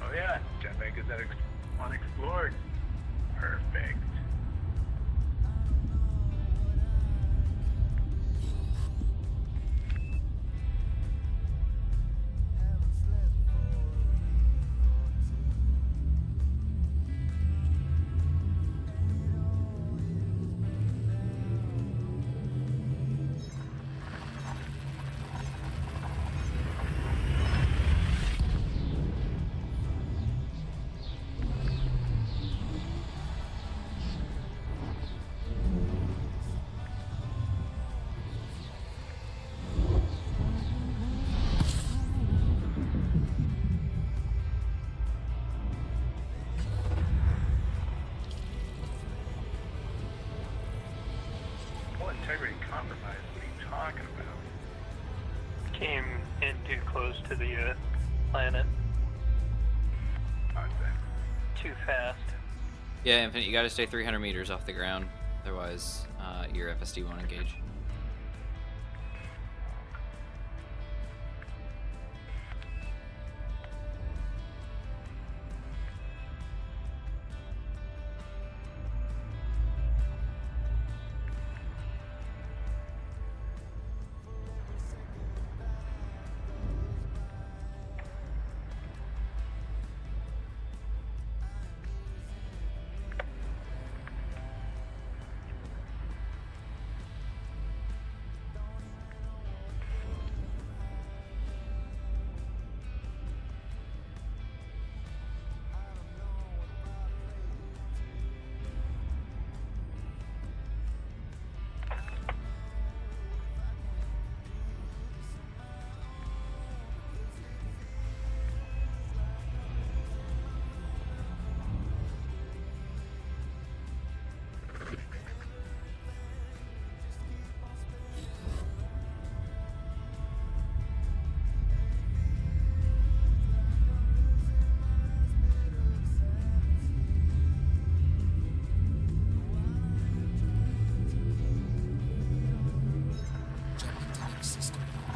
Oh yeah, jetpack is unexplored. Perfect. What integrity compromise? What are you talking about? Came in too close to the planet. How's that? Too fast. Yeah, Infinite, you gotta stay 300 meters off the ground. Otherwise, your FSD won't engage. Jumping to next system. Oh,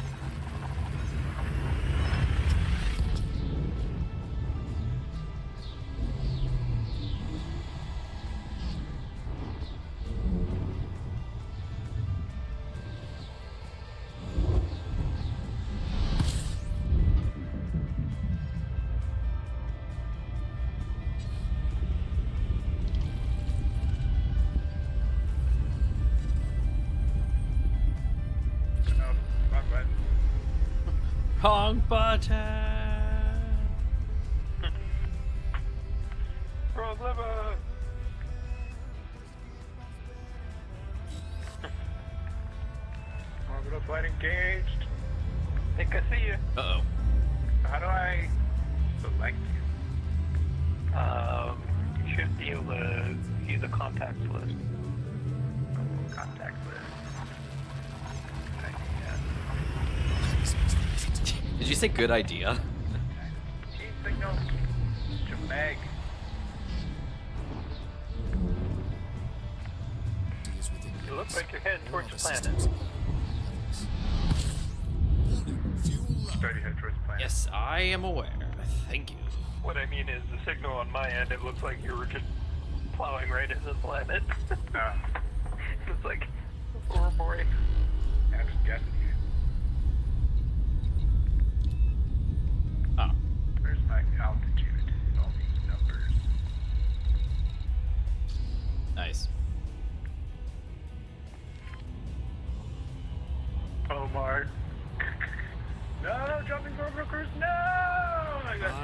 wrong button. Wrong button! Wrong lever! Orbital flight engaged. Think I see you. Uh-oh. How do I select you? You should be able to view the contacts list. Contact list. Did you say good idea? Team signal to Meg. D is within You look limits. like you're heading All towards other the planet. systems warning, fuel low. Start to head towards planet. Yes, I am aware. Thank you. What I mean is the signal on my end, it looks like you were just plowing right into the planet. It's like, oh boy. I'm just guessing here. Oh. Where's my altitude? All these numbers. Nice. Oh, Mark. No, jumping for cruise, no! my god.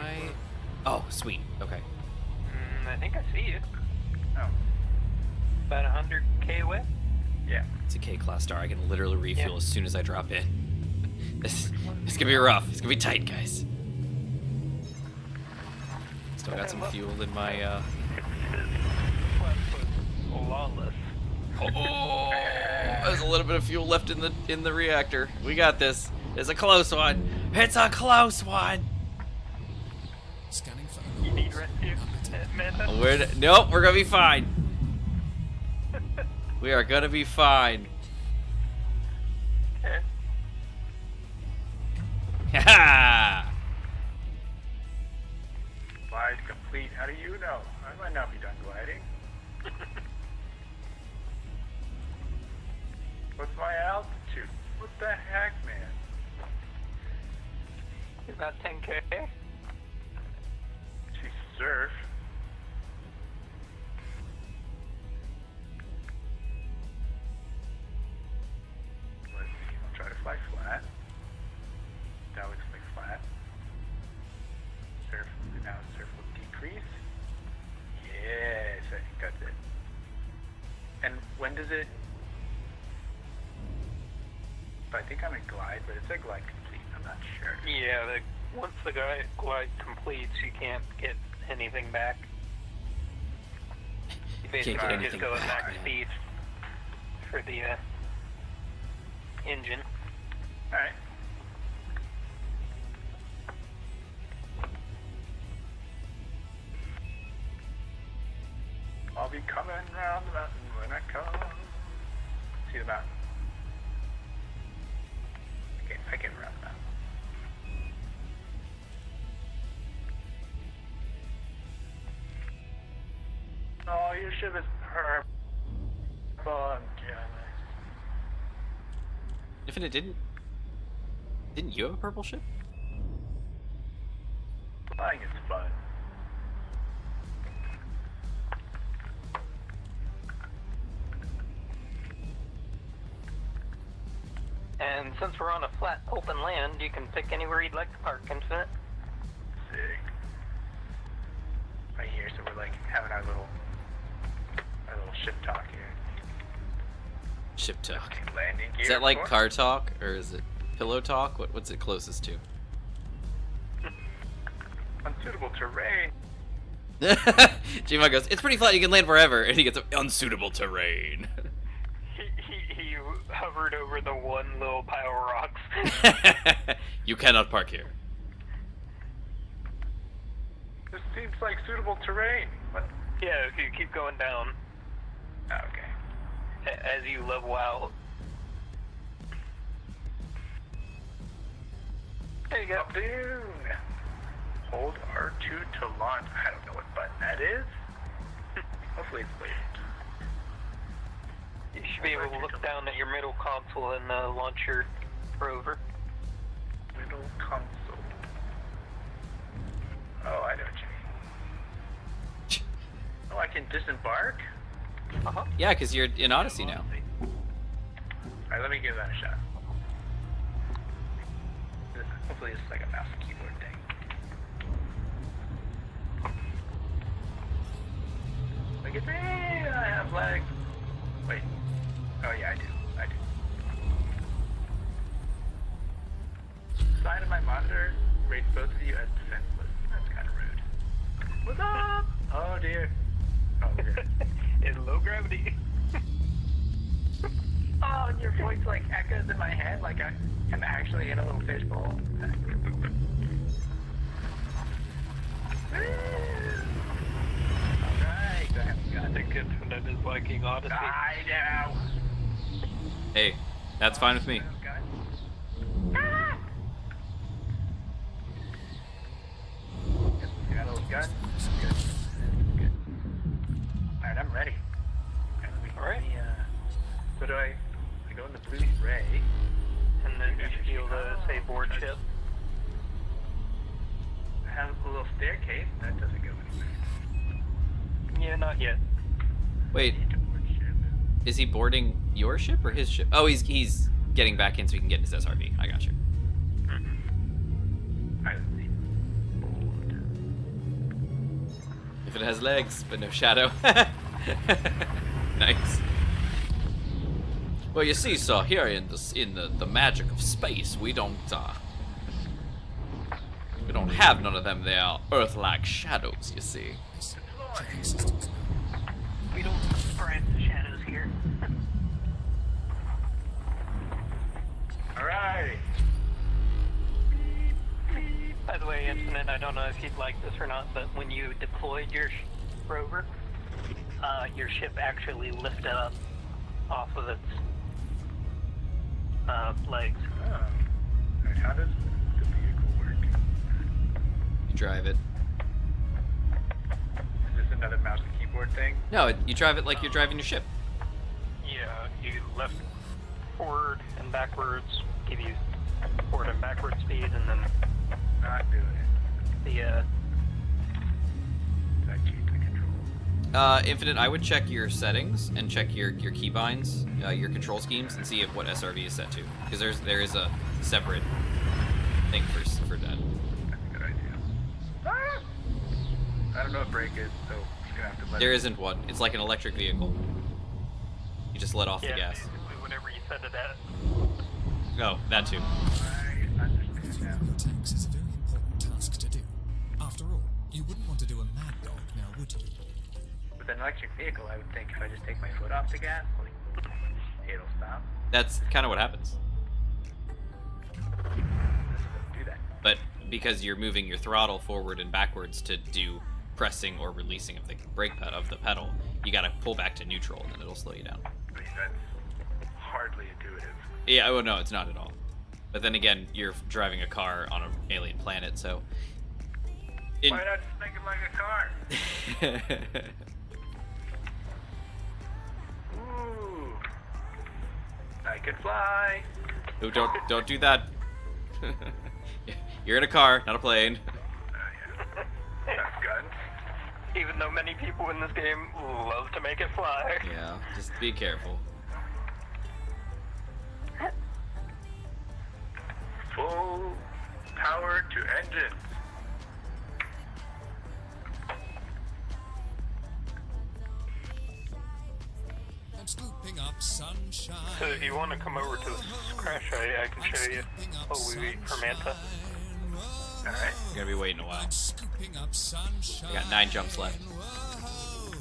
Oh, sweet. Okay. I think I see you. Oh, About 100k away. yeah. It's a K-class star. I can literally refuel as soon as I drop in. This it's gonna be rough. It's gonna be tight, guys. Still got some fuel in my. Lawless. Oh, there's a little bit of fuel left in the reactor. We got this. It's a close one. It's a close one. Scanning for You need anomalies. rescue, Amanda? Nope, we're gonna be fine. We are gonna be fine. Okay. Ha! Glide complete. How do you know? I might not be done gliding. What's my altitude? What the heck, man? About 10k. She surf. Let's see. I'll try to fly flat. That looks like flat. Surf. Now surf will decrease. Yes, I think that's it. And when does it? I think I'm in glide, but it said glide complete. I'm not sure. Yeah, once the glide completes, you can't get anything back. You basically get just anything go at back, max man. speed for the engine. All right. I'll be coming round the mountain when I come. See the mountain. Okay, I get around the mountain. Oh, your ship is purple. I'm jealous. Infinite didn't you have a purple ship? Flying is fun. And since we're on a flat, open land, you can pick anywhere you'd like to park, Infinite. Sick. Right here, so we're like having our little ship talk here. Ship talk. Landing gear. Is that like of course. car talk or is it pillow talk? What's it closest to? Unsuitable terrain. G-Mod goes, it's pretty flat, you can land wherever, and he gets unsuitable terrain. He hovered over the one little pile of rocks. You cannot park here. This seems like suitable terrain. What? Yeah, if you keep going down Oh, okay. as you level out. There you go. Balloon. Hold R2 to launch. I don't know what button that is. Hopefully it's later. You should be able to look down at your middle console and launch your rover. Middle console. Oh, I know what you mean. Oh, I can disembark? Uh-huh. Yeah, because you're in Odyssey now. Alright, let me give that a shot. Hopefully it's like a mouse and keyboard thing. Look at me! I have legs. Wait. Oh yeah, I do. Side of my monitor rates both of you as defenseless. That's kind of rude. What's up? Oh dear. Oh dear. In low gravity. Oh, and your voice like echoes in my head like I'm actually in a little fishbowl. Alright, I haven't got I think Infinite is liking Odyssey. I know. Hey, that's fine with me. Ah! Got a little gun. Good. Alright, I'm ready. Alright. So do I go in the blue ray? And then you should be able to say board ship. I have a little staircase. That doesn't go anywhere. Yeah, not yet. Wait, is he boarding your ship or his ship? Oh, he's getting back in so he can get his SRV. I got you. Alright, let's see. If it has legs, but no shadow. Nice. Well, you see, sir, here in the magic of space, we don't have none of them there Earth-like shadows. You see. Checking systems. We don't spread the shadows here. Alright. By the way, Infinite, I don't know if you'd like this or not, but when you deployed your rover, your ship actually lifted up off of its legs. Oh. Alright, how does the vehicle work? You drive it. Is this another mouse and keyboard thing? No, you drive it like you're driving your ship. Yeah, you left forward and backwards, give you forward and backward speed, and then Not doing it. the Did I cheat the control? Infinite, I would check your settings and check your keybinds, your control schemes, and see if what SRV is set to. Because there is a separate thing for that. That's a good idea. Ah! I don't know what brake is, so you're gonna have to let There it. isn't one. It's like an electric vehicle. You just let off the gas. basically whatever you set it at. Oh, that too. I understand now. Your tanks is a very important task to do. After all, you wouldn't want to do a mad dog now, would you? With an electric vehicle, I would think if I just take my foot off the gas, like, it'll stop. That's kind of what happens. This doesn't do that. But because you're moving your throttle forward and backwards to do pressing or releasing of the brake pad of the pedal, you gotta pull back to neutral and then it'll slow you down. I mean, that's hardly intuitive. Yeah, oh no, it's not at all. But then again, you're driving a car on an alien planet, so... Why not just make it like a car? Ooh. I could fly. Oh, don't do that. You're in a car, not a plane. Yeah. That's guns. Even though many people in this game love to make it fly. Yeah, just be careful. Full power to engines. I'm scooping up sunshine. So if you want to come over to this crash site, I can show you while we wait for Manta. Alright. You're gonna be waiting a while. I'm scooping up sunshine. I got 9 jumps left. Whoa.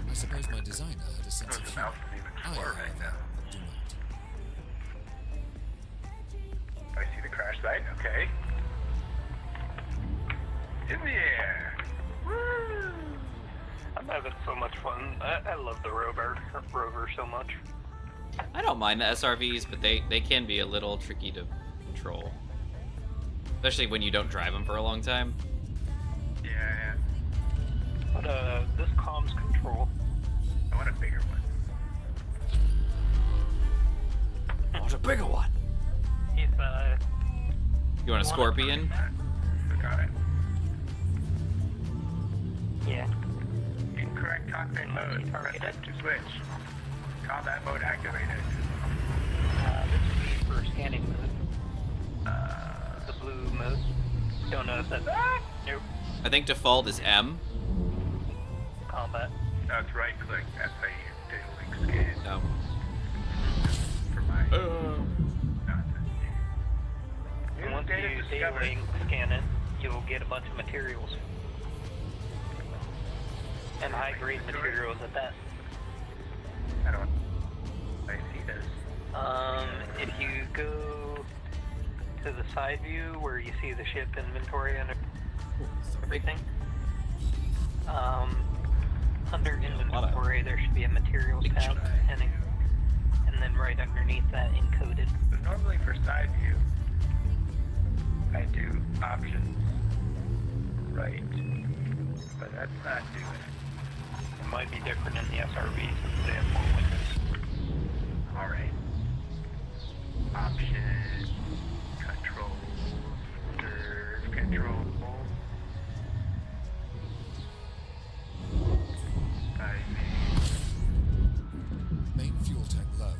I suppose my designer had a sense of The humor. mouse is even I, slower right now. do not. I see the crash site. Okay. In the air. Woo! I'm having so much fun. I love the rover so much. I don't mind the SRVs, but they can be a little tricky to control. Especially when you don't drive them for a long time. Yeah. But this comms control, I want a bigger one. I want a bigger one. if You want a Scorpion? Got it. yeah, Incorrect cockpit mode. Press F to switch. Combat mode activated. this would be for scanning mode. The blue mode. Don't know if that's nope. I think default is M. Combat. That's right click. That's how you do link scan. No. For my nonsense. And once you D-Link scan it, you'll get a bunch of materials. And high-grade materials at that. I don't. I see this. If you go to the side view where you see the ship inventory and everything, under inventory there should be a materials tab, and then right underneath that encoded. But normally for side view, I do options right, but that's not doing it. It might be different in the SRV since they have more windows. All right. Options, control, serve, control. Main fuel tank low.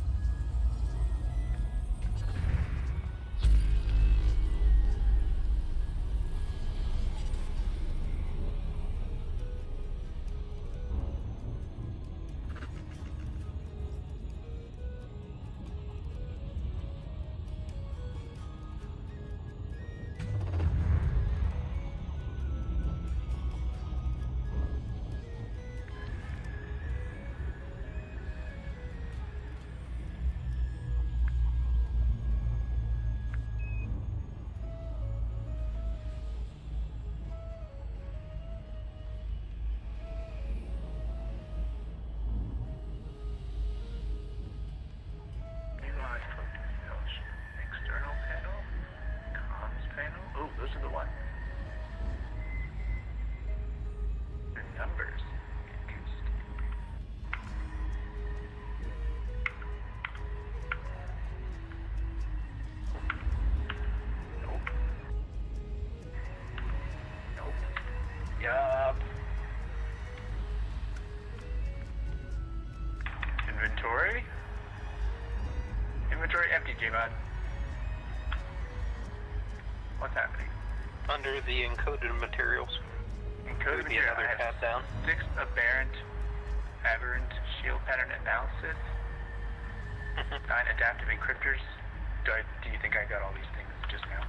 Inventory? Inventory empty, J-Mod. What's happening? Under the encoded materials. Encoded Would be material. another I have tab down. 6 aberrant shield pattern analysis. 9 adaptive encryptors. Do you think I got all these things just now?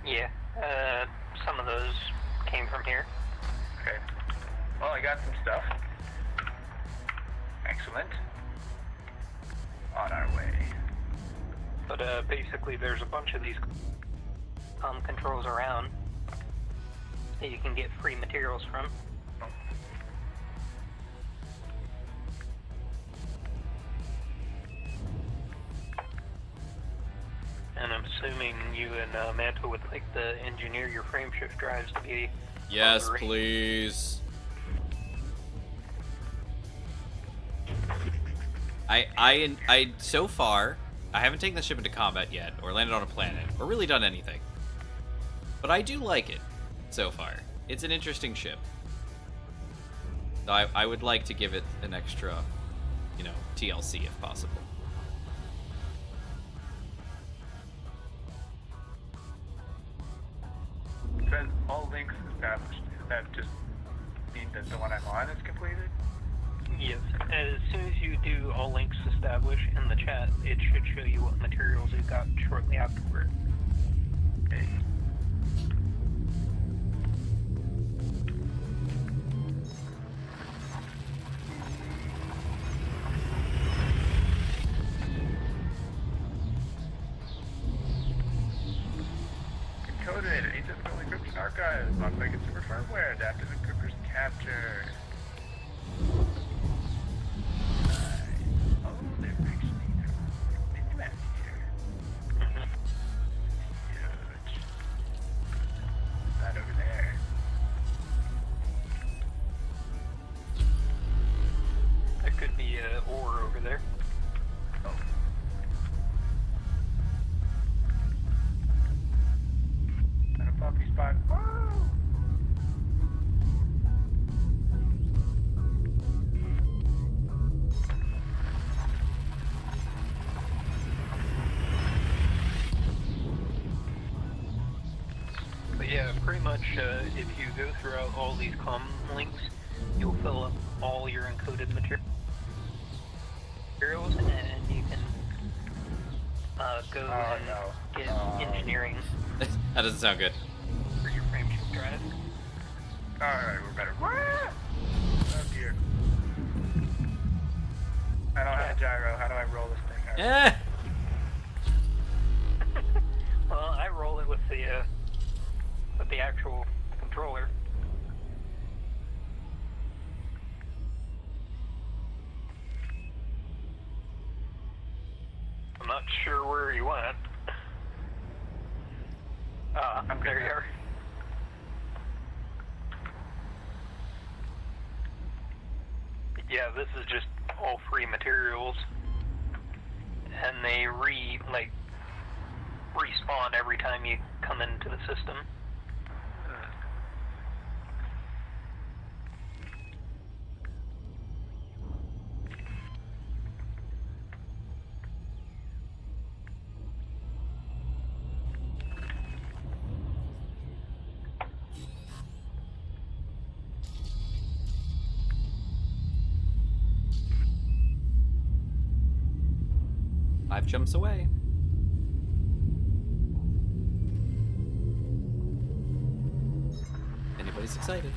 Yeah, some of those came from here. Okay. Well, I got some stuff. Excellent. On our way. But basically there's a bunch of these controls around that you can get free materials from. And I'm assuming you and Manta would like to engineer your frameshift drives to be Yes, longer range. please. I so far, I haven't taken the ship into combat yet, or landed on a planet, or really done anything. But I do like it so far. It's an interesting ship. So I would like to give it an extra, TLC if possible. It says all links established. Does that just mean that the one I'm on is completed? Yes. As soon as you do all links establish in the chat, it should show you what materials you got shortly afterward. Okay. Encoded, atypical encryption archive, locked by consumer firmware, adaptive encryptors captured. Oh, they're actually menu map here. Huge. That over there. There could be an ore over there. Oh. And a puppy spot. Whoa! But yeah, pretty much if you go throughout all these comm links, you'll fill up all your encoded materials, and you can go and get engineering That doesn't sound good. for your frameshift drive. Alright, we're better. Oh dear. I don't have a gyro. How do I roll this thing? Eh. Well, I roll it with the actual controller. I'm not sure where you went. I'm There good. you are. Yeah, this is just all free materials, and they respawn every time you come into the system. Five jumps away. Anybody's excited?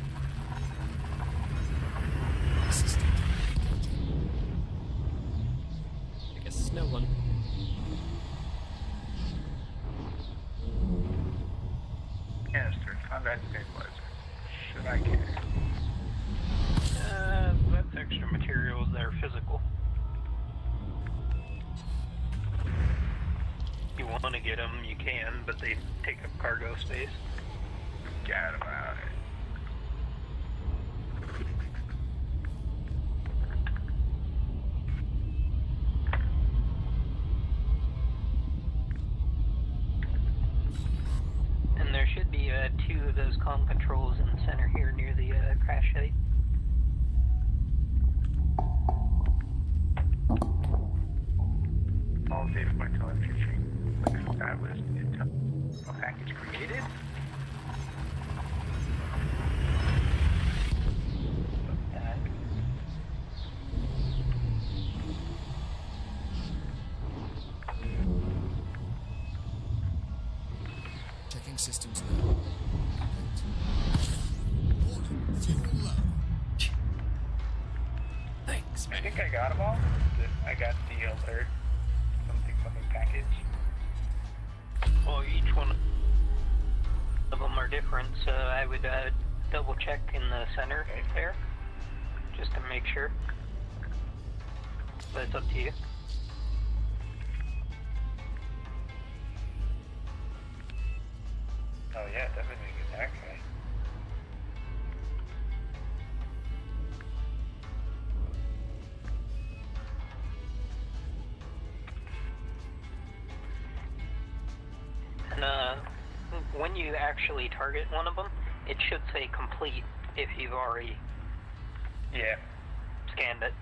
System engaging. I guess it's no one. Canister, combat stabilizer. Should I care? That's extra materials that are physical. If you want to get them, you can, but they take up cargo space. Forget about it. And there should be two of those comm controls in the center here near the crash site. data point telemetry. That was a package created. Checking systems now. Warning, fuel low. Thanks, I man. think I got them all. I got the alert. Something package. Well, each one of them are different, so I would double check in the center there, just to make sure. But it's up to you. Oh yeah, definitely get that guy. And when you actually target one of them, it should say complete if you've already Yeah. scanned it.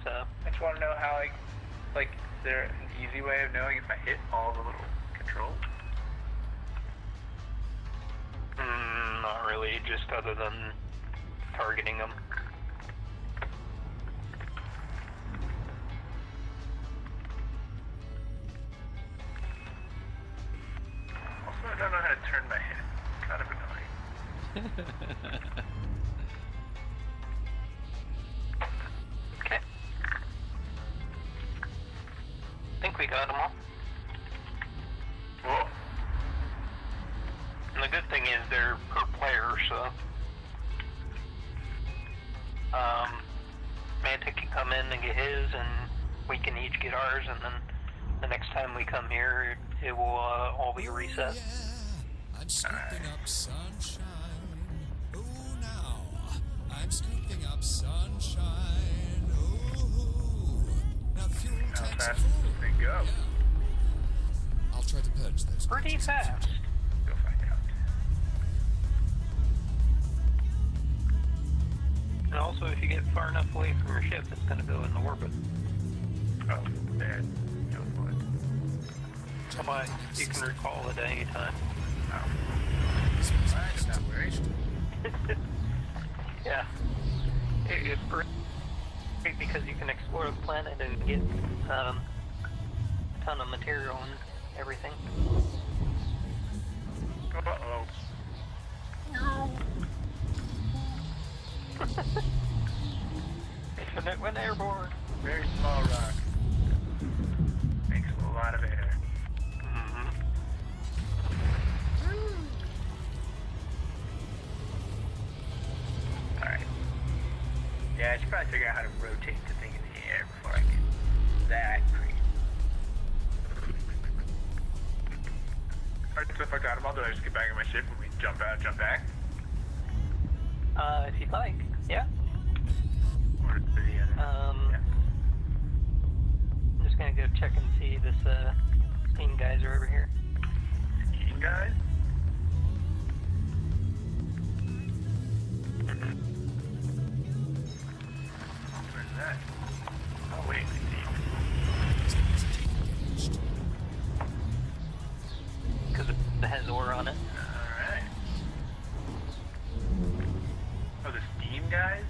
So, I just want to know how like, is there an easy way of knowing if I hit all the little controls? not really, just other than targeting them. Also, I don't know how to turn my head. Kind of annoying. Okay. I think we got them all. Whoa. And the good thing is they're per player, so Mantic can come in and get his, and we can each get ours, and then the next time we come here, it will all be reset. Yeah, I'm scooping up sunshine. Oh, now I'm scooping up sunshine. Oh, now fuel How tanks fast full. does this thing go? Yeah. I'll try to purge those. Pretty gadgets in fast. future. Go find out. And also, if you get far enough away from your ship, it's going to go into orbit. Oh, there. No wood. But you can recall it at any time. Oh. This one's I'm not worried. Yeah. It's great because you can explore the planet and get a ton of material and everything. Uh-oh. And it went airborne. Very small rock. Makes a lot of air. Mm-hmm. Alright. Yeah, I should probably figure out how to rotate the thing in the air before I get that crazy. Alright, so if I got them all, do I just get back in my ship and we jump out, jump back? If you'd like, yeah. Or the Yeah. I'm just gonna go check and see this Steam guys are over here. skiing guys? Where's that? Oh wait, I see. engaged. Because it has ore on it. Alright. Oh, the Steam guys?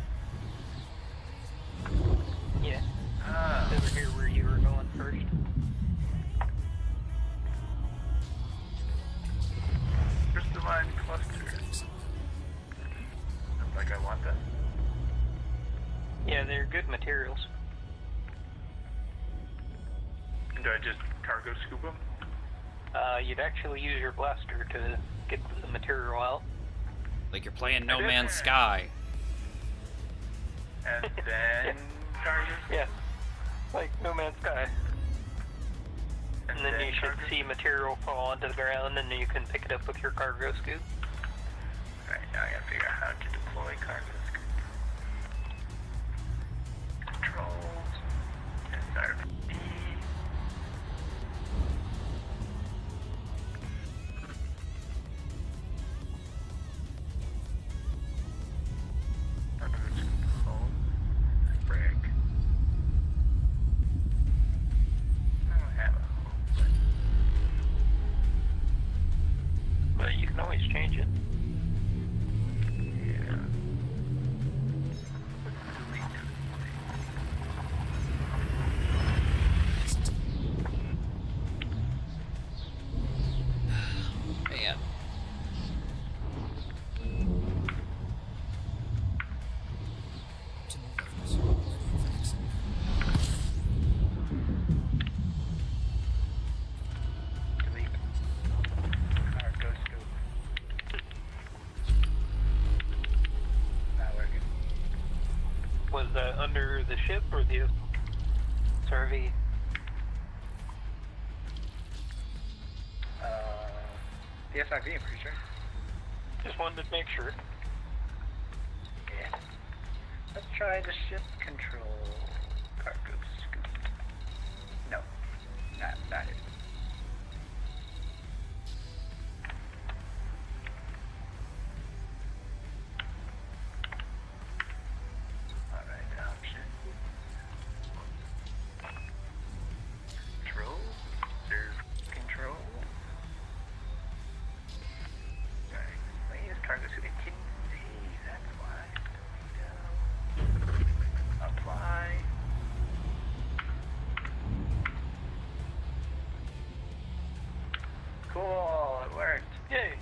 Yeah. Ah. Over here where you were going first. Crystalline clusters. Looks like I want them. Yeah, they're good materials. And do I just cargo scoop them? You'd actually use your blaster to get the material out. Like you're playing No I did. Man's Sky. And then cargo scoop? Yeah. Like No Man's Sky. And then you should cargo see material fall onto the ground, and then you can pick it up with your cargo scoop. Alright, now I gotta figure out how to deploy cargo scoop. Controls. SRP. Cargo scoop home. Frick. I don't have a that under the ship or the SRV? The SIV, I'm pretty sure. Just wanted to make sure. Yeah. Let's try the ship control cargo scoop. No, not it. Alright, option. Control. Serve control. Alright, latest cargo scoop. It can see, that's why. There we go. Apply. Cool, it worked. Yay!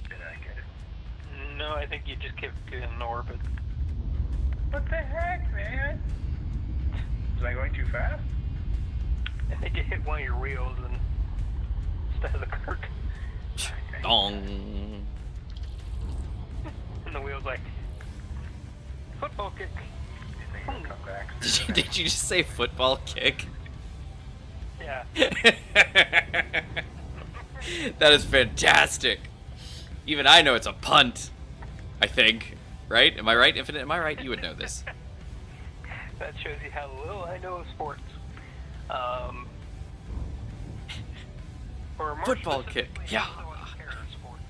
Did I get it? No, I think you just kept in orbit. What the heck, man? Was I going too fast? I think you hit one of your wheels and instead of the cart. Dong. And the wheel's like, football kick. Come back. Did you just say football kick? Yeah. That is fantastic. Even I know it's a punt. I think. Right? Am I right, Infinite? Am I right? You would know this. That shows you how little I know of sports. Or more Football kick. specifically, Yeah. how little I care of sports.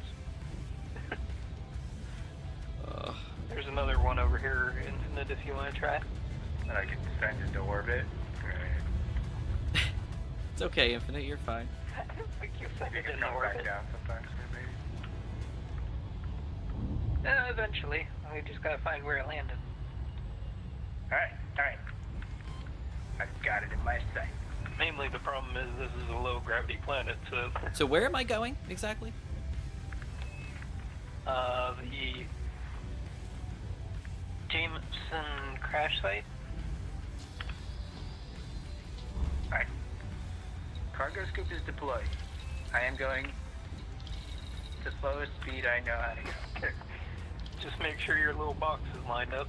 Uh, There's another one over here, Infinite, if you want to try. I can send into orbit. Right. it's okay, Infinite. You're fine. I don't think you said You it can in come orbit. back down sometimes, maybe. Eventually. We just gotta find where it landed. Alright. I've got it in my sight. Mainly the problem is this is a low gravity planet, so So where am I going exactly? the Jameson crash site. Alright. Cargo scoop is deployed. I am going the slowest speed I know how to go. Just make sure your little box is lined up,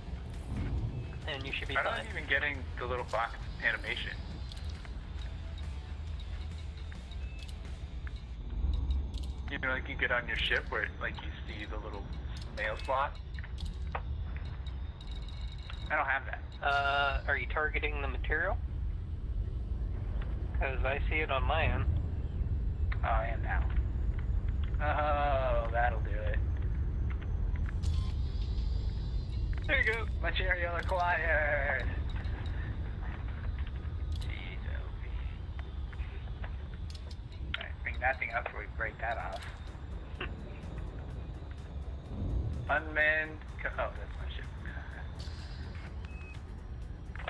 and you should be I'm fine. not even getting the little box animation. You know, like you get on your ship where like you see the little mail slot. I don't have that. Are you targeting the material? Because I see it on my end. Oh, I am now. Oh, that'll do it. There you go. Material acquired. Jeez, Alright, bring that thing up before we break that off. Unmanned. Oh, that's my ship.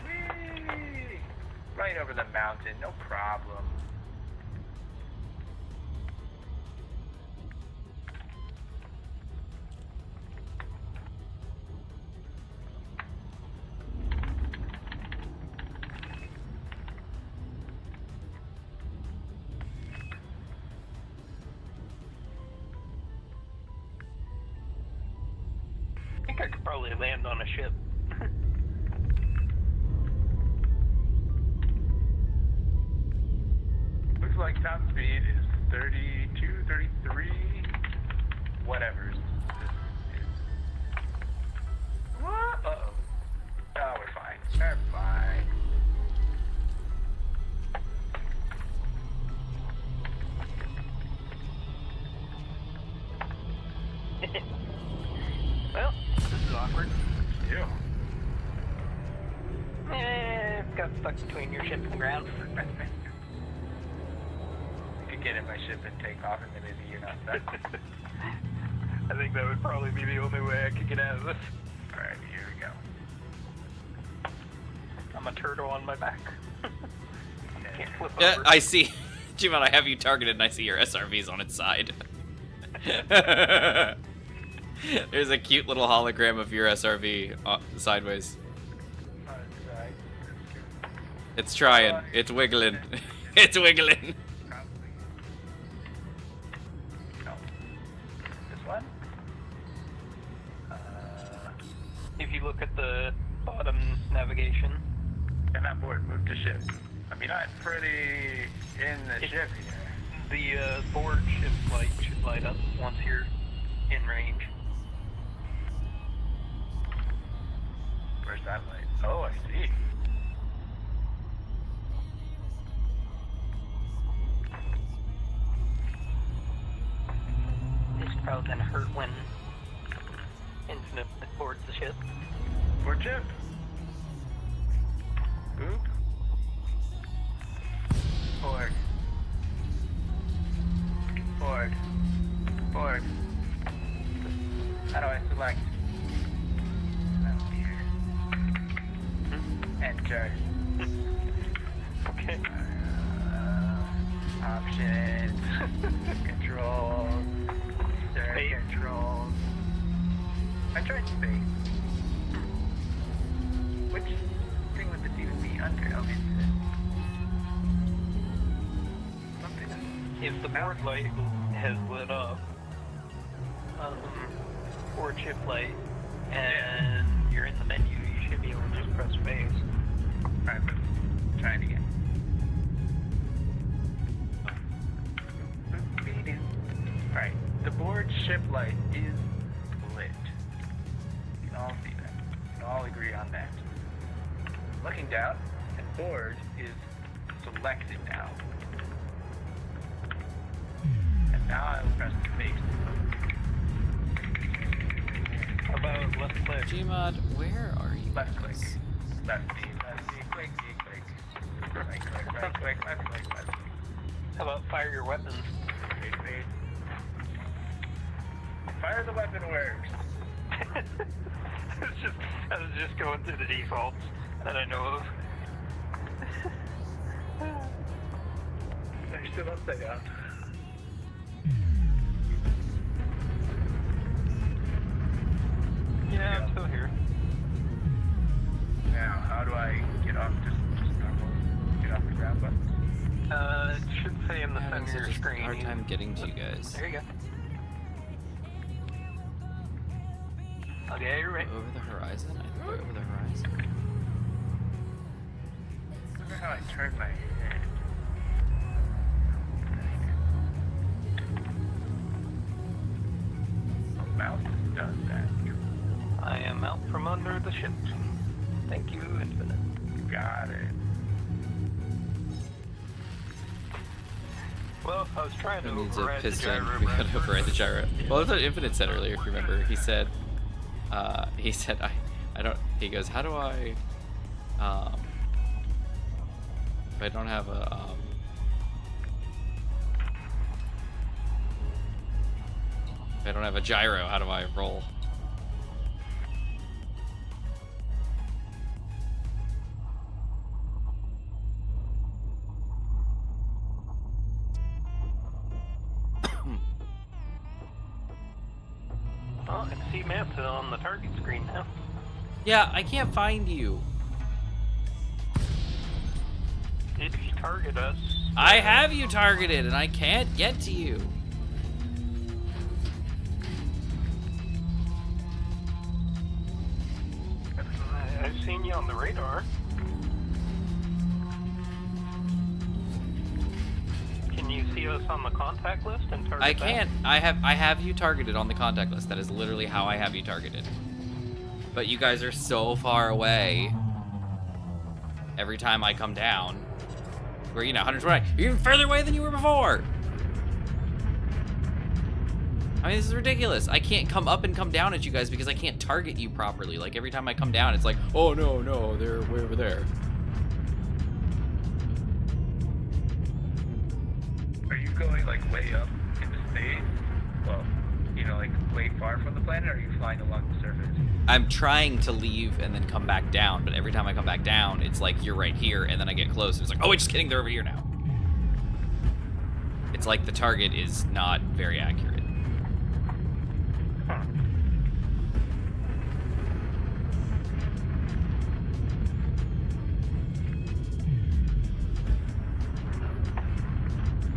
Whee! Right over the mountain, no problem. I think I could probably land on a ship. Looks like top speed is 32, 33, whatever. What? Uh-oh. Oh, we're fine. We're fine. Well, this is awkward. You. Got stuck between your ship and the ground. You could get in my ship and take off and then maybe you're not stuck. I think that would probably be the only way I could get out of this. Alright, here we go. I'm a turtle on my back. Can't flip Yeah, over. I see. Jimon, I have you targeted and I see your SRV's on its side. There's a cute little hologram of your SRV sideways. Alright, It's trying. It's wiggling. It's wiggling. probably. No. This one? navigation. I'm not bored. Move to ship. I mean, I'm pretty in the ship here. The board ship light should light up once you're in range. Where's that light? Oh, I see. It's probably gonna hurt when Infinite boards the ship. Board ship. Boop. Board. Board. Board. How do I select? Oh, here. Enter. Okay. Options. Controls. Space. Controls. I tried space. Which thing would this even be under? Oh, it's something. If the board light has lit up, board ship light, and you're in the menu, you should be able to just press space. Alright, let's try it again. Alright, the board ship light is lit. You can all see that. We can all agree on that. Looking down, and board is selected now. And now I will press space. How about left click? Gmod, where are you? Left click. guys? Left D, click, right click, left click. How about fire your weapons? Wait. Fire the weapon works. I was just going through the defaults that I know of. They're still upside down. Yeah, I'm still here. Now, how do I get off? Just normal, get off the ground button? It should say in the I'm having center of such your a screen. hard time getting to you guys. There you go. Okay, you're right. Over the horizon? I think we're over the horizon. I wonder how I turn my head. The mouse does that. I am out from under the ship. Thank you, Infinite. Got it. Well, I was trying to Who needs a override the piston? gyro. We gotta override the gyro. Well, that's what Infinite said earlier, if you remember. He said, I don't, he goes, how do I, if I don't have a, if I don't have a gyro, how do I roll? Oh, I can see maps on the target screen now. Yeah, I can't find you. If you target us... I have you targeted and I can't get to you. I've seen you on the radar. Can you see us on the contact list and target I that? can't. I have you targeted on the contact list. That is literally how I have you targeted. But you guys are so far away. Every time I come down, where 120, you're even further away than you were before. I mean, this is ridiculous. I can't come up and come down at you guys because I can't target you properly. Like every time I come down, it's like, oh no, they're way over there. Are you going like way up into space? Well, like way far from the planet, or are you flying along the surface? I'm trying to leave and then come back down, but every time I come back down, it's like you're right here, and then I get close, and it's like, oh wait, just kidding, they're over here now. It's like the target is not very accurate. Huh.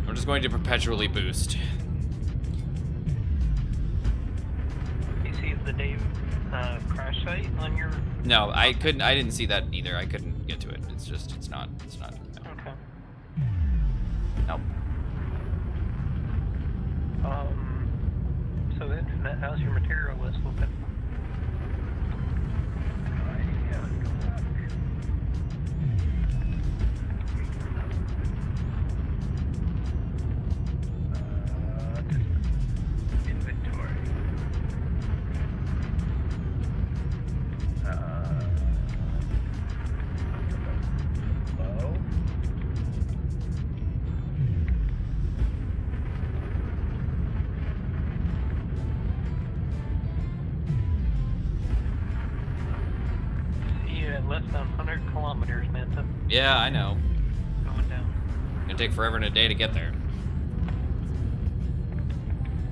I'm just going to perpetually boost. You see the Dave crash site on your No, I couldn't. I didn't see that either. I couldn't get to it. It's just. It's not. No. Okay. Nope. So Internet, how's your material list looking? Inventory. Low. See you at less than 100 kilometers, Manta. Yeah, I know. Going down. It's gonna take forever and a day to get there.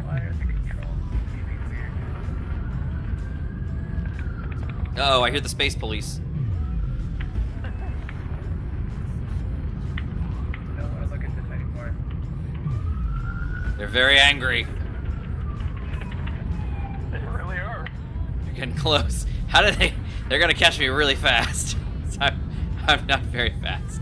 Why are the controls being weird? Oh, I hear the space police. I don't want to look at this anymore. They're very angry. They really are. They're getting close. How do they? They're gonna catch me really fast. I'm not very fast.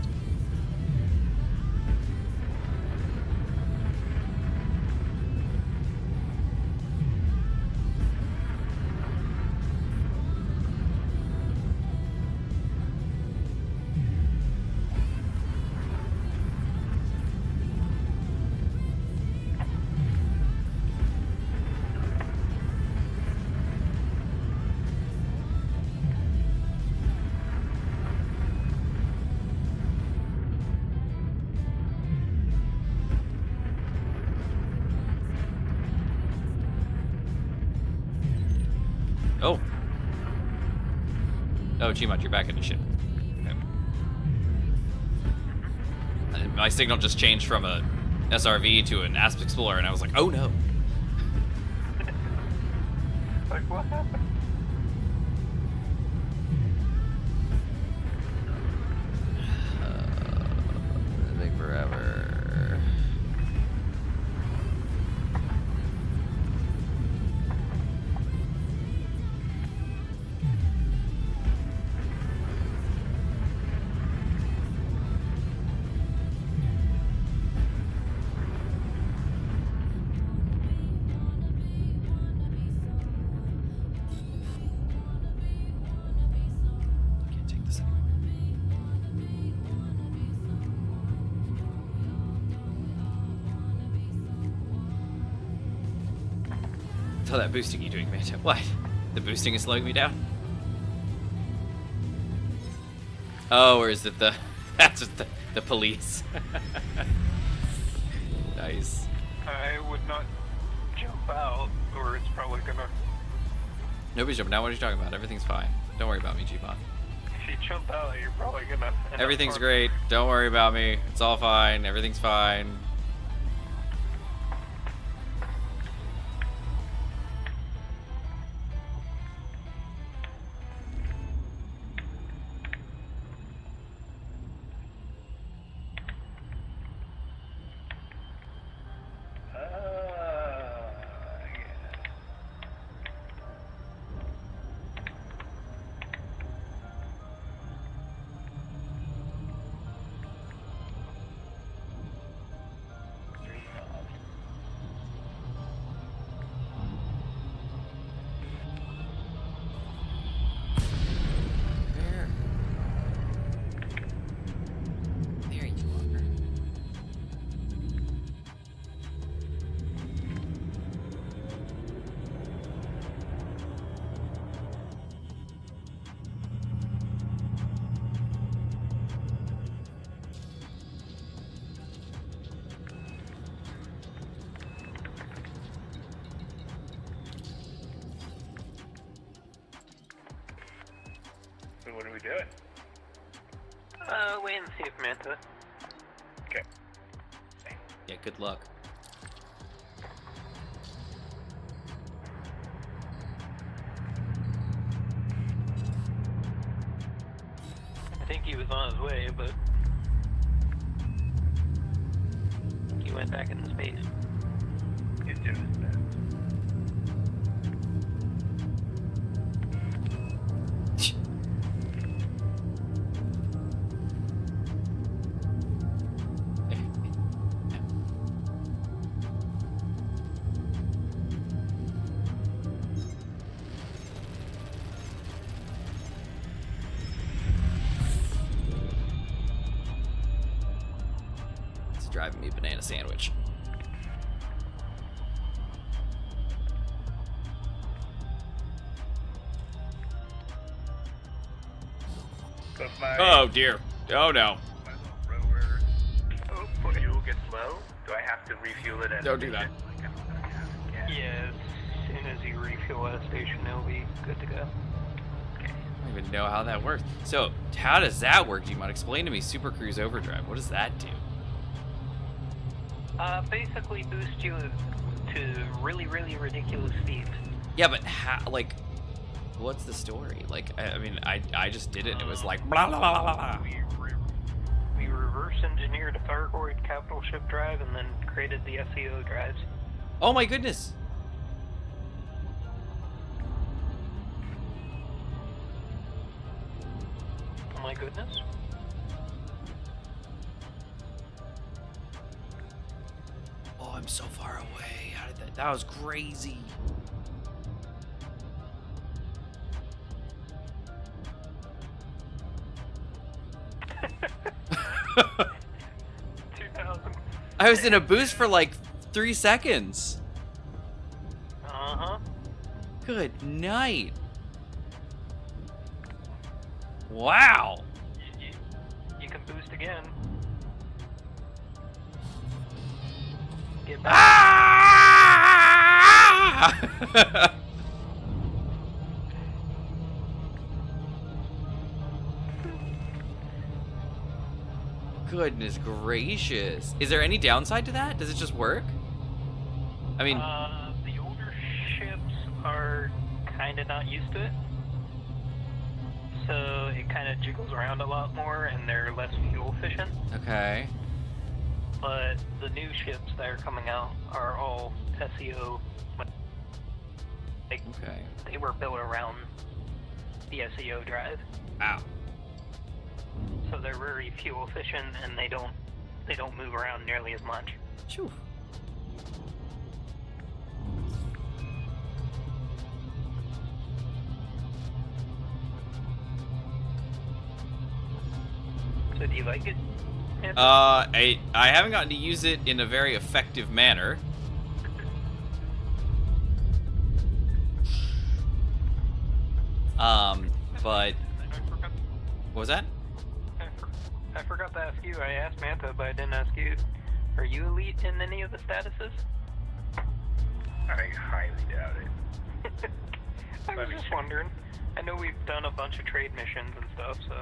Oh. Oh, Gmod, you're back in the ship. Okay. My signal just changed from a SRV to an Asp Explorer, and I was like, oh no. Like, what happened? It'll take forever. Can't take this anymore. So that boosting you doing, Manta? What? The boosting is slowing me down? Oh, or is it the... That's just the police. Nice. I would not jump out, or it's probably gonna... Nobody's jumping down. What are you talking about? Everything's fine. Don't worry about me, G-Bot. If you jump out, you're probably gonna... end up Everything's farther. great. Don't worry about me. It's all fine. Everything's fine. There you are. So what are we doing? Wait and see if Manta. Okay. Yeah, good luck. I think he was on his way, but... he went back into space. He's doing his best. driving me a banana sandwich. So if my, Oh dear. Oh no. my little rover fuel gets low, do I have to refuel it? Don't do that. Like, I'm gonna have Yeah, as soon as you refuel at a station, it'll be good to go. I don't even know how that works. So, how does that work? Do you mind explain to me Super Cruise Overdrive? What does that do? Basically boost you to really, really ridiculous speeds. Yeah, but how, like, what's the story? Like, I mean, I just did it and it was like, blah, blah, blah, blah, blah. We reverse engineered a Thargoid capital ship drive and then created the SEO drives. Oh my goodness. Oh my goodness. Oh, I'm so far away. How did that was crazy. I was in a boost for like 3 seconds. Uh-huh. Good night. Wow. You can boost again. Get back. Ah! Goodness gracious. Is there any downside to that? Does it just work? I mean, The older ships are kind of not used to it. So it kind of jiggles around a lot more and they're less fuel efficient. okay. But the new ships that are coming out are all SEO. Like, Okay. they were built around the SEO drive. Ow. So they're very fuel efficient and they don't move around nearly as much. Phew. So do you like it? Anthony? I haven't gotten to use it in a very effective manner. But what was that? I forgot to ask you. I asked Manta, but I didn't ask you. Are you elite in any of the statuses? I highly doubt it. I was just wondering. I know we've done a bunch of trade missions and stuff, so.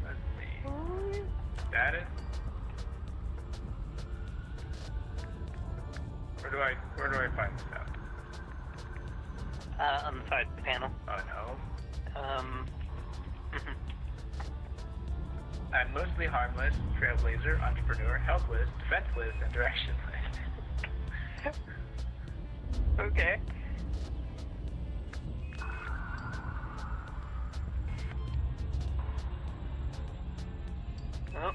Let's see. Status? Where do I find this out? On the side panel. Oh no. Mhm. I'm mostly harmless, trailblazer, entrepreneur, helpless, defenseless, and directionless. Okay. Well,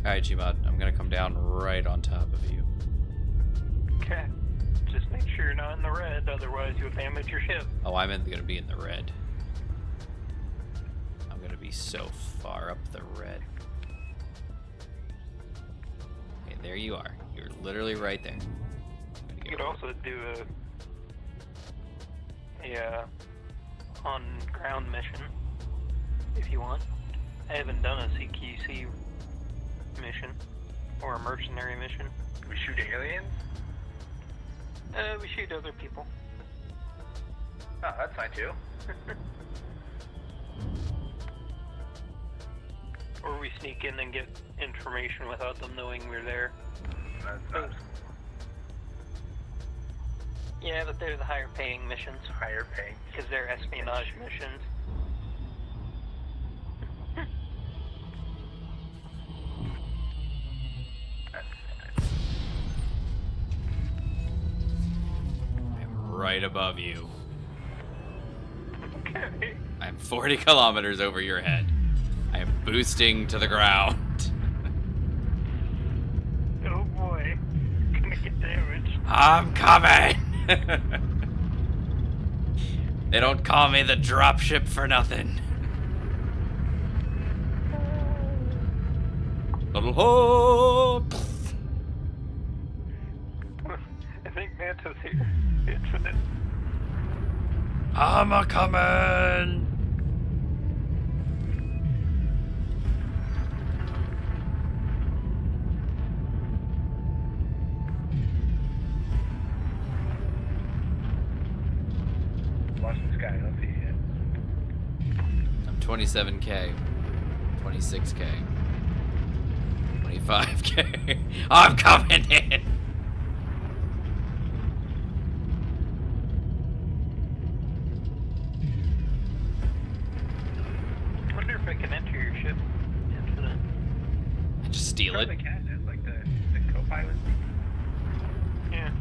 Alright, Gmod, I'm gonna come down right on top of you. okay. Just make sure you're not in the red, otherwise you'll damage your ship. Oh, I'm gonna be in the red. I'm gonna be so far up the red. Okay, there you are. You're literally right there. You could also do a on-ground mission if you want. I haven't done a CQC mission or a mercenary mission. We shoot aliens? We shoot other people. Oh, that's fine too. Or we sneak in and get information without them knowing we're there. That's not Yeah, but they're the higher paying missions higher paying. because they're espionage missions. I'm right above you. Okay. I'm 40 kilometers over your head. I am boosting to the ground. Oh boy. Gonna get damaged. I'm coming! They don't call me the dropship for nothing. Little ho! I think Manta's here. It's it. I'm a coming. Watch the sky. I don't see it yet. I'm 27K, 26K, 25K. I'm coming in. I wonder if I can enter your ship into the. Just steal it. Probably can, it's like the co-pilot. Yeah.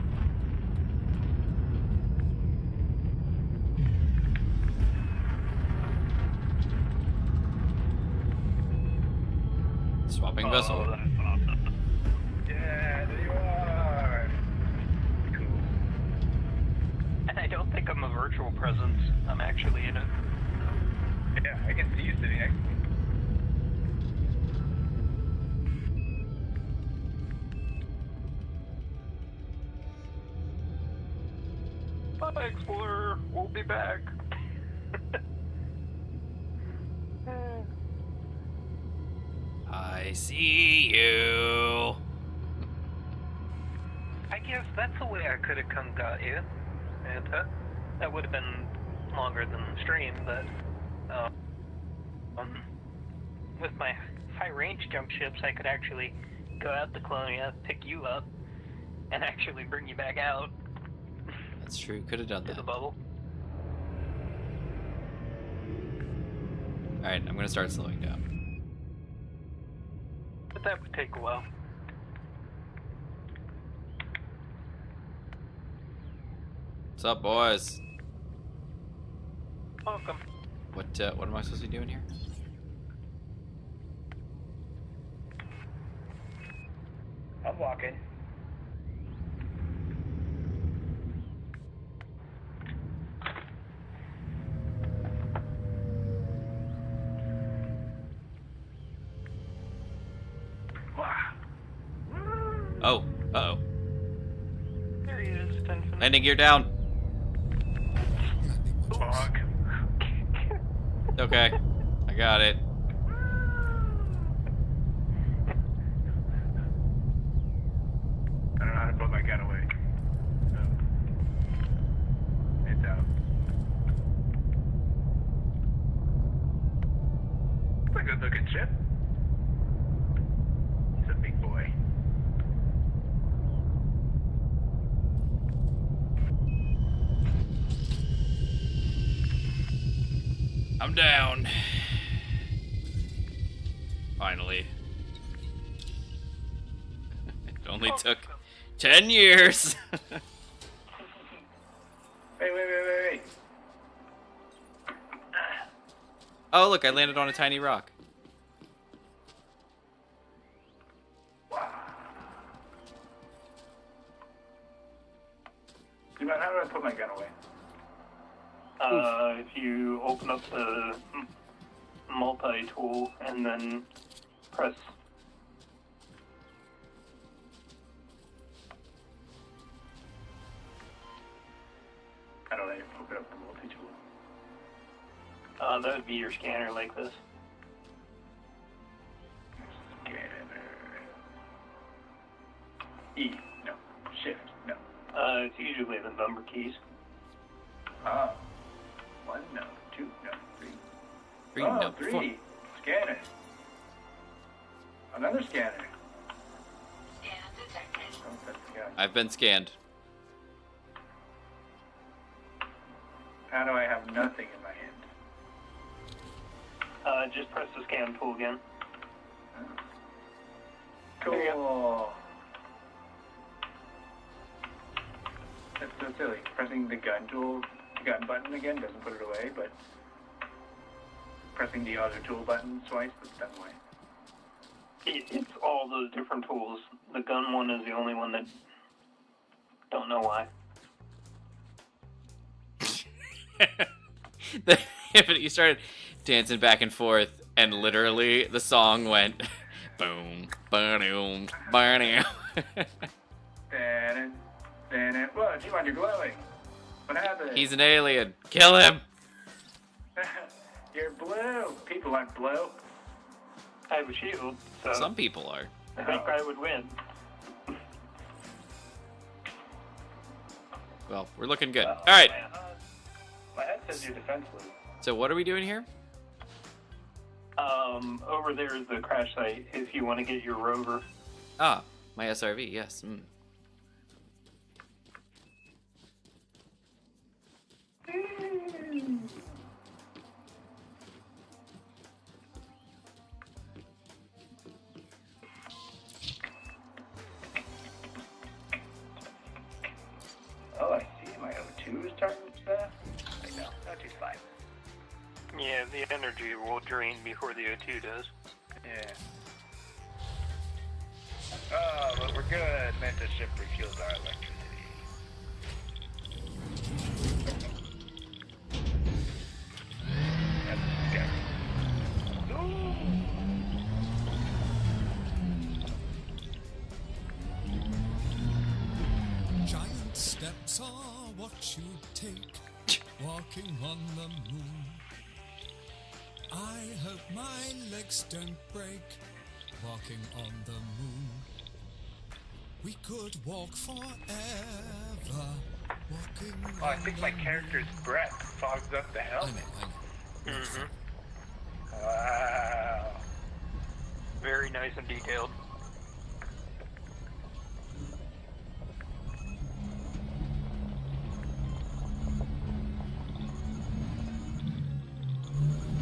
Swapping vessel. Oh, that's awesome. Yeah, there you are. Cool. And I don't think I'm a virtual presence. I'm actually in it. Yeah, I can see you sitting next to me. Bye, Explorer. We'll be back. I see you. I guess that's the way I could have come got you. And that would have been longer than the stream, but with my high range jump ships, I could actually go out to Colonia, pick you up, and actually bring you back out That's true. Could have done to that. the bubble. All right, I'm gonna start slowing down. But that would take a while. What's up, boys? Welcome. What am I supposed to be doing here? I'm walking. Oh, uh-oh. There he is, Tension. Landing gear down. Fuck. Okay, I got it. I don't know how to put my gun away. No. It's out. It's a good looking ship. He's a big boy. I'm down. Finally. It only took 10 years. Wait. Oh, look, I landed on a tiny rock. Dude, how do I put my gun away? If you open up the multi-tool and then press. How do I open up the multi-tool? That would be your scanner like this. Scanner. E. No. Shift. No. It's usually the number keys. Oh. 1, no. 2, no. 3. Three, Oh, no, 3. four. Scanner. Another scanner. Scan detected. Oh, that's the guy. I've been scanned. How do I have nothing in my hand? Just press the scan tool again. Cool. you go. That's so silly. Pressing the gun tool, the gun button again doesn't put it away, but pressing the other tool button twice puts that away. It's all those different tools. The gun one is the only one that don't know why. You started dancing back and forth, and literally the song went boom, ba-doom, ba-doom. Whoa, G1, you're glowing. What happened? He's an alien. Kill him. You're blue. People aren't blue. I have a shield, so Some people are. I think I would win. Well, we're looking good. All right. My head says you're defenseless. So what are we doing here? Over there is the crash site if you want to get your rover. Ah, my SRV. Yes. Oh, I see. My O2 is starting to fast. Wait, no, O2's fine. Yeah, the energy will drain before the O2 does. Yeah. Oh, but we're good. Manta ship refuels our electricity. That's scary. Ooh. Giant steps are what you take, walking on the moon. I hope my legs don't break, walking on the moon. We could walk forever, walking Oh, I on think the my character's breath fogs up the I helmet. know. Mm-hmm. Wow. Very nice and detailed.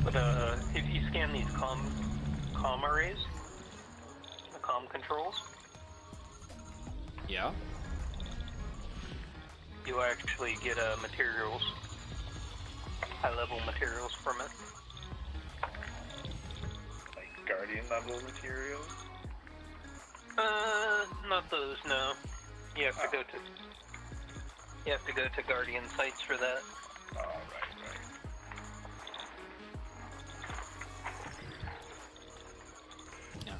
But if you scan these comm arrays, the comm controls, Yeah. you actually get materials, high-level materials from it. Like Guardian level materials. Not those, no. You have to go to Guardian sites for that. Oh, right. Yeah.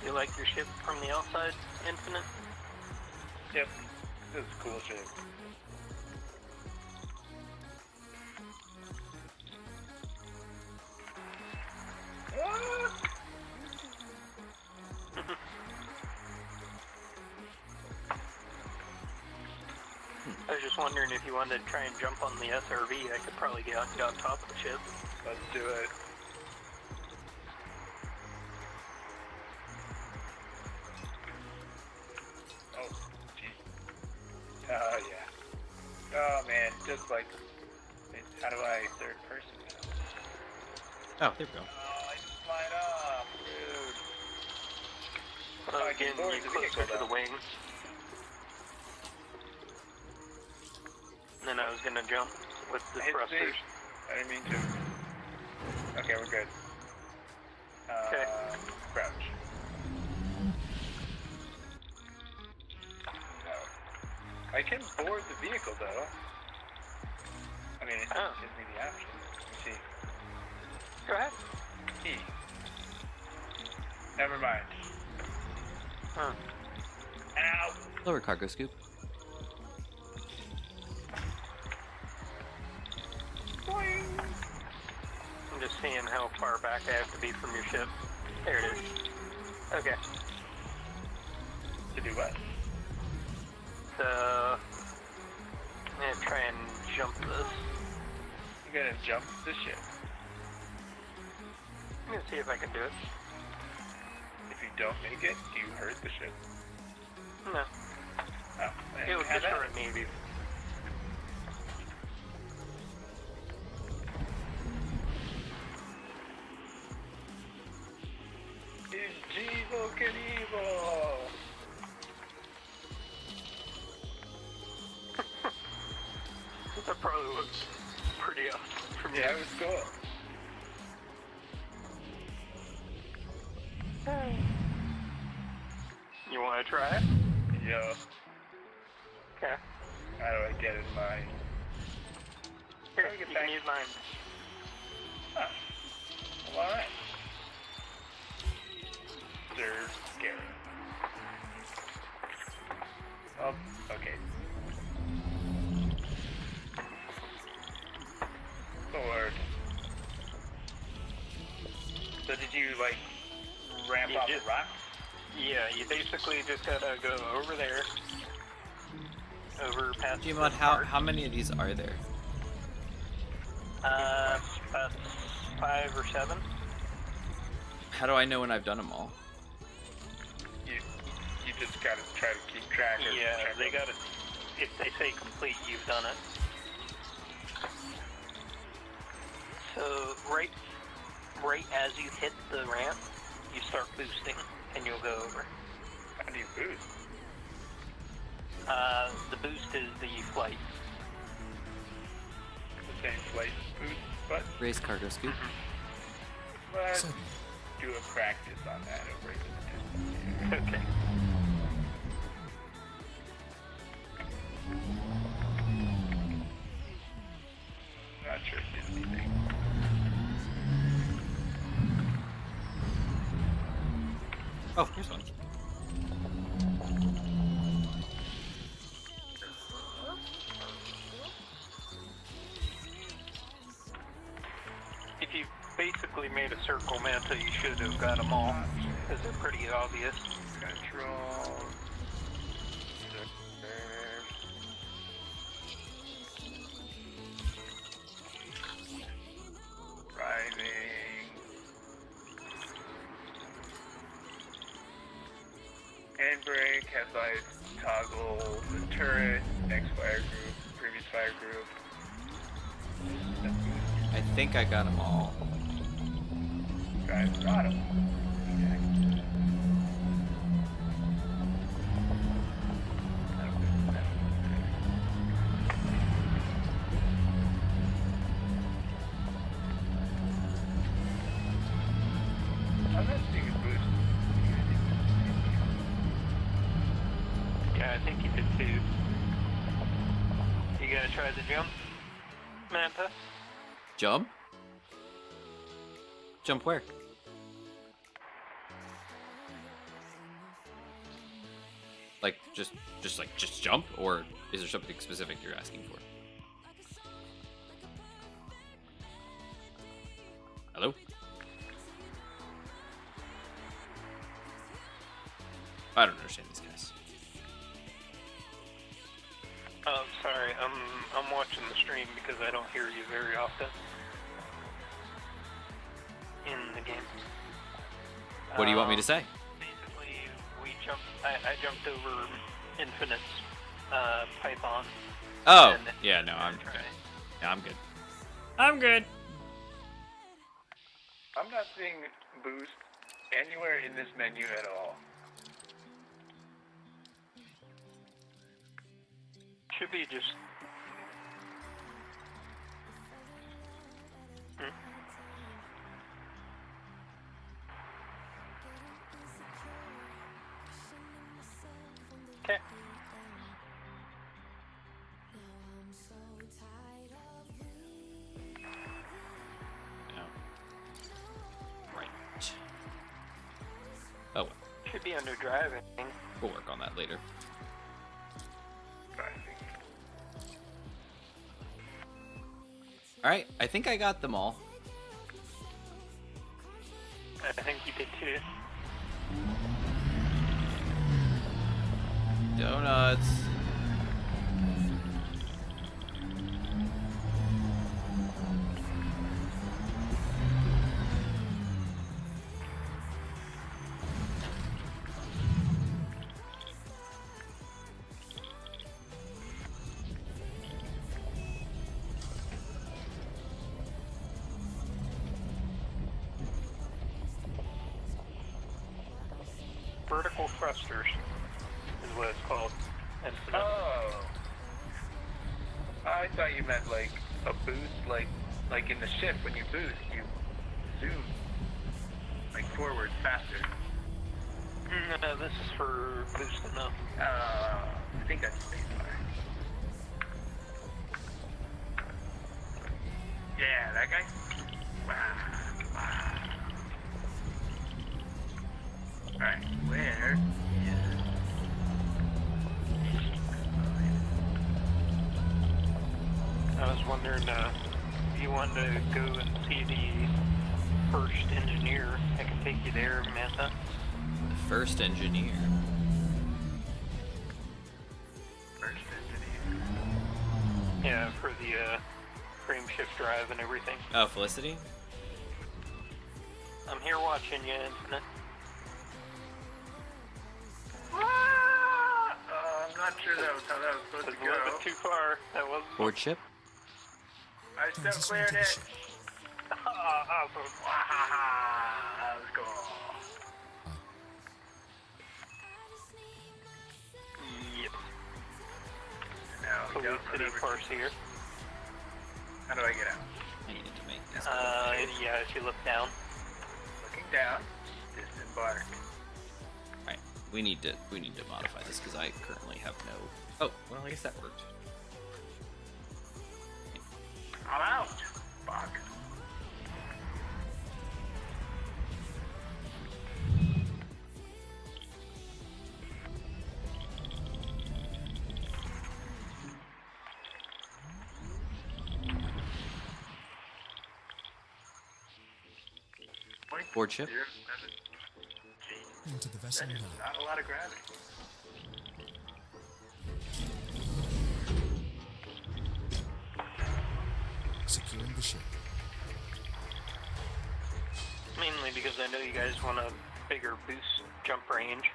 You like your ship from the outside, Infinite? Yep. This is cool shit. I was just wondering if you wanted to try and jump on the SRV, I could probably get on top of the ship. Let's do it. Oh, gee. Oh, yeah. Oh, man. Just like, how do I third person now? Oh, there we go. Oh, I just slide off. Rude. I Again, can board you the closer vehicle, to the though. wing. And then I was gonna jump with the Hit thrusters. C. I didn't mean to. Okay, we're good. Okay. Crouch. No. I can board the vehicle, though. I mean, it Oh. gives me the option. Let's see. Go ahead. E. Never mind. Huh. Ow! Lower cargo scoop. I'm just seeing how far back I have to be from your ship. There it is. Okay. To do what? So, I'm gonna try and jump this. You're gonna jump the ship. I'm gonna see if I can do it. If you don't make it, do you hurt the ship? No. Oh, It would have destroy at me. Yeah, it was cool. You want to try it? Yeah. Okay. How do I get in mine? Here, How do we get you back? can use mine. Huh. Well, alright. They're scary. Oh, okay. Lord. So did you, like, ramp You off just- the rocks? Yeah, you basically just gotta go over there. Over past Gmod, the how many of these are there? about 5 or 7. How do I know when I've done them all? You just gotta try to keep track of Yeah, check they them. gotta. If they say complete, you've done it. So right as you hit the ramp, you start boosting, and you'll go over. How do you boost? The boost is the flight. The same flight boost, but Race cargo scoop. let's So, do a practice on that over here. Okay. Not sure it did anything. Oh, here's one. If you basically made a circle manta, you should have got them all, because they're pretty obvious. Control. Driving. Handbrake, headlights, toggle, the turret, next fire group, previous fire group. I think I got them all. Drive throttle. Okay. I'm not seeing a boost. Yeah, I think you did too. You gotta try the jump, manta. Jump? Jump where? Like just jump, or is there something specific you're asking for? Hello? I don't understand these guys. Oh, sorry, I'm watching the stream because I don't hear you very often in the game. What do you want me to say? Basically, I jumped over Infinite's Python. Oh, and yeah, no, I'm try. okay. Yeah, I'm good. I'm good. I'm not seeing boost anywhere in this menu at all. Should be just. Okay. No. Right. Oh, well. Should be under driving. We'll work on that later. Driving. Alright, I think I got them all. I think you did too. Donuts. Vertical thrusters is what it's called. Infinite. Oh. I thought you meant like a boost, like like in the ship, when you boost, you zoom like forward faster. No, this is for boosting though. I think that's spacebar. Yeah, that guy. Wow. Alright, where? I was wondering if you wanted to go and see the first engineer. I can take you there, Manta. The first engineer. First engineer. Yeah, for the frame shift drive and everything. Oh, Felicity? I'm here watching you, Infinite. I'm not sure that was how that was supposed That's to a little go. bit too far. That wasn't. Board ship? I still cleared it. Awesome. That was cool. Yep. Now we don't run Felicity over. Farseer. How do I get out? I needed to make this. Yeah, if you look down. Looking down. Disembark. Alright, we need to modify this because I currently have no. Oh, well, I guess that worked. I'm out. Fuck. Board ship? 0.07. Gee, Into the vessel that is now. not a lot of gravity. Securing the ship. Mainly because I know you guys want a bigger boost jump range.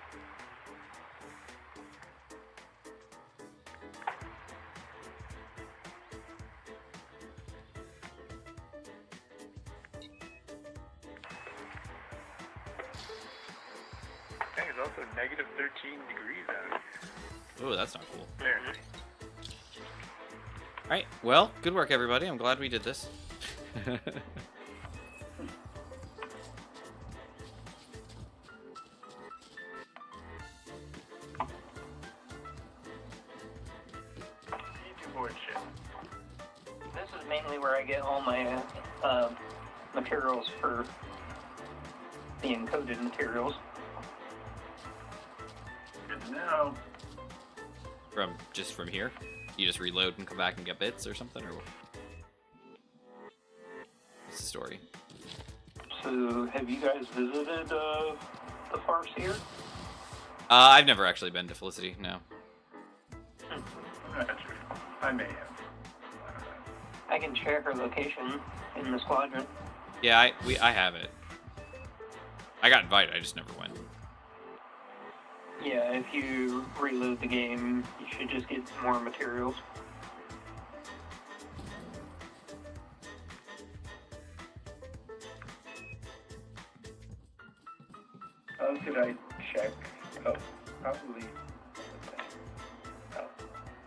I think it's also negative 13 degrees out here. Oh, that's not cool. Apparently. Alright, well, good work, everybody. I'm glad we did this. Board ship. This is mainly where I get all my materials for the encoded materials. Good to know. From here? You just reload and come back and get bits or something, or what? What's the story? So, have you guys visited the Farseer? I've never actually been to Felicity, no. That's true. I may have. I can share her location in the squadron. Yeah, I have it. I got invited, I just never went. Yeah, if you reload the game, you should just get more materials. How could I check? Oh, probably. Oh.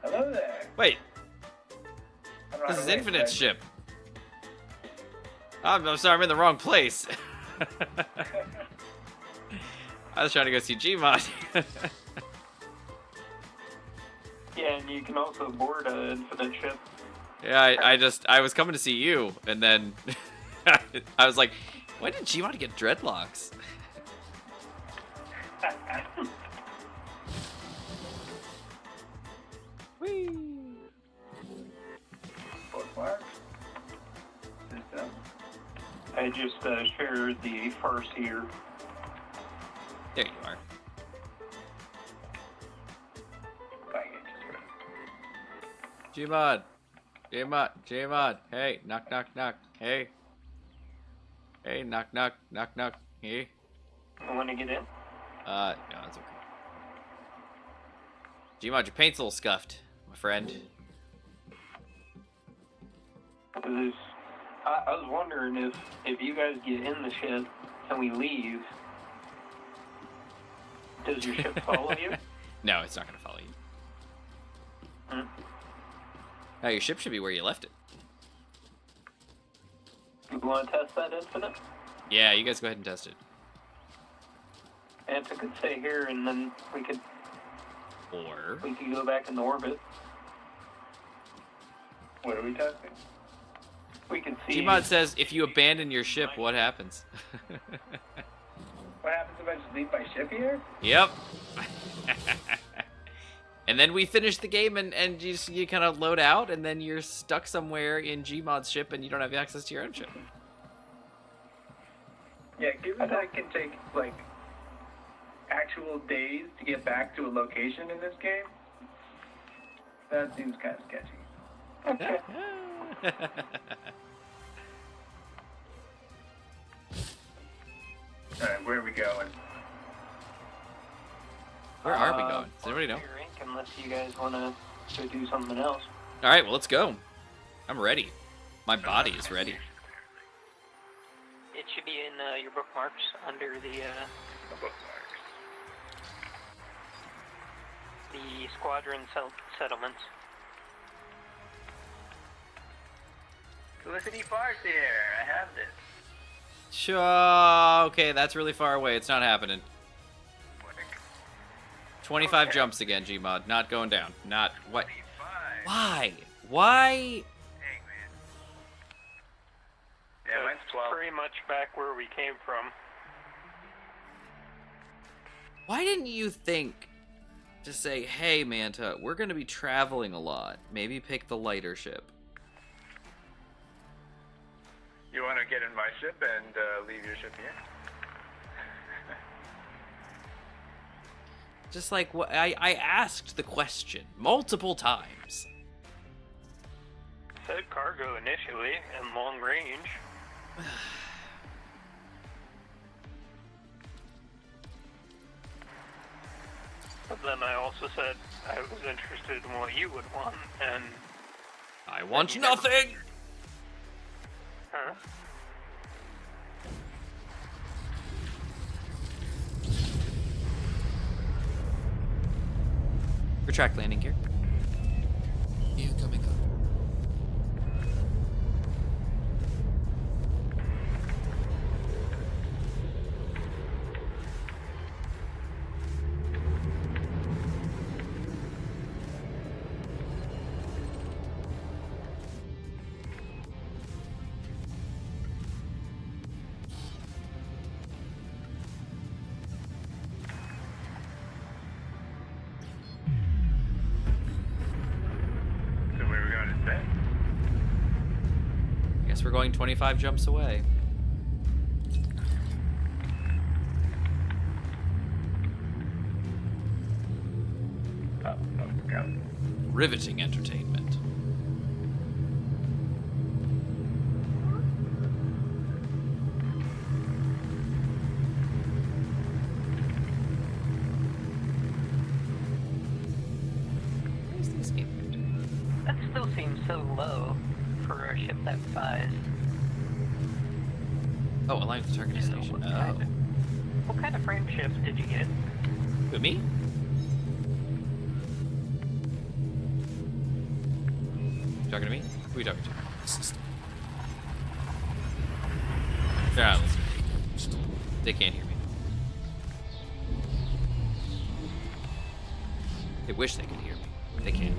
Hello there. Wait, I'm not this is awake, Infinite's but- ship. I'm sorry, I'm in the wrong place. I was trying to go see Gmod. Yeah, and you can also board an Infinite ship. Yeah, I was coming to see you, and then I was like, why did Gmod get dreadlocks? Whee! Bookmark. System. I just shared the Farseer. There you are. Gmod, Gmod. Hey, knock, knock, knock. Hey, knock, knock, knock, knock. Hey. I want to get in. No, that's okay. Gmod, your paint's a little scuffed, my friend. Because I was wondering if you guys get in the ship and we leave, does your ship follow you? No, it's not gonna follow you. Hmm. No, your ship should be where you left it. You want to test that infinite? Yeah, you guys go ahead and test it. And if it could stay here, and then we could Or go back into orbit. What are we testing? We can see. Gmod says, if you abandon your ship, what happens? What happens if I just leave my ship here? Yep. And then we finish the game, and you kind of load out, and then you're stuck somewhere in Gmod's ship, and you don't have access to your own ship. Yeah, given that it can take, like, actual days to get back to a location in this game, that seems kind of sketchy. Okay. Alright, where are we going? Where are we going? Does anybody know? Your ink, unless you guys want to go do something else. All right, well, let's go. I'm ready. My body is ready. It should be in your bookmarks under the squadron settlements. Felicity Farce here. I have this. Sure. Okay, that's really far away. It's not happening. 25 jumps again, Gmod. Not going down. Not what? Why? Why? Dang, man. Yeah, mine's 12. Pretty much back where we came from. Why didn't you think to say, hey, Manta, we're going to be traveling a lot. Maybe pick the lighter ship. You want to get in my ship and leave your ship here? Just like what I asked the question multiple times. Said cargo initially and long range. But then I also said I was interested in what you would want, and I want nothing. huh? Retract landing gear. Here coming up. So where are we going instead? Guess we're going 25 jumps away. Oh, go. Riveting entertainment. Where's this game? That still seems so low for a ship that size. Oh, align with the target station. Oh. What kind of frame shift did you get? Who, me? You talking to me? Who are you talking to? System. They're not listening. They can't hear me. They wish they could hear me. They can't.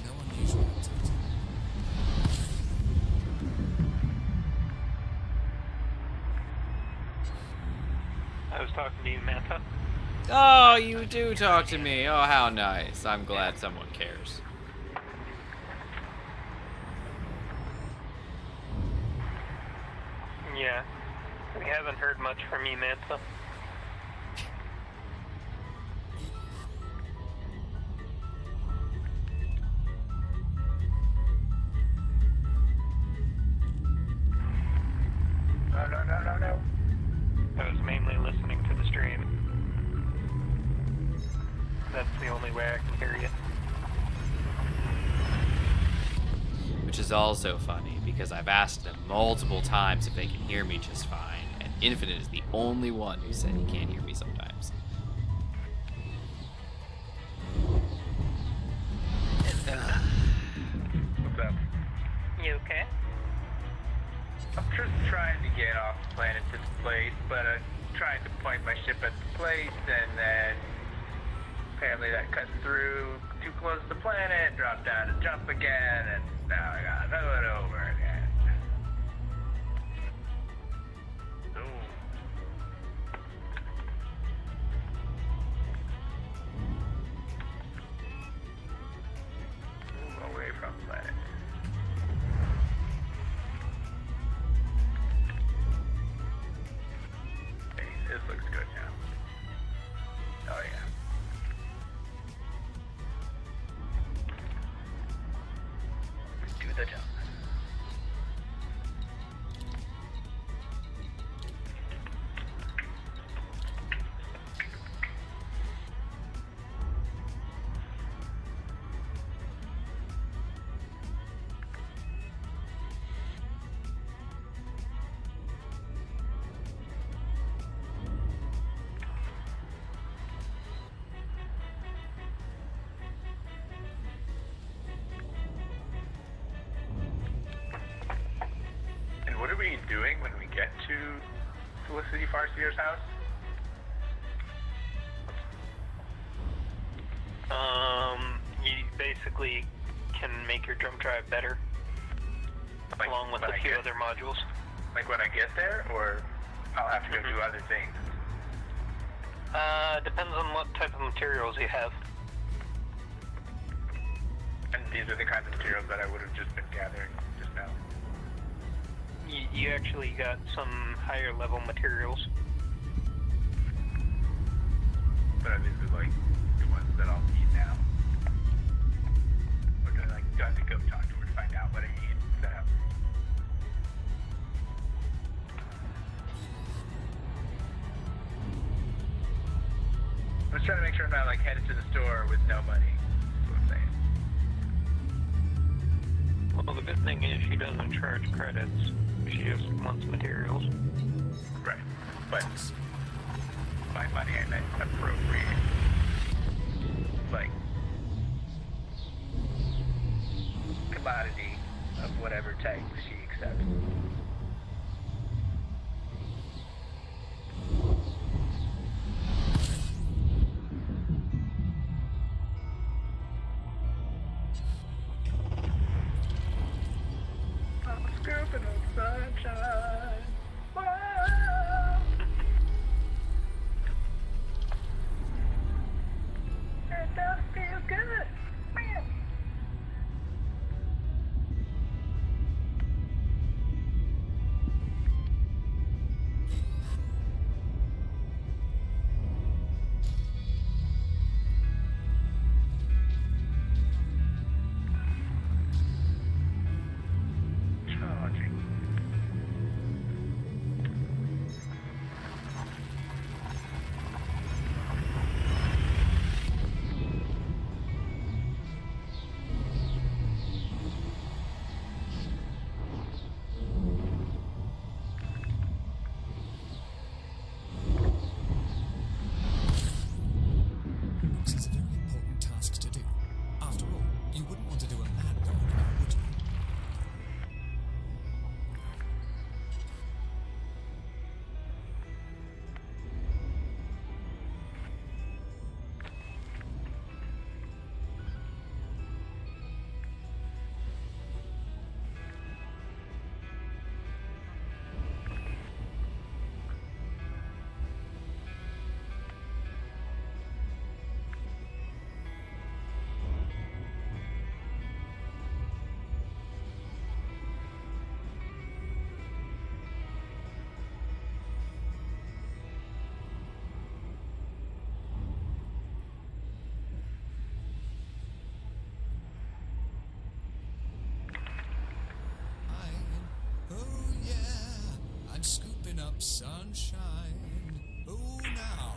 No unusual activity. I was talking to you, Manta. Oh, you do talk to me. Oh, how nice. I'm glad someone cares. Yeah. We haven't heard much from you, Manta. No. I was mainly listening to the stream. That's the only way I can hear you. Which is also funny because I've asked them multiple times if they can hear me just fine, and Infinite is the only one who said he can't hear me sometimes. What's up? place, and then apparently that cut through too close to the planet, dropped down to jump again, and now I gotta do it over again. Ooh. Move away from planet. Hey, this looks good now. Oh yeah. Do the jump. And what are we doing when we get to Felicity Farseer's house? You basically can make your jump drive better, Like, along with when a I few get- other modules. Like when I get there, or I'll have to go do other things? Depends on what type of materials you have. And these are the kinds of materials that I would have just been gathering just now. You actually got some higher level materials. But are these like the ones that I'll need now? Or do I have to go talk to her to find out what I need to have? I'm just trying to make sure I'm not headed to the store with no money. That's what I'm saying. Well, the good thing is she doesn't charge credits. She just wants materials. Right. But by money I meant appropriate. Commodity of whatever type she accepts. I'm scooping up sunshine. Wow. It does feel good. Man. Charging. This is a very important task to do. After all, you wouldn't want to do a mad dog, now would you? Oh yeah, I'm scooping up sunshine. Oh now,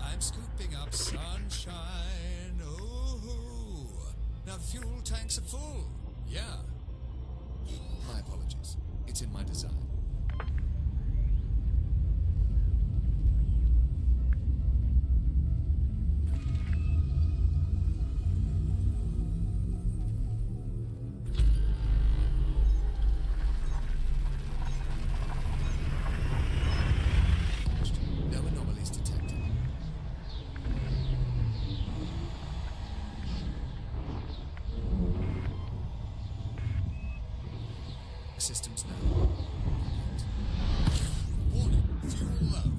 I'm scooping up sunshine. Oh, now the fuel tanks are full. Yeah. My apologies. It's in my design. No anomalies detected. systems now. Warning, fuel low.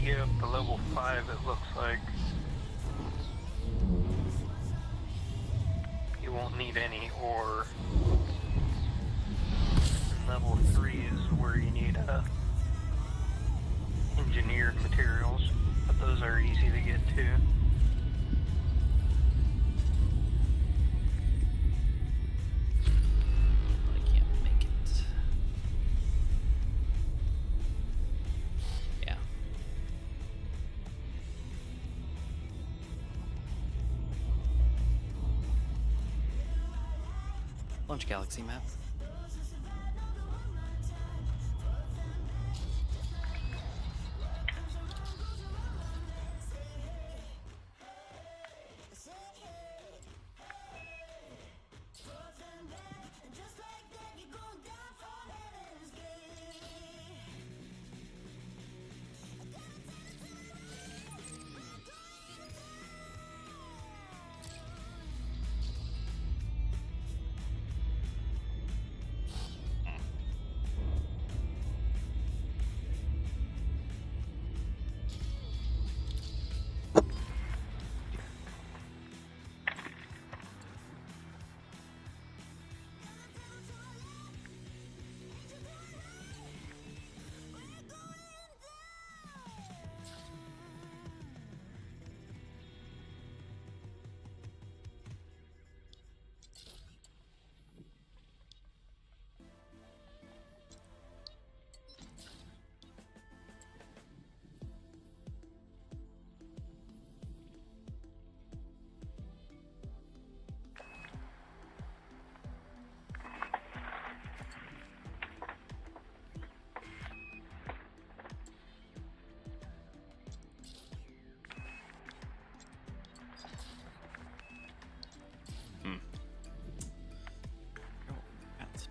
get up to level 5, it looks like you won't need any ore. And level 3 is where you need engineered materials, but those are easy to get to. I can't make it. Yeah. Launch Galaxy map. That's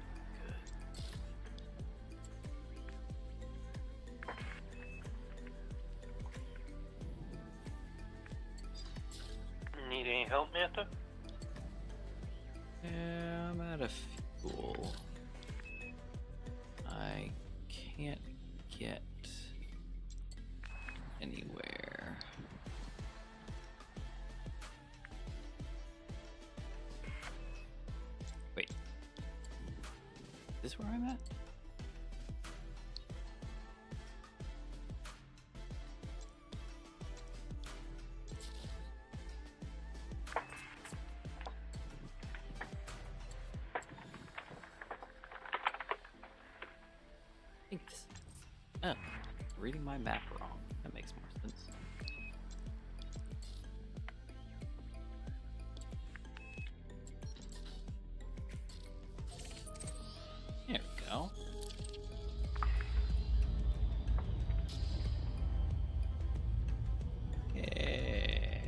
Need any help, Manta? Yeah, I'm out of fuel. I can't get anywhere. Wait. Is this where I'm at? I think this. Oh, reading my map wrong. That makes more sense. There we go. Yeah.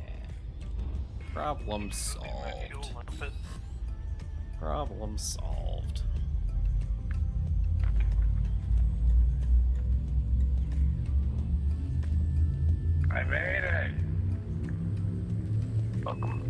Problem solved. Problem solved. I made it. Welcome.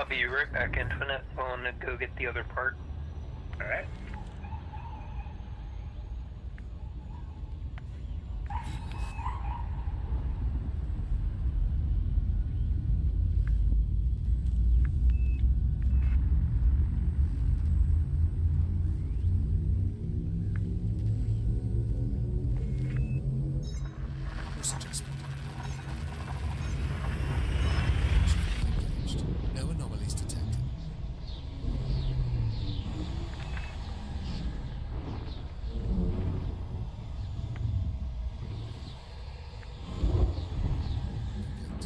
I'll be right back, Infinite. I'm gonna go get the other part. Alright. Course adjustment. Engaged. No anomalies detected. Complete.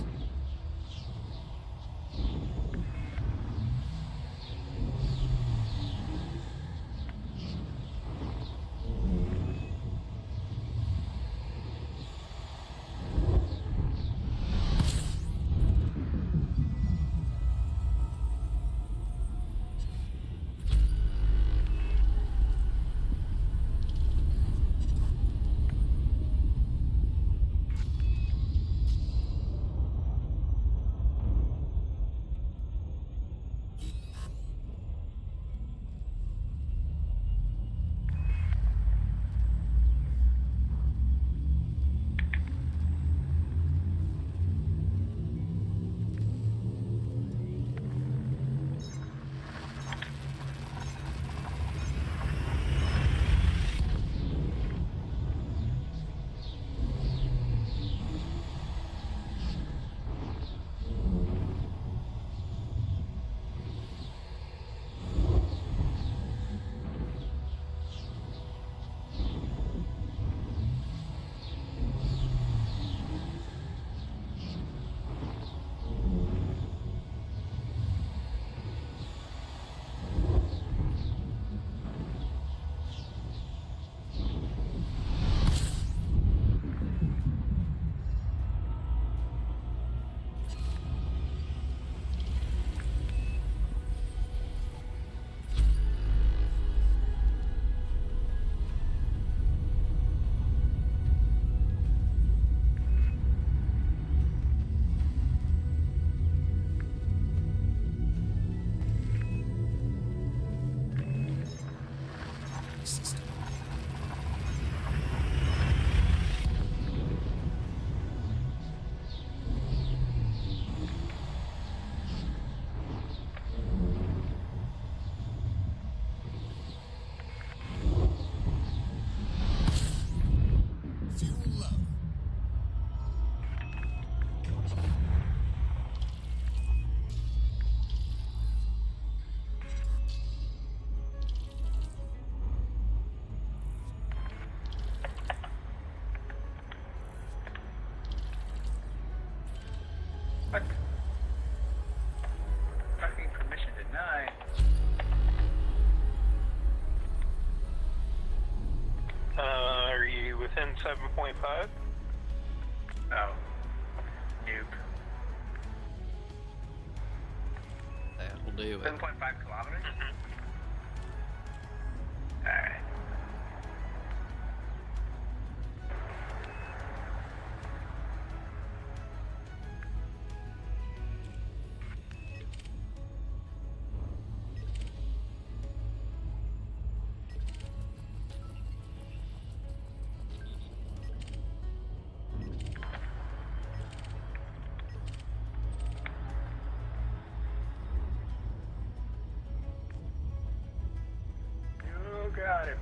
System. Fuel low. What? Parking permission denied. Are you within 7.5? Oh. Noob. That'll do it. 7.5 kilometers? Alright. You got it.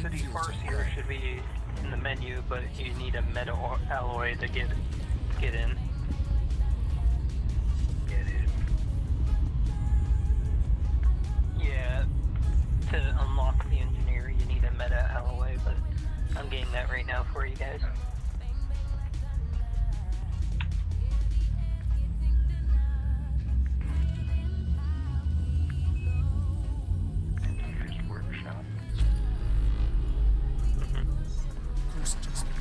Density Farseer should be in the menu, but you need a metal alloy to get in. Get it. Yeah, to unlock the engineer, you need a meta alloy, but I'm getting that right now for you guys. Engineer's workshop. Course adjustment.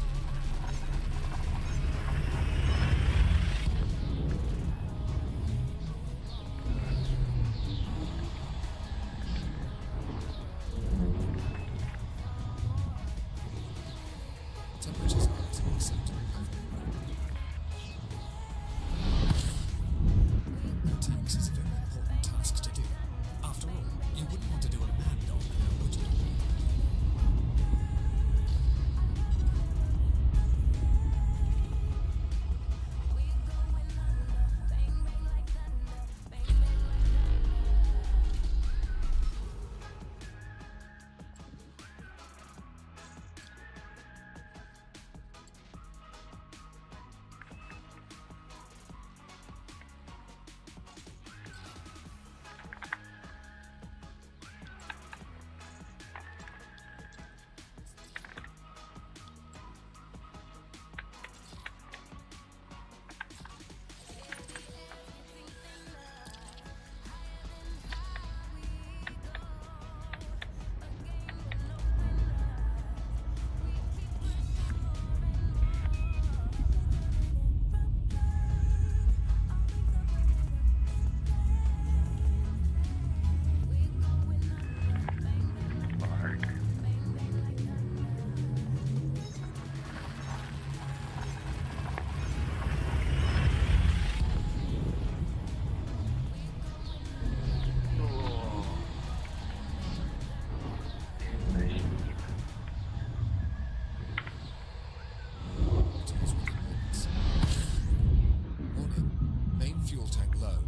Temperatures are at an acceptable level. Now, tanks is a very important task to do. After all, you wouldn't want to do a man dog now, would you? Bark. Cool. And the sheep. Tools within limits. Warning. Main fuel tank low.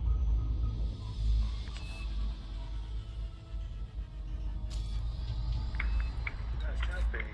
That's not big.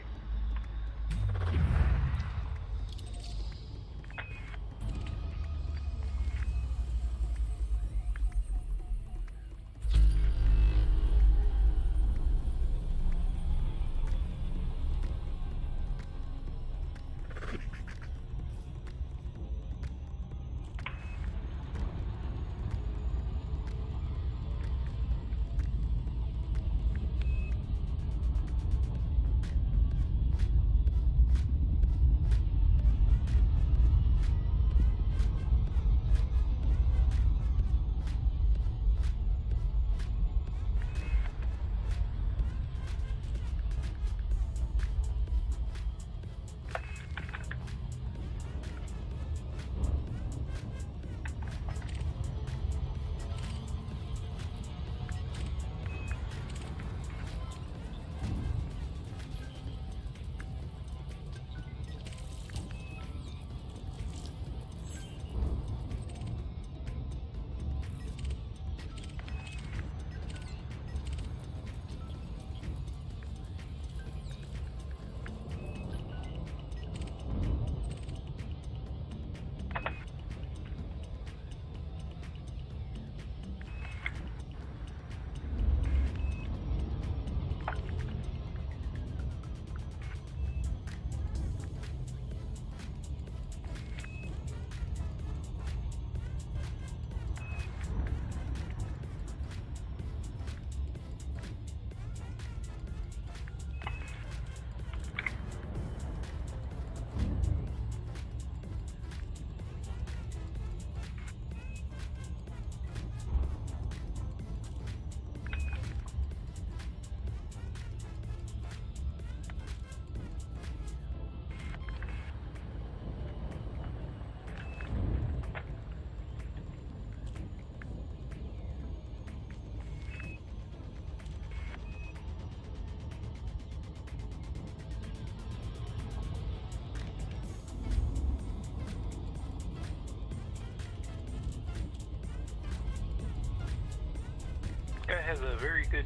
Guy has a very good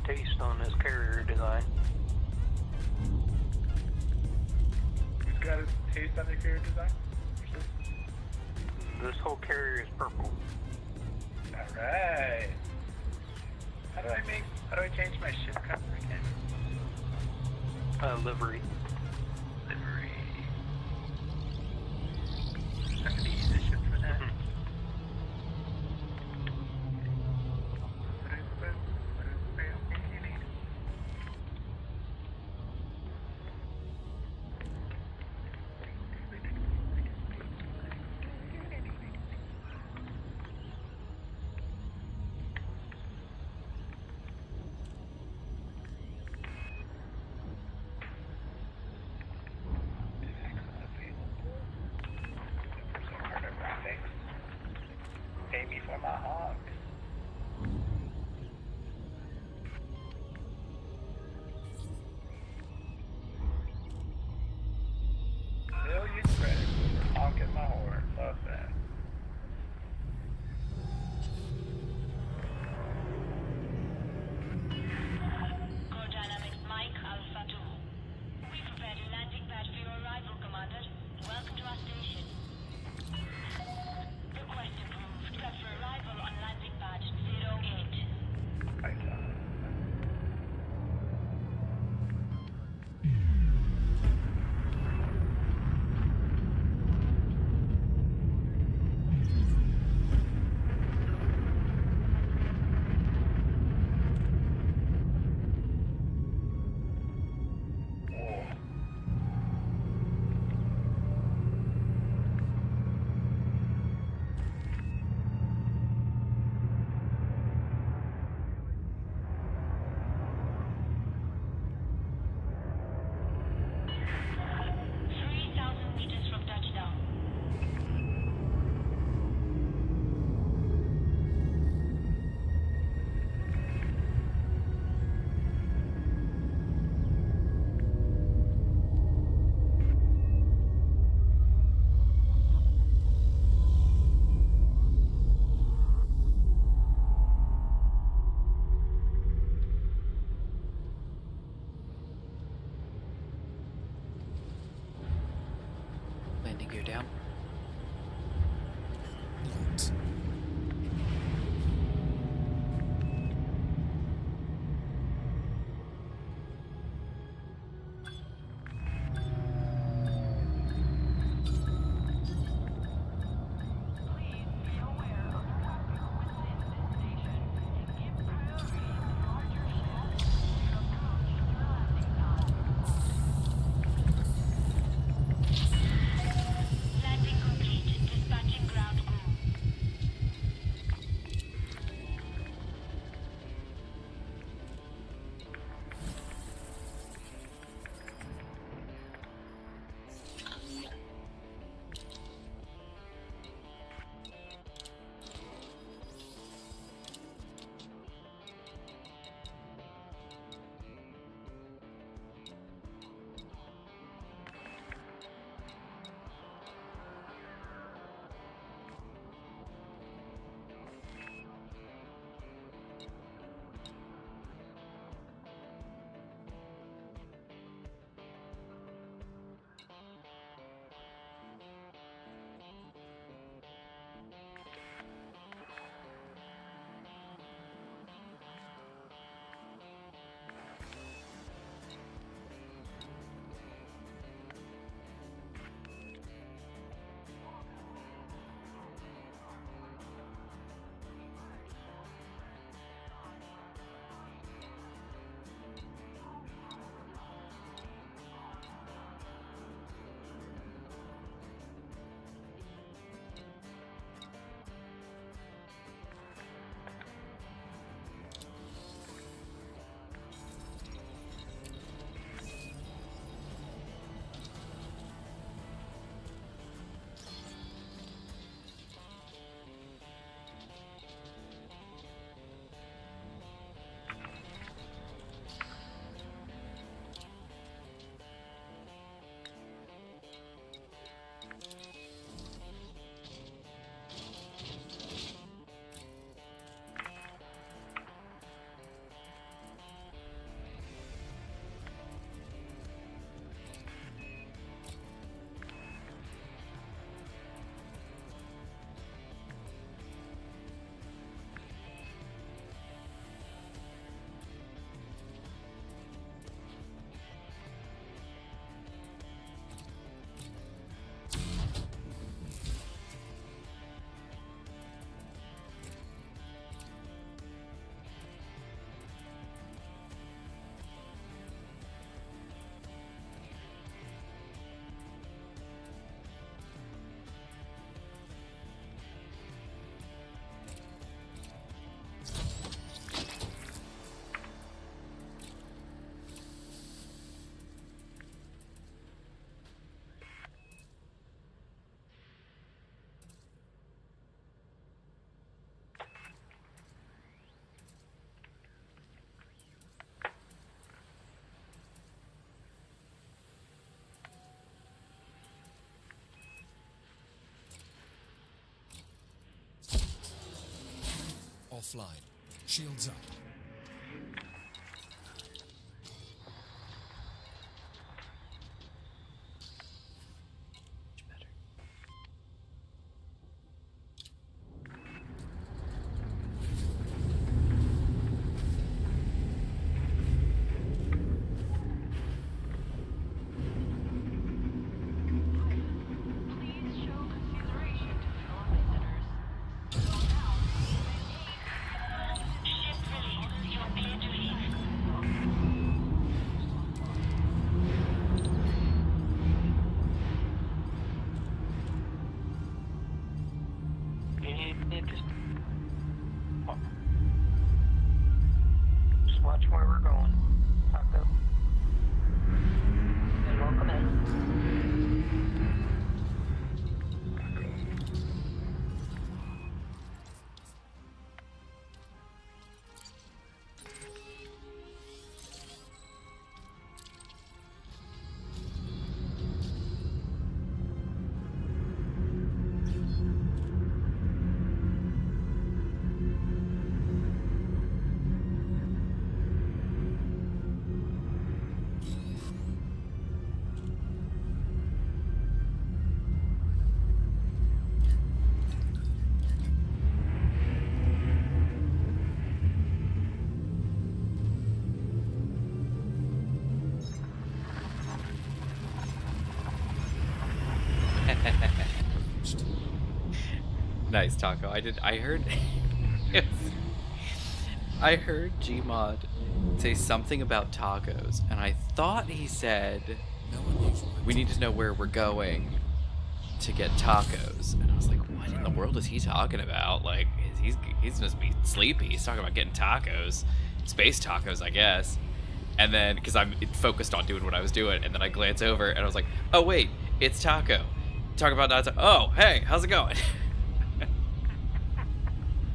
taste on his carrier design. got a taste on the carrier design? This whole carrier is purple. Alright. How do I change my ship color again? Livery. Livery. I have to use the ship for that. Pay me for my hogs. Million credits for honking my horn. Love that. Core Dynamics Mike Alpha 2. We prepared a landing pad for your arrival, Commander. Welcome to our station. Request approved. Prep for arrival on landing pad 08. Right on. Landing gear down. Right. Landing complete. Dispatching ground crew. offline. Shields up. Just watch where we're going. Taco. And welcome in. Nice, Taco. I heard I heard Gmod say something about tacos, and I thought he said we need to know where we're going to get tacos. And I was like, what in the world is he talking about? Like, he's supposed to be sleepy. He's talking about getting tacos. Space tacos, I guess. And then, because I'm focused on doing what I was doing, and then I glance over, and I was like, oh, wait, it's Taco. Talk about not to. Oh, hey, how's it going?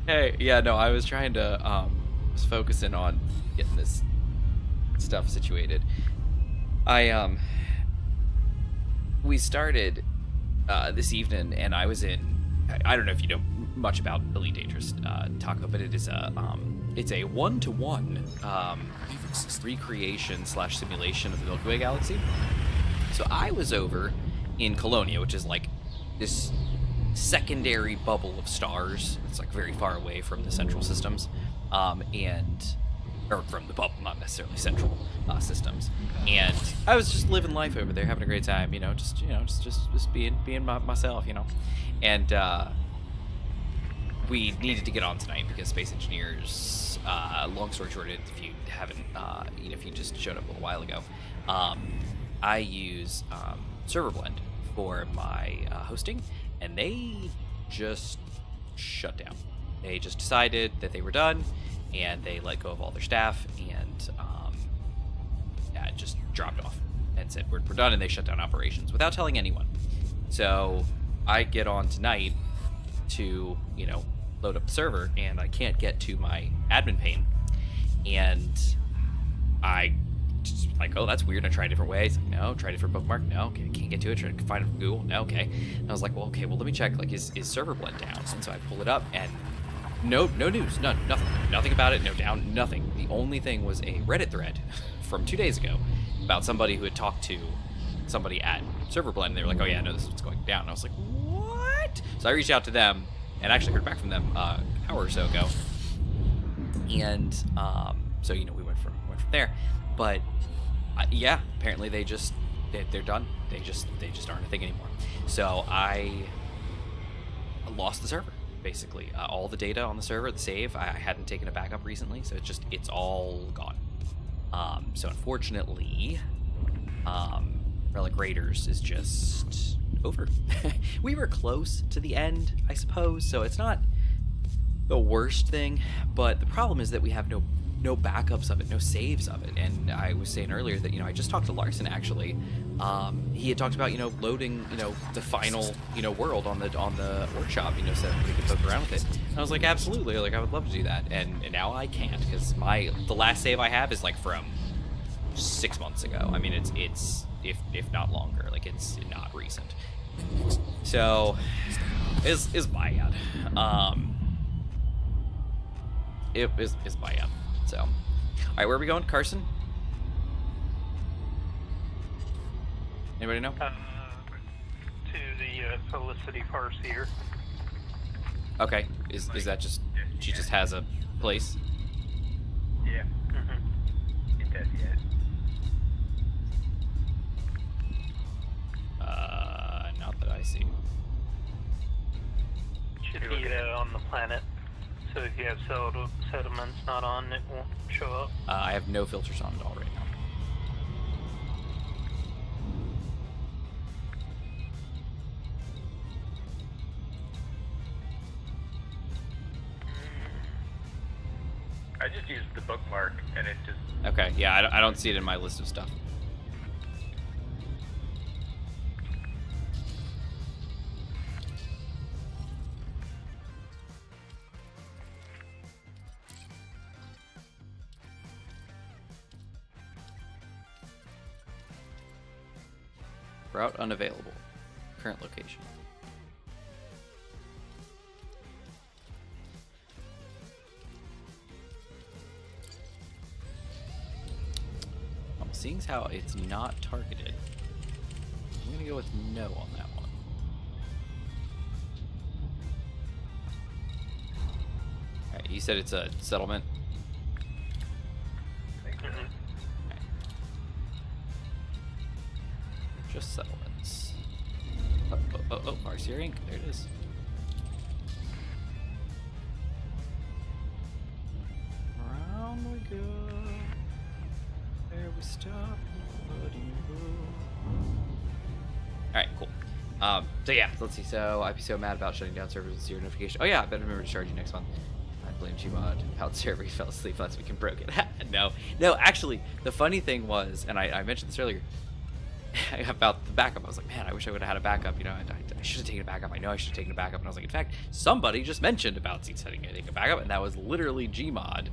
Hey, yeah, no, I was trying to, was focusing on getting this stuff situated. We started, this evening, and I was in, I don't know if you know much about Elite Dangerous, Taco, but it is it's a 1-to-1, recreation / simulation of the Milky Way galaxy. So I was over in Colonia, which is like this secondary bubble of stars. It's like very far away from the central systems, or from the bubble, not necessarily central systems. And I was just living life over there, having a great time, just being myself, And we needed to get on tonight because Space Engineers, long story short, if you haven't, if you just showed up a little while ago, I use Server Blend for my hosting, and they just shut down. They just decided that they were done, and they let go of all their staff, and it just dropped off and said, we're done, and they shut down operations without telling anyone. So I get on tonight to, load up the server, and I can't get to my admin pane, and I just like, oh, that's weird. I tried different ways. Like, no, try different bookmark. No, okay, can't get to it. Try to find it from Google. No, okay. And I was like, well, let me check. Like, is Server Blend down? And so I pull it up, and no news, nothing about it. No down, nothing. The only thing was a Reddit thread from 2 days ago about somebody who had talked to somebody at Server Blend. And they were like, oh yeah, no, this is what's going down. And I was like, what? So I reached out to them and actually heard back from them an hour or so ago. And so we went from there. But yeah, apparently they're done. They just aren't a thing anymore. So I lost the server, basically. All the data on the server, the save, I hadn't taken a backup recently, so it's all gone. So unfortunately, Relic Raiders is just over. We were close to the end, I suppose, so it's not the worst thing, but the problem is that we have no backups of it, no saves of it. And I was saying earlier that, I just talked to Larson, actually. He had talked about, loading, the final, world on the workshop, so that we could poke around with it. And I was like, absolutely, like, I would love to do that. And now I can't, because the last save I have is, like, from 6 months ago. I mean, it's if not longer, like, it's not recent. So, is bad. it is by up. So, all right, where are we going, Carson? Anybody know? To the Felicity Farseer. Okay, is that just she just has a place? Yeah. Mm-hmm. It does, yeah. Not that I see. Should be on the planet. So if you have settlements not on, it won't show up. I have no filters on at all right now. I just used the bookmark, and it just... Okay, yeah, I don't see it in my list of stuff. Route unavailable. Current location. Seeing as how it's not targeted, I'm gonna go with no on that one. Alright, you said it's a settlement? Mm-hmm. Okay. Just settlements. Oh, Razer Inc. There it is. Around we go. Where we stop, what do you go? Alright, cool. So yeah, let's see. So I'd be so mad about shutting down servers and zero notification. Oh yeah, I better remember to charge you next month. I blame Gmod. How the server fell asleep last week and broke it. No, actually, the funny thing was, and I mentioned this earlier, about the backup. I was like, man, I wish I would have had a backup. You know, I should have taken a backup. I know I should have taken a backup. And I was like, in fact, somebody just mentioned about setting a backup, and that was literally Gmod.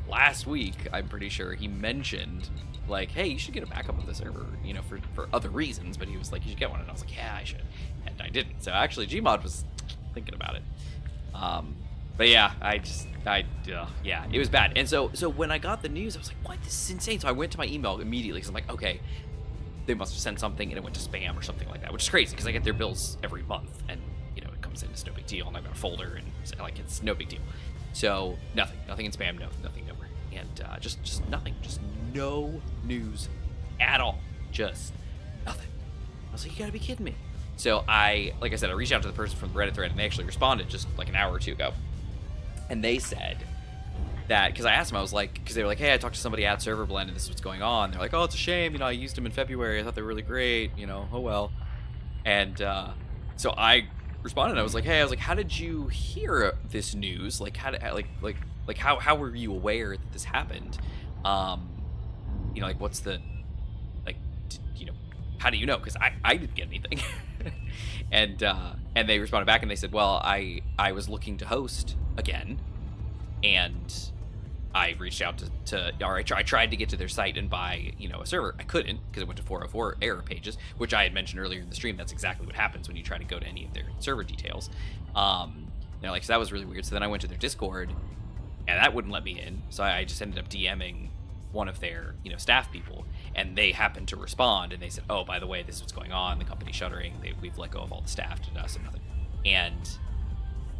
Last week, I'm pretty sure he mentioned, like, hey, you should get a backup of the server, you know, for other reasons, but he was like, you should get one, and I was like, yeah, I should, and I didn't. So actually, Gmod was thinking about it. But yeah, yeah, it was bad. And so when I got the news, I was like, what, this is insane. So I went to my email immediately, because I'm like, okay, they must have sent something, and it went to spam or something like that, which is crazy, because I get their bills every month, and, you know, it comes in, it's no big deal, and I've got a folder, and, like, it's no big deal. So nothing in spam, nothing nowhere, and just nothing, just no news at all, just nothing. I was like, you gotta be kidding me. So like I said, I reached out to the person from the Reddit thread, and they actually responded just like an hour or two ago, and they said that, because I asked them, I was like, because they were like, hey, I talked to somebody at Server Blend, and this is what's going on. They're like, oh, it's a shame, you know, I used them in February, I thought they were really great, you know, oh well. And so I responded. I was like, hey, how did you hear this news? Like, how were you aware that this happened? You know, like, what's the, like, you know, how do you know? Because I didn't get anything. and they responded back, and they said, well, I was looking to host again, and I reached out or I tried to get to their site and buy, you know, a server. I couldn't, because it went to 404 error pages, which I had mentioned earlier in the stream. That's exactly what happens when you try to go to any of their server details. They're like, so that was really weird. So then I went to their Discord, and that wouldn't let me in. So I just ended up DMing one of their, you know, staff people, and they happened to respond, and they said, oh, by the way, this is what's going on. The company's shuttering. We've let go of all the staff to us and nothing. And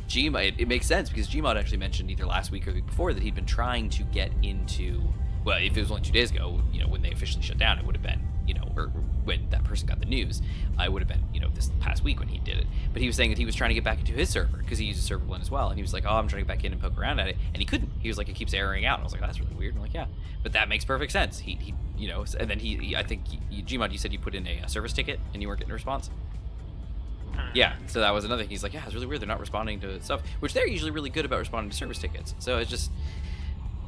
Gmod, it makes sense, because Gmod actually mentioned either last week or the week before that he'd been trying to get into, well, if it was only 2 days ago, you know, when they officially shut down, it would have been, you know, or when that person got the news, it would have been, you know, this past week when he did it. But he was saying that he was trying to get back into his server, because he uses Server Blend as well, and he was like, oh, I'm trying to get back in and poke around at it, and he couldn't. He was like, it keeps erroring out, and I was like, that's really weird. And I'm like, yeah, but that makes perfect sense. He you know, and then I think, Gmod, you said you put in a service ticket, and you weren't getting a response? Yeah, so that was another thing. He's like, yeah, it's really weird. They're not responding to stuff, which they're usually really good about responding to service tickets. So it's just,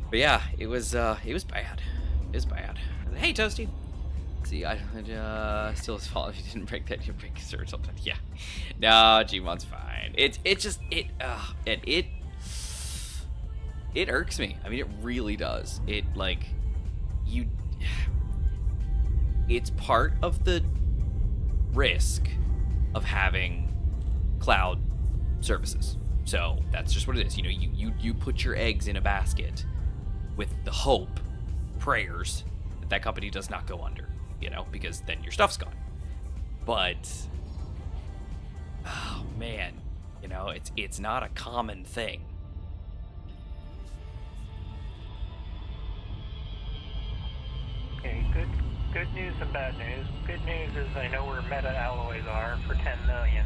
but yeah, it was bad. It was bad. Hey, Toasty. See, I still his fault if you didn't break that. You break or something. Yeah, no, Gmod's fine. It irks me. I mean, it really does. It like it's part of the risk of having cloud services, So that's just what it is. You know, you put your eggs in a basket with the hope, prayers that that company does not go under, you know, because then your stuff's gone. But oh man, you know, it's not a common thing. Okay, good news and bad news. Good news is I know where meta alloys are for 10 million.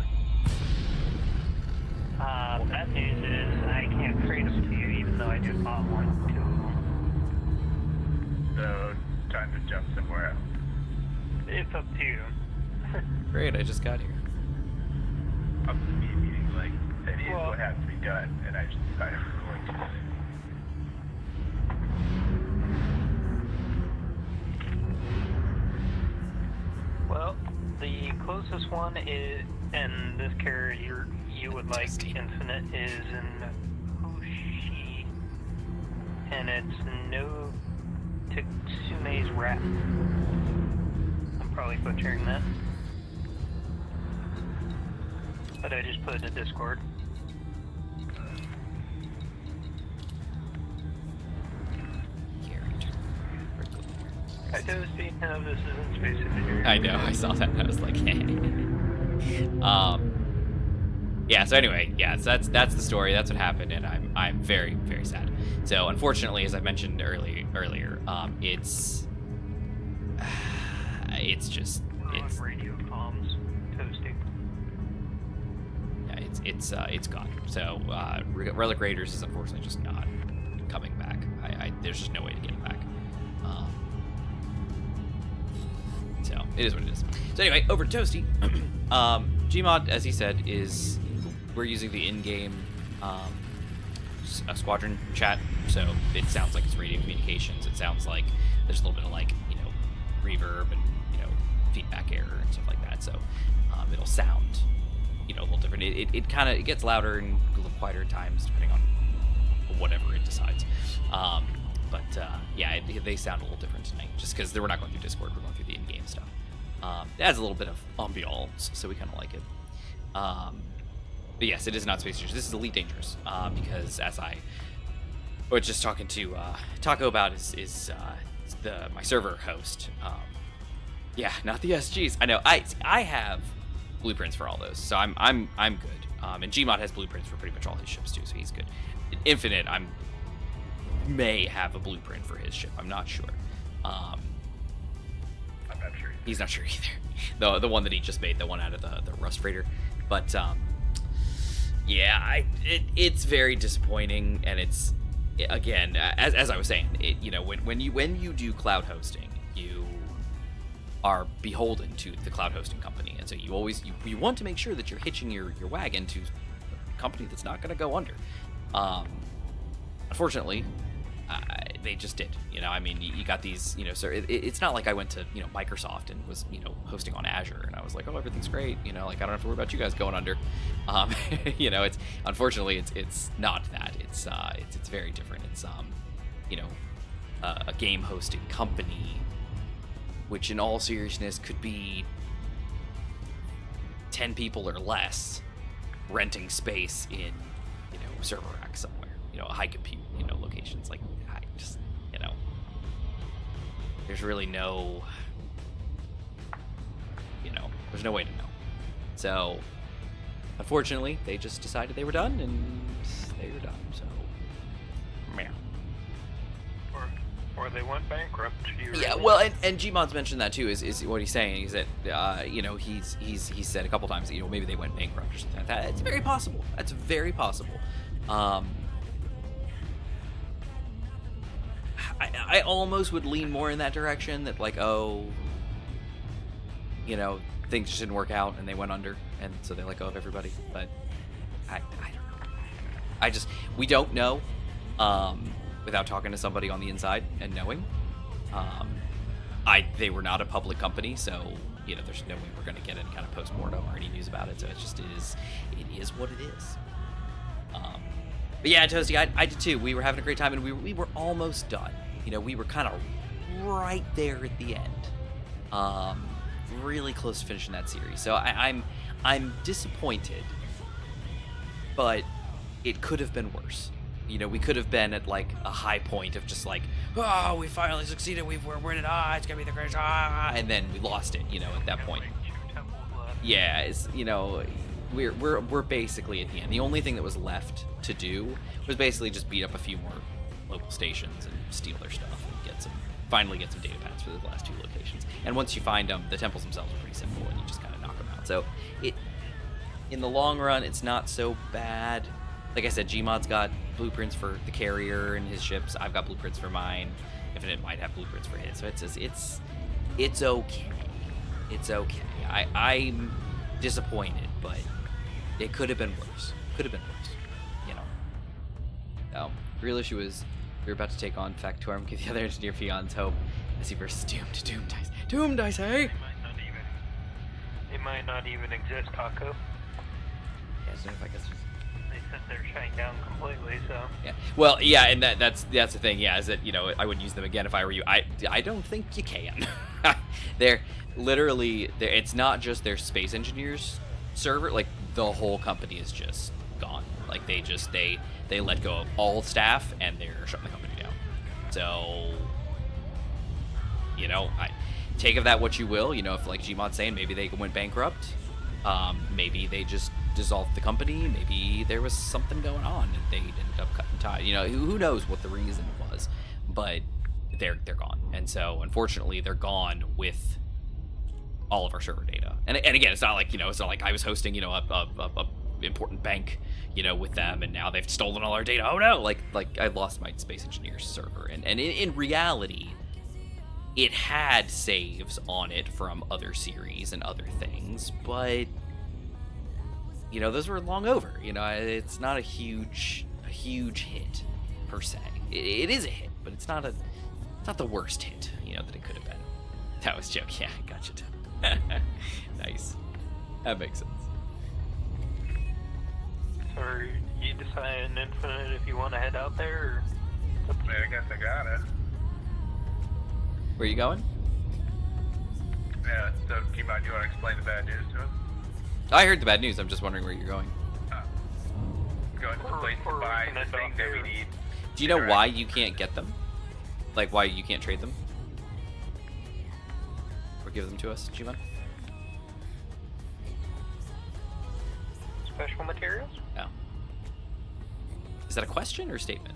Bad news is I can't trade them to you even though I just bought one, 2 of them. So, time to jump somewhere else. It's up to you. Great, I just got here. Up to me, meaning like, that is Well- what has to be done, and I just decided we're going to do it. Well, the closest one is, and this carrier you would like infinite, is in Hoshi, and it's no Tsume's Wrath. I'm probably butchering that, but I just put it in Discord. I do speak of this isn't space engineering. I know, I saw that and I was like, hey. Yeah, so anyway, yeah, so that's the story, that's what happened, and I'm very, very sad. So unfortunately, as I mentioned earlier, it's just it's radio comms toasting. yeah, it's gone. So Relic Raiders is unfortunately just not coming back. There's just no way to get it back. So it is what it is. So anyway, over to Toasty. Gmod, as he said, we're using the in-game squadron chat, so it sounds like it's radio communications. It sounds like there's a little bit of like, you know, reverb and, you know, feedback error and stuff like that. So it'll sound, you know, a little different. It kind of gets louder and a little quieter at times depending on whatever it decides. Yeah, they sound a little different tonight, just because we're not going through Discord, we're going through the in-game stuff. It adds a little bit of ambiance, so we kind of like it. But yes, it is not Space Dangerous. This is Elite Dangerous, because as I was just talking to Taco about is my server host. Yeah, not the SGs. I know. I have blueprints for all those, so I'm good. And Gmod has blueprints for pretty much all his ships too, so he's good. Infinite, may have a blueprint for his ship. I'm not sure. I'm not sure. He's not sure either. The one that he just made, the one out of the Rust Freighter. But yeah, it's very disappointing, and it's, again, as I was saying, you know, when you do cloud hosting, you are beholden to the cloud hosting company, and so you always you want to make sure that you're hitching your wagon to a company that's not going to go under. Unfortunately, they just did. You know, I mean, you got these, you know, so it's not like I went to, you know, Microsoft and was, you know, hosting on Azure and I was like, oh, everything's great. You know, like, I don't have to worry about you guys going under. You know, unfortunately, it's not that. It's very different. It's, you know, a game hosting company, which in all seriousness could be 10 people or less renting space in, you know, server rack somewhere, you know, a high compute, you know, locations. Like, I just, you know, there's really no, you know, there's no way to know. So unfortunately, they just decided they were done, and they were done. So meh. Or they went bankrupt. Yeah, well, and Gmod's mentioned that too. Is what he's saying is that you know, he's said a couple times that, you know, maybe they went bankrupt or something like that. It's very possible. That's very possible. I almost would lean more in that direction, that like, oh, you know, things just didn't work out and they went under, and so they let go of everybody. But I don't know. We don't know without talking to somebody on the inside and knowing. They were not a public company, so, you know, there's no way we're going to get any kind of postmortem or any news about it. So it is what it is. But yeah, Toasty, I did too. We were having a great time, and we were almost done. You know, we were kind of right there at the end. Really close to finishing that series. So I'm disappointed, but it could have been worse. You know, we could have been at like a high point of just like, oh, we finally succeeded. We're winning. It's gonna be the greatest. And then we lost it. You know, at that point. Yeah, it's, you know, we're basically at the end. The only thing that was left to do was basically just beat up a few more local stations and steal their stuff and finally get some data pads for the last 2 locations. And once you find them, the temples themselves are pretty simple, and you just kind of knock them out. So in the long run, it's not so bad. Like I said, Gmod's got blueprints for the carrier and his ships. I've got blueprints for mine. Infinite might have blueprints for his. So it's okay. It's okay. I'm disappointed, but it could have been worse. Could have been worse. You know. Real issue is we're about to take on Factorum, give the other engineer Fion's hope as he versus Doomed. Doom dice. Doom dice, hey! It might not even exist, Taco. Yeah, so if I guess. They said they're shutting down completely, so. Yeah. Well, yeah, and that's the thing. Yeah, is that, you know, I wouldn't use them again if I were you. I don't think you can. They're literally it's not just their space engineers server. Like the whole company is just gone. Like they let go of all staff and they're shutting the company down. So, you know, I take of that what you will. You know, if like Gmod's saying maybe they went bankrupt, maybe they just dissolved the company, maybe there was something going on and they ended up cutting ties. You know, who knows what the reason was, but they're gone. And so unfortunately they're gone with all of our server data. And again, it's not like I was hosting, you know, a important bank, you know, with them, and now they've stolen all our data. Oh no, like I lost my Space Engineers server. And in reality, it had saves on it from other series and other things, but you know, those were long over. You know, it's not a huge hit per se. It is a hit, but it's not the worst hit, you know, that it could have been. That was a joke. Yeah, gotcha. Nice. That makes sense. So you decide in Infinite if you want to head out there, or? I guess I got it. Where are you going? Yeah, so do you want to explain the bad news to us? I heard the bad news. I'm just wondering where you're going. Going to the place to buy the thing that we need. Do you know why you can't get them? Like, why you can't trade them? Or give them to us, G-Man? Special materials? No. Is that a question or a statement?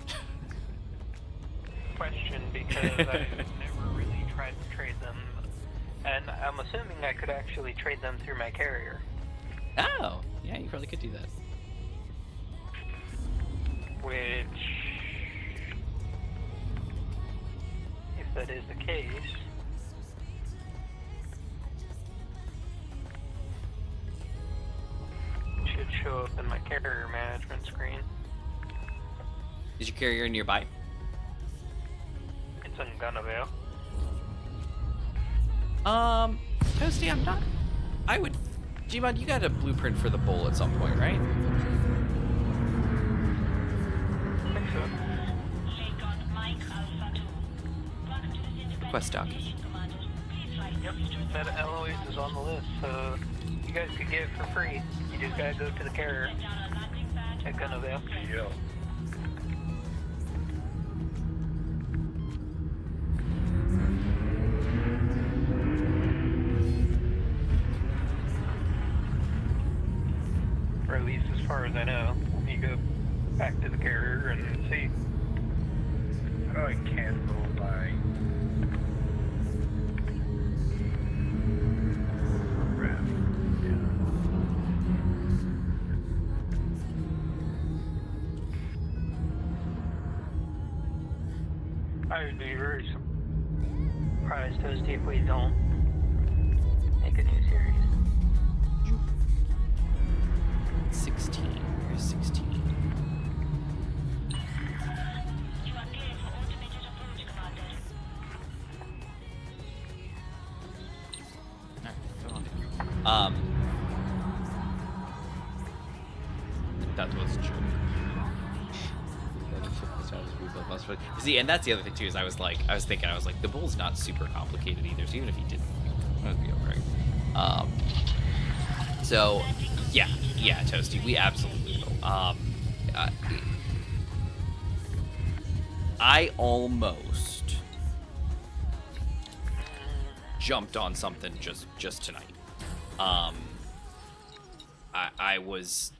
Question, because I've never really tried to trade them. And I'm assuming I could actually trade them through my carrier. Oh, yeah, you probably could do that. Which, if that is the case, should show up in my carrier management screen. Is your carrier nearby? It's in Gunavale. Toasty, I'm not. I would. Gmod, you got a blueprint for the bowl at some point, right? I think so. Quest doc. Yep, that Eloise is on the list, so you guys could get it for free. You just gotta go to the carrier at Gunavale. Yo. Or at least as far as I know. You go back to the carrier and see. How do I cancel my ref? I would be very surprised, Toasty, if we don't make a new series. 16. Here's 16. You are clear for automated approach, Commander. That was a joke. See, and that's the other thing too. Is I was thinking, the bull's not super complicated either. So even if he didn't, it would be alright. So, yeah, Toasty, we absolutely will. I almost jumped on something just tonight. I was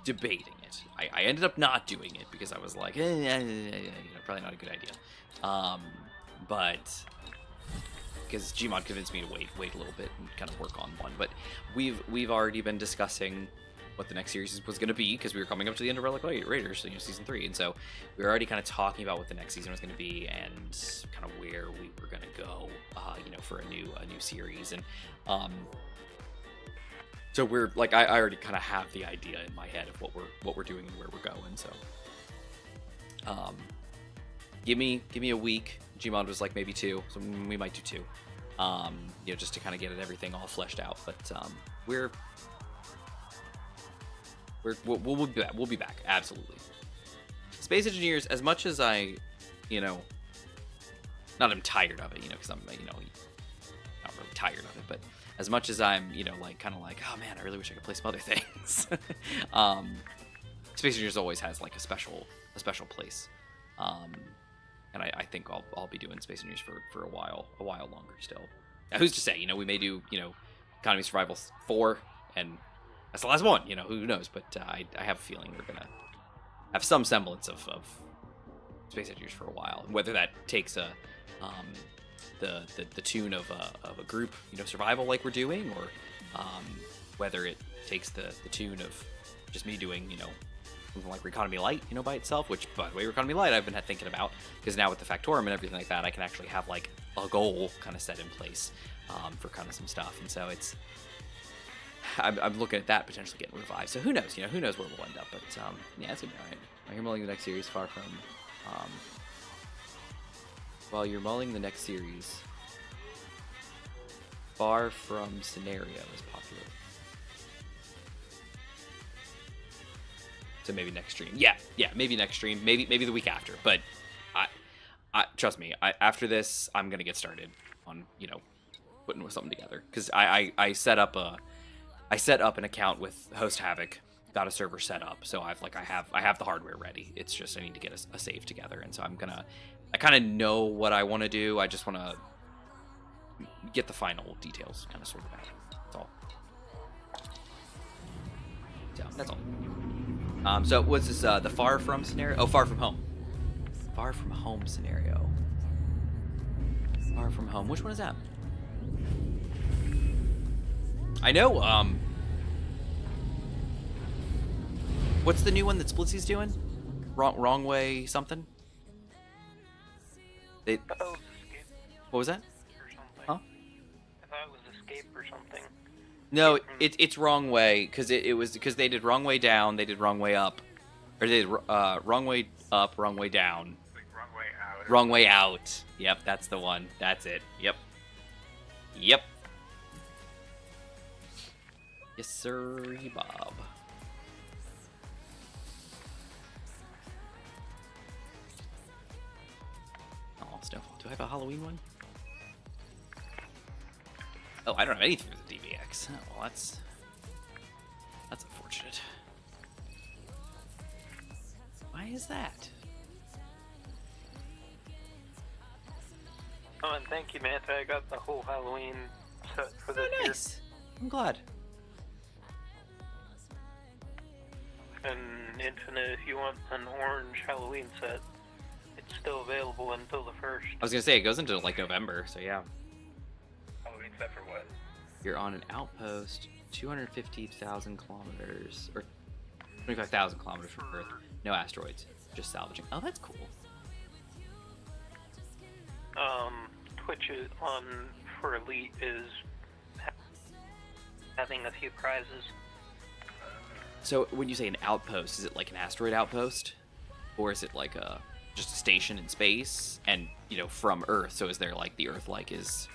debating it. I ended up not doing it because I was like, probably not a good idea. But because Gmod convinced me to wait a little bit and kind of work on one. But we've already been discussing what the next series was going to be because we were coming up to the end of Relic Raiders, so, season 3, and so we were already kind of talking about what the next season was going to be and kind of where we were going to go, for a new series. And so we're like, I already kind of have the idea in my head of what we're doing and where we're going. So give me a week. Gmod was like maybe 2, so we might do 2. Just to kind of get everything all fleshed out. But we'll be back. We'll be back. Absolutely. Space Engineers, as much as I, not I'm tired of it, because I'm, not really tired of it, but as much as I'm, kind of like, oh man, I really wish I could play some other things. Space Engineers always has like a special place. And I think I'll be doing Space Engineers for a while longer still. Now, who's to say? We may do, Economy Survival 4, and that's the last one. Who knows? But I have a feeling we're gonna have some semblance of Space Engineers for a while. And whether that takes the tune of a group, survival like we're doing, or whether it takes the tune of just me doing, something like Economy Light, by itself, which, by the way, Economy Light I've been thinking about, because now with the Factorum and everything like that, I can actually have, like, a goal kind of set in place for kind of some stuff, and so I'm looking at that potentially getting revived, so who knows, who knows where we'll end up, but, yeah, it's gonna be alright. While you're mulling the next series, Far From Scenario is popular. So maybe next stream. Yeah, maybe next stream. Maybe the week after. But I trust me. After this, I'm gonna get started on putting something together, because I set up an account with Host Havoc, got a server set up. So I have the hardware ready. It's just I need to get a save together, and so I kind of know what I want to do. I just want to get the final details kind of sorted out. That's all. So that's all. So what's this, the Far From scenario? Oh, Far From Home. Far From Home scenario. Far From Home. Which one is that? I know, what's the new one that Splitsy's doing? Wrong Way something? What was that? Huh? I thought it was Escape or something. No, it's Wrong Way, because it was because they did Wrong Way Down, they did Wrong Way Up, or they did Wrong Way Up, Wrong Way Down, Like Wrong Way Out. Wrong Way Out. Yep, that's the one. That's it. Yep. Yes, sir, Bob. Oh, Snowfall. Do I have a Halloween one? Oh, I don't have anything for the DVX. Oh, well, that's unfortunate. Why is that? Oh, and thank you, Manta. I got the whole Halloween set for this Oh, nice. I'm glad. year. And Infinite, if you want an orange Halloween set, it's still available until the 1st. I was gonna say it goes into like November, so yeah. Halloween set for what? You're on an outpost 250,000 kilometers, or 25,000 kilometers from Earth. No asteroids, just salvaging. Oh, that's cool. Twitch on for Elite is having a few prizes. So when you say an outpost, is it like an asteroid outpost, or is it like just a station in space and from Earth? So is there like the Earth like is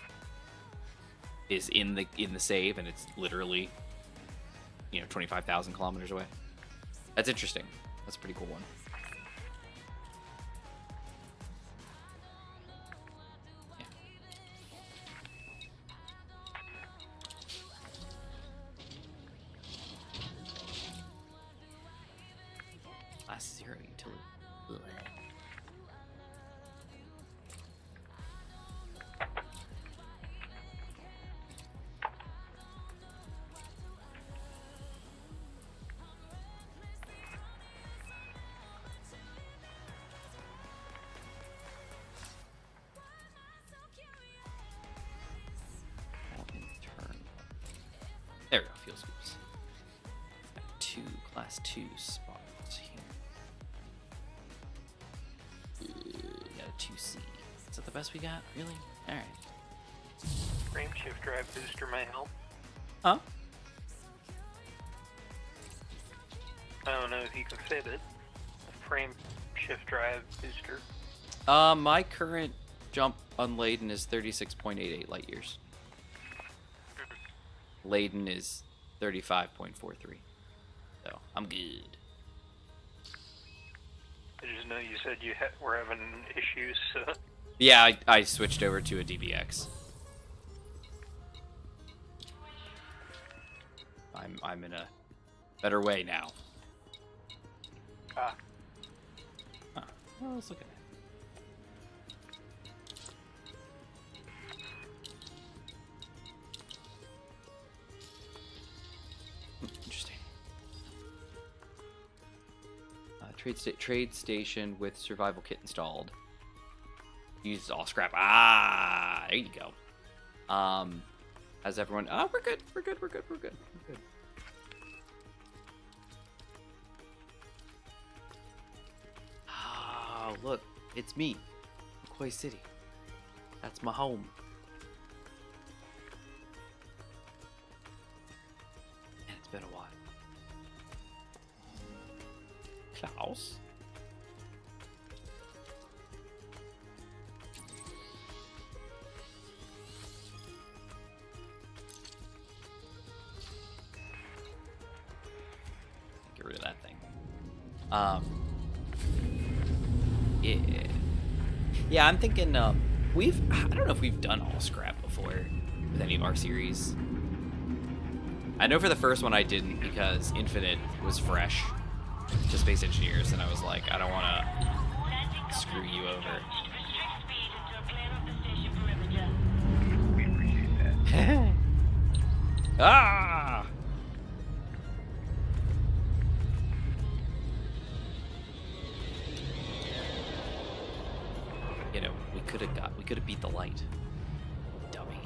in the save and it's literally 25,000 kilometers away? That's interesting. That's a pretty cool one. Yeah. There we go, fuel scoops. Got 2 class 2 spots here. Got a 2C. Is that the best we got? Really? Alright. Frame shift drive booster may help. Huh? I don't know if you can fit it. A frame shift drive booster. My current jump unladen is 36.88 light years. Laden is 35.43. So, I'm good. I just know you said you were having issues, so... Yeah, I switched over to a DBX. I'm in a better way now. Ah. Huh. Well, let's look at that. Interesting. Trade station with survival kit installed. Uses all scrap. Ah, there you go. How's everyone? Oh, we're good. We're good. We're good. We're good. We're good. Oh, look, it's me, McCoy City. That's my home. And it's been a while. Klaus? Get rid of that thing. Yeah, I'm thinking, I don't know if we've done all scrap before with any of our series. I know for the first one I didn't because Infinite was fresh to Space Engineers, and I was like, I don't want to screw you over. Restrict speed until clear of the station perimeter. We appreciate that. Ah! You know, we could have beat the light. Dummy.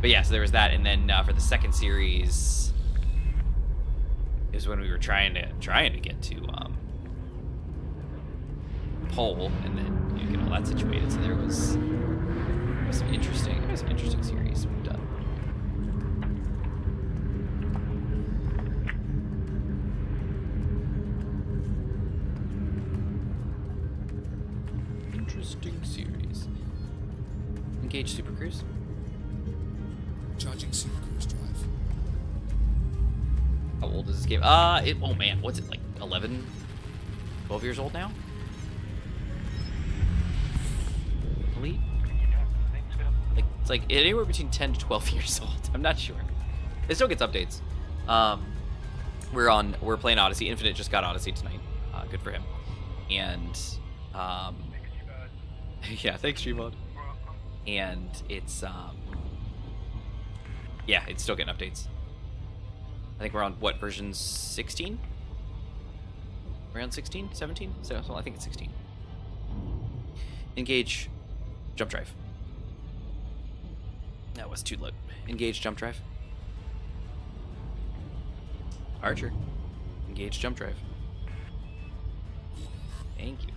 But yeah, so there was that, and then for the second series, it was when we were trying to get to Pole, and then you get all that situated. So there was some interesting series we've done. Interesting series. Engage Super Cruise. Charging Super Cruise drive. How old is this game? Oh man, what's it, like 11, 12 years old now? Elite? I think so. Like, it's like anywhere between 10 to 12 years old. I'm not sure. It still gets updates. We're playing Odyssey. Infinite just got Odyssey tonight. Good for him. And yeah, thanks, Streamod. And it's yeah, it's still getting updates. I think we're on what, version 16? We're on 16, 17? So I think it's 16. Engage jump drive. That was too low. Engage jump drive. Archer. Engage jump drive. Thank you.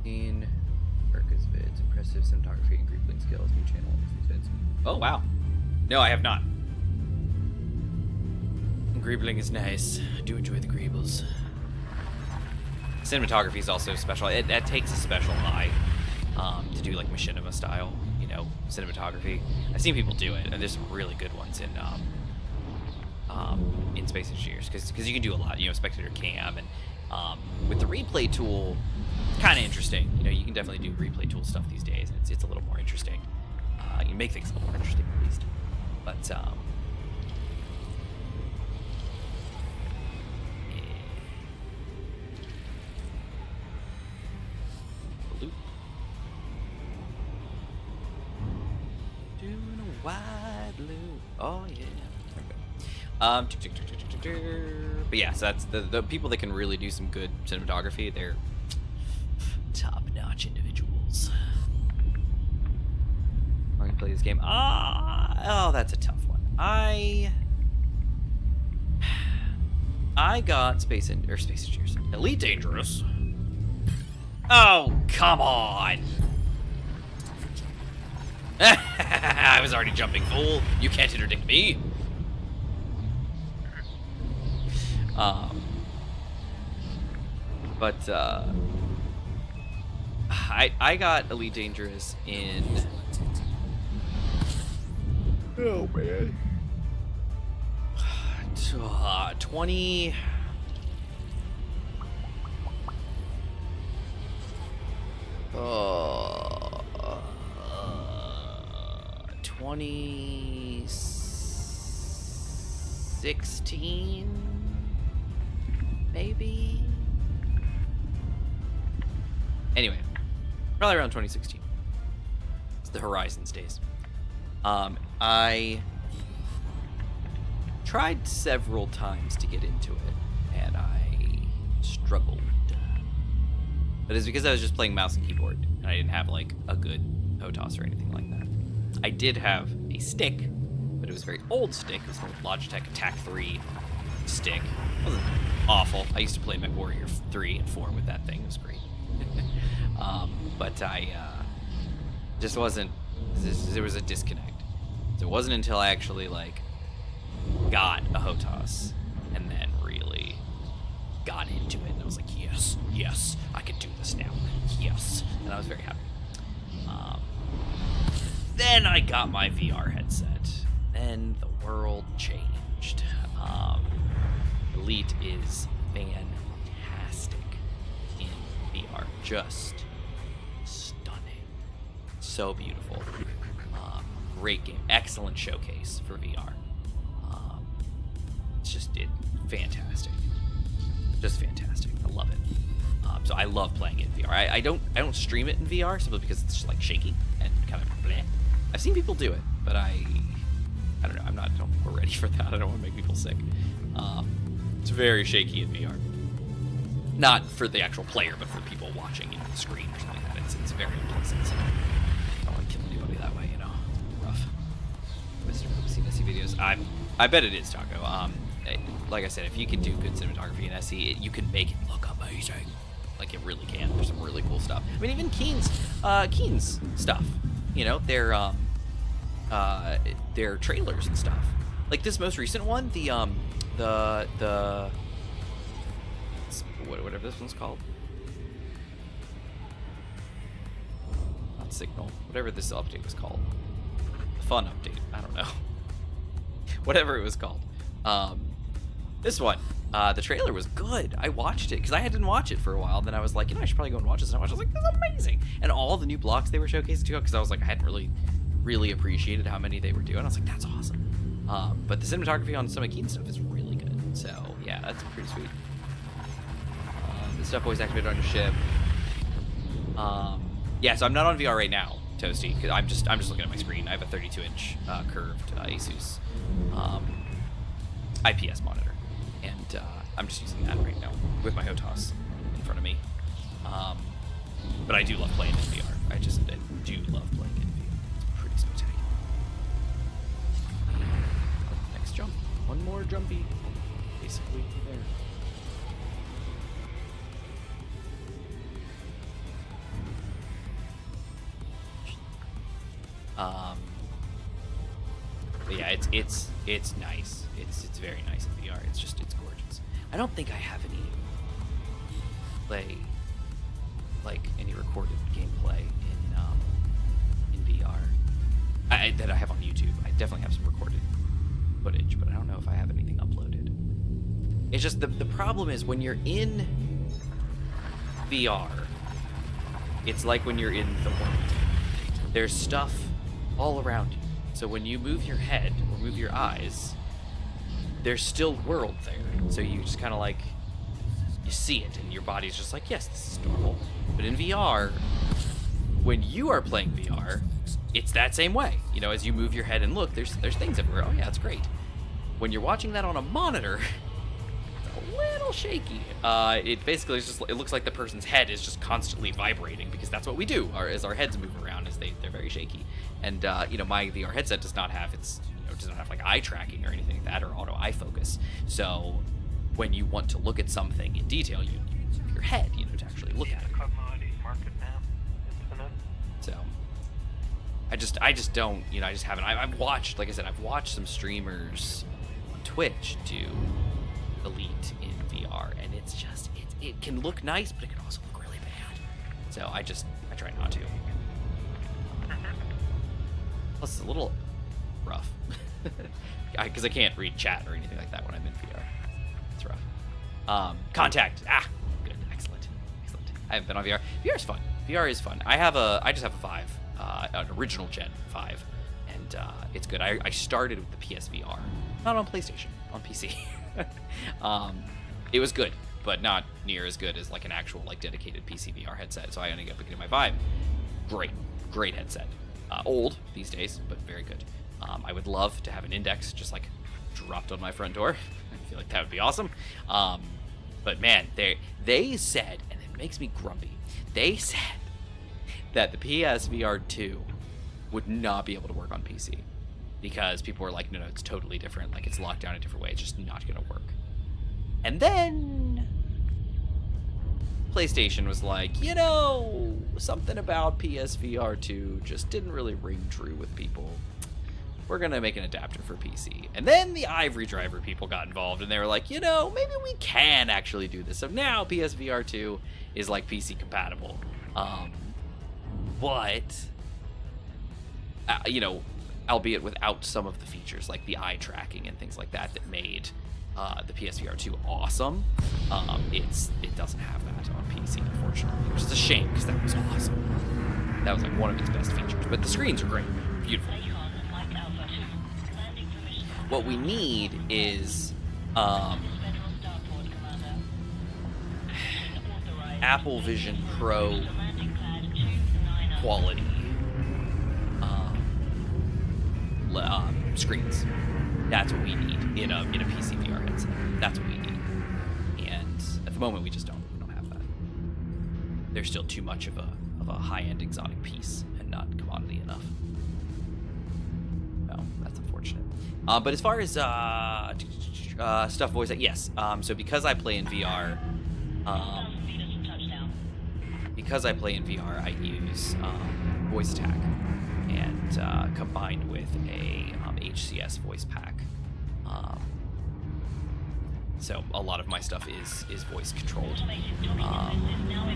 In Urka's vids, impressive cinematography and greebling skills, new channel vids. Oh wow. No, I have not. Greebling is nice. I do enjoy the greebles. Cinematography is also special. It takes a special eye to do like machinima style, you know, cinematography. I've seen people do it, and there's some really good ones in Space Engineers because you can do a lot, you know, spectator cam, and with the replay tool, it's kind of interesting. You know, you can definitely do replay tool stuff these days, and it's a little more interesting. You can make things a little more interesting at least, but loop. Doing a wide loop. Oh yeah. But yeah, so that's the people that can really do some good cinematography. They're top-notch individuals. this game. Oh, that's a tough one. I got Space Engineers. Elite Dangerous. Oh, come on. I was already jumping, fool. You can't interdict me. But I got Elite Dangerous in. Oh man. 20. 2016, maybe. Anyway, probably around 2016. It's the Horizons days. I tried several times to get into it, and I struggled. But it's because I was just playing mouse and keyboard, and I didn't have like a good HOTAS or anything like that. I did have a stick, but it was a very old stick. It was an old Logitech Attack 3 stick. It wasn't awful. I used to play MechWarrior 3 and 4 with that thing. It was great. But I just wasn't. There was a disconnect. So it wasn't until I actually like got a HOTAS and then really got into it, and I was like, yes, I can do this now. Yes, and I was very happy. Then I got my VR headset. Then the world changed. Elite is fantastic in VR. Just stunning. So beautiful. Great game. Excellent showcase for VR. It's fantastic. Just fantastic. I love it. So I love playing it in VR. I don't stream it in VR simply because it's just like shaky and kind of bleh. I've seen people do it, but I don't know. I don't think we're ready for that. I don't want to make people sick. It's very shaky in VR. Not for the actual player, but for people watching, the screen or something like that. It's very unpleasant. So I don't want to kill anybody that way, Rough. Mr. SE videos. I bet it is, Taco. Like I said, if you can do good cinematography in SE, you can make it look amazing. Like it really can. There's some really cool stuff. I mean, even Keen's stuff. Their trailers and stuff. Like this most recent one, whatever this one's called. Not Signal. Whatever this update was called. The fun update. I don't know. Whatever it was called. This one, the trailer was good. I watched it because I didn't watch it for a while. Then I was like, I should probably go and watch this. And I was like, this is amazing. And all the new blocks they were showcasing too, because I was like, I hadn't really appreciated how many they were doing. I was like, that's awesome. But the cinematography on some of Keen's stuff is really good. So yeah, that's pretty sweet. The stuff always activated on your ship. Yeah, so I'm not on VR right now, Toasty, because I'm just looking at my screen. I have a 32-inch curved Asus IPS monitor, and I'm just using that right now with my HOTAS in front of me. But I do love playing in VR. I do love playing in VR. It's pretty spectacular. Next jump. One more jumpy. Basically there. But yeah, it's nice. It's very nice in VR. It's gorgeous. I don't think I have any any recorded gameplay in VR that I have on YouTube. I definitely have some recorded footage, but I don't know if I have anything uploaded. It's just the problem is when you're in VR, it's like when you're in the world. There's stuff all around you. So when you move your head or move your eyes, there's still world there. So you just kind of like, you see it and your body's just like, yes, this is normal. But in VR, when you are playing VR, it's that same way. As you move your head and look, there's things everywhere. Oh yeah, it's great. When you're watching that on a monitor, it's a little shaky. It basically is just, it looks like the person's head is just constantly vibrating, because that's what we do as our heads move around, is they're very shaky. And you know, my VR headset does not have does not have like eye tracking or anything like that, or auto eye focus. So when you want to look at something in detail, you use your head, you know, to actually look at it. Commodity market now. Infinite. So I just don't, you know, I just haven't. I've watched, like I said, I've watched some streamers on Twitch do Elite in VR, and it's just, it can look nice, but it can also look really bad. So I try not to. Plus, it's a little rough because I can't read chat or anything like that when I'm in VR. It's rough. Contact. Good, excellent. I haven't been on VR. VR is fun. VR is fun. I just have a 5, an original Gen 5, and it's good. I started with the PSVR, not on PlayStation, on PC. It was good, but not near as good as like an actual like dedicated PC VR headset. So I ended up getting my Vive. Great headset. Old these days, but very good. I would love to have an Index just like dropped on my front door. I feel like that would be awesome. But man, they said, and it makes me grumpy, they said that the PSVR 2 would not be able to work on PC, because people were like, no, it's totally different. Like, it's locked down a different way. It's just not going to work. And then PlayStation was like, you know, something about PSVR 2 just didn't really ring true with people. We're going to make an adapter for PC. And then the Ivory Driver people got involved, and they were like, you know, maybe we can actually do this. So now PSVR 2 is like PC compatible. But, you know, albeit without some of the features like the eye tracking and things like that made the PSVR 2 awesome. It doesn't have that on PC, unfortunately, which is a shame, because that was awesome. That was like one of its best features. But the screens are great, beautiful. What we need is Apple Vision Pro quality screens. That's what we need in a PC VR headset. That's what we need. And at the moment, we don't have that. There's still too much of a high-end exotic piece and not commodity enough. No, that's unfortunate. But as far as stuff voice, yes. So because I play in VR, I use voice attack, and combined with a HCS voice pack. So a lot of my stuff is voice controlled.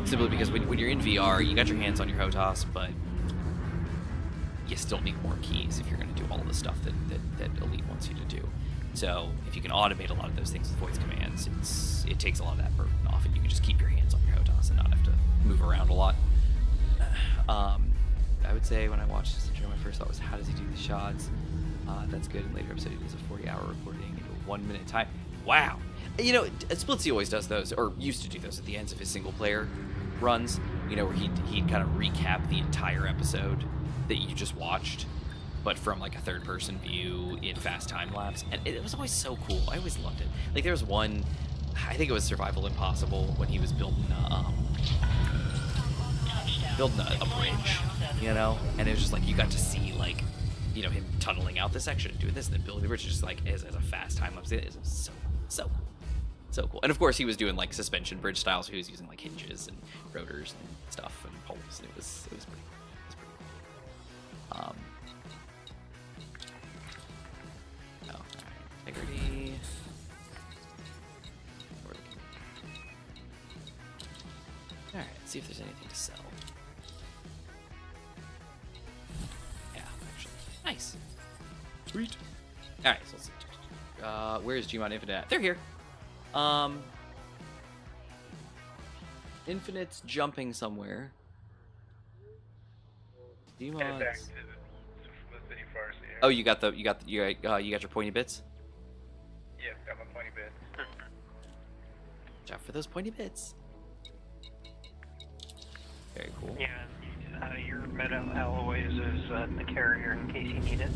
Simply because when you're in VR, you got your hands on your HOTAS, but you still need more keys if you're going to do all the stuff that Elite wants you to do. So if you can automate a lot of those things with voice commands, it takes a lot of that burden off, and you can just keep your hands on your HOTAS and not have to move around a lot. I would say when I watched this intro, my first thought was, how does he do these shots? That's good. In later episode, he does a 40-hour recording in a 1-minute time. Wow. You know, Splitsy always does those, or used to do those at the ends of his single-player runs, you know, where he'd kind of recap the entire episode that you just watched, but from like a third-person view in fast time-lapse, and it was always so cool. I always loved it. Like, there was one, I think it was Survival Impossible, when he was building a bridge, you know, and it was just like, you got to see, like, you know, him tunneling out this section, doing this, and then building the bridge, just like as a fast time-lapse. It was so cool. And of course, he was doing like suspension bridge styles, so he was using like hinges and rotors and stuff and poles, and it was pretty cool. Integrity. Alright, let's see if there's anything to sell. Yeah, actually. Nice. Sweet. Alright, so let's see. Where's Gmod Infinite at? They're here. Infinite's jumping somewhere. Gmod's... Oh, you got your pointy bits? Yeah, got my pointy bits. Watch out for those pointy bits. Very cool. Yeah, your metal alloys is the carrier in case you need it.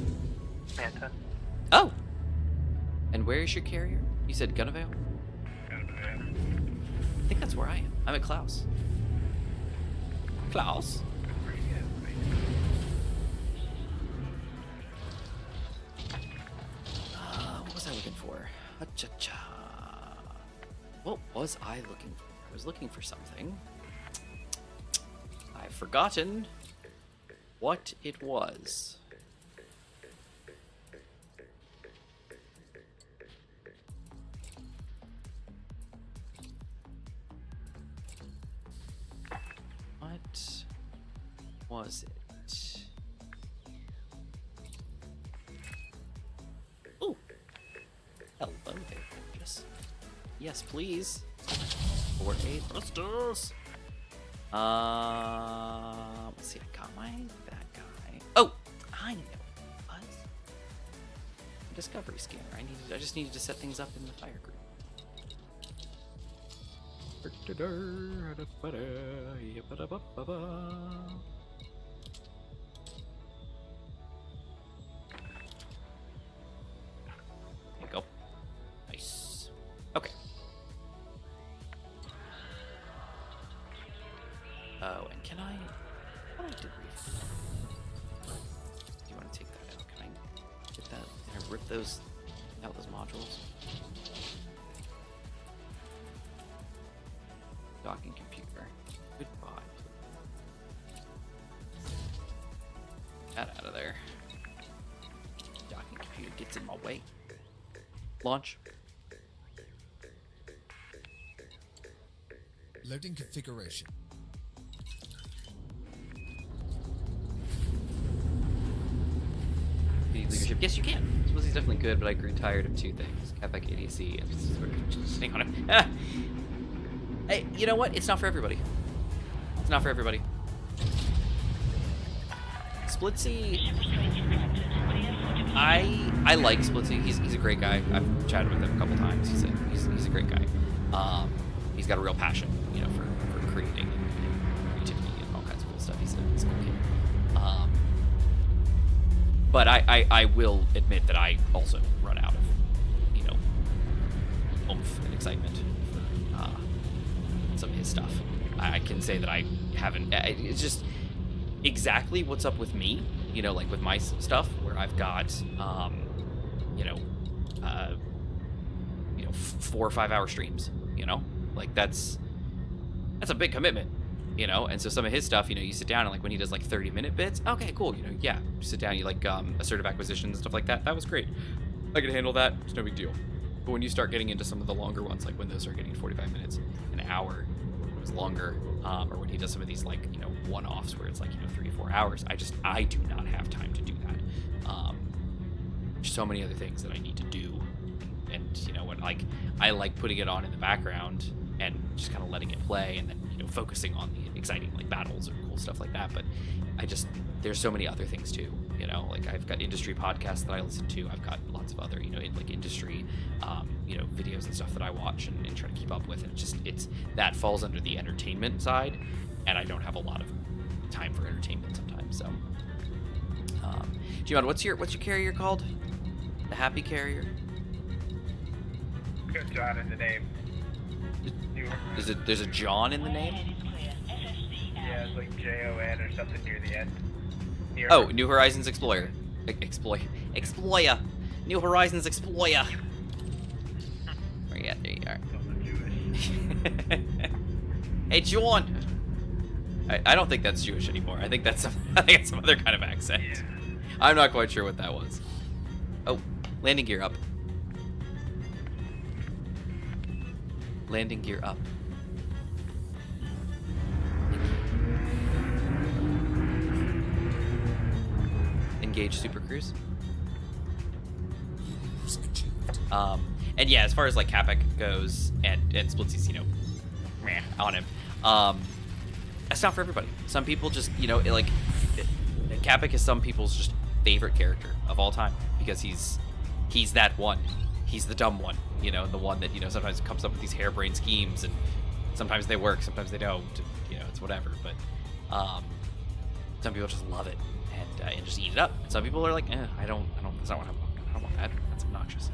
Manta. Oh! And where is your carrier? You said Gunavale? Gunavale. I think that's where I am. I'm at Klaus. Klaus? What was I looking for? Cha-cha. What was I looking for? I was looking for something. I've forgotten what it was. What was it? Ooh. Hello there, gorgeous. Yes, please. For a thrusters. Let's see. I got that guy. Oh, I know what it was. Discovery scanner. I just needed to set things up in the fire group. There you go. Nice. Okay. Oh, and can I? How do I debrief? Do you want to take that out? Can I get that? Can I rip those out? Those modules. Docking computer. Goodbye. That out of there. Docking computer gets in my way. Launch. Loading configuration. Leadership. Yes, you can. Suppose he's definitely good, but I grew tired of two things: Catholic ADC and just sitting on him. Ah. Hey, you know what? It's not for everybody. It's not for everybody. Splitsy. I like Splitsy. He's a great guy. I've chatted with him a couple times. He's a great guy. He's got a real passion, you know, for creating and creativity and all kinds of cool stuff. He's a cool kid. But I will admit that I also run out of, you know, oomph and excitement for some of his stuff. I can say that I haven't. It's just exactly what's up with me, you know, like with my stuff, where I've got, you know, 4 or 5 hour streams, you know, like that's a big commitment, you know. And so some of his stuff, you know, you sit down and like when he does like 30-minute bits, okay, cool, you know, yeah, you sit down, you like assertive acquisitions and stuff like that. That was great. I could handle that. It's no big deal. But when you start getting into some of the longer ones, like when those are getting 45 minutes, an hour, or it was longer, or when he does some of these like, you know, one-offs where it's like, you know, 3 or 4 hours, I do not have time to do that. There's so many other things that I need to do, and you know, when like I like putting it on in the background and just kind of letting it play, and then, you know, focusing on the exciting like battles or cool stuff like that. But there's so many other things too, you know, like I've got industry podcasts that I listen to. I've got lots of other, you know, like industry, you know, videos and stuff that I watch and try to keep up with. And it's that falls under the entertainment side, and I don't have a lot of time for entertainment sometimes. So, Gion, what's your carrier called? The Happy Carrier? Got John in the name. There's a John in the name? Yeah, it's like Jon or something near the end. Oh, New Horizons Explorer. Explorer. New Horizons Explorer. Where you at? There you are. Hey, John. I don't think that's Jewish anymore. I think that's some other kind of accent. Yeah. I'm not quite sure what that was. Oh, landing gear up. Landing gear up. Engage Super Cruise. And yeah, as far as like Capic goes, and Splitsy's, you know, meh on him. That's not for everybody. Some people just, you know, Capic is some people's just favorite character of all time, because he's that one. He's the dumb one, you know, the one that, you know, sometimes comes up with these harebrained schemes, and sometimes they work, sometimes they don't, you know, it's whatever. But some people just love it and just eat it up. And some people are like, I don't that's not what I want. I don't want that. That's obnoxious.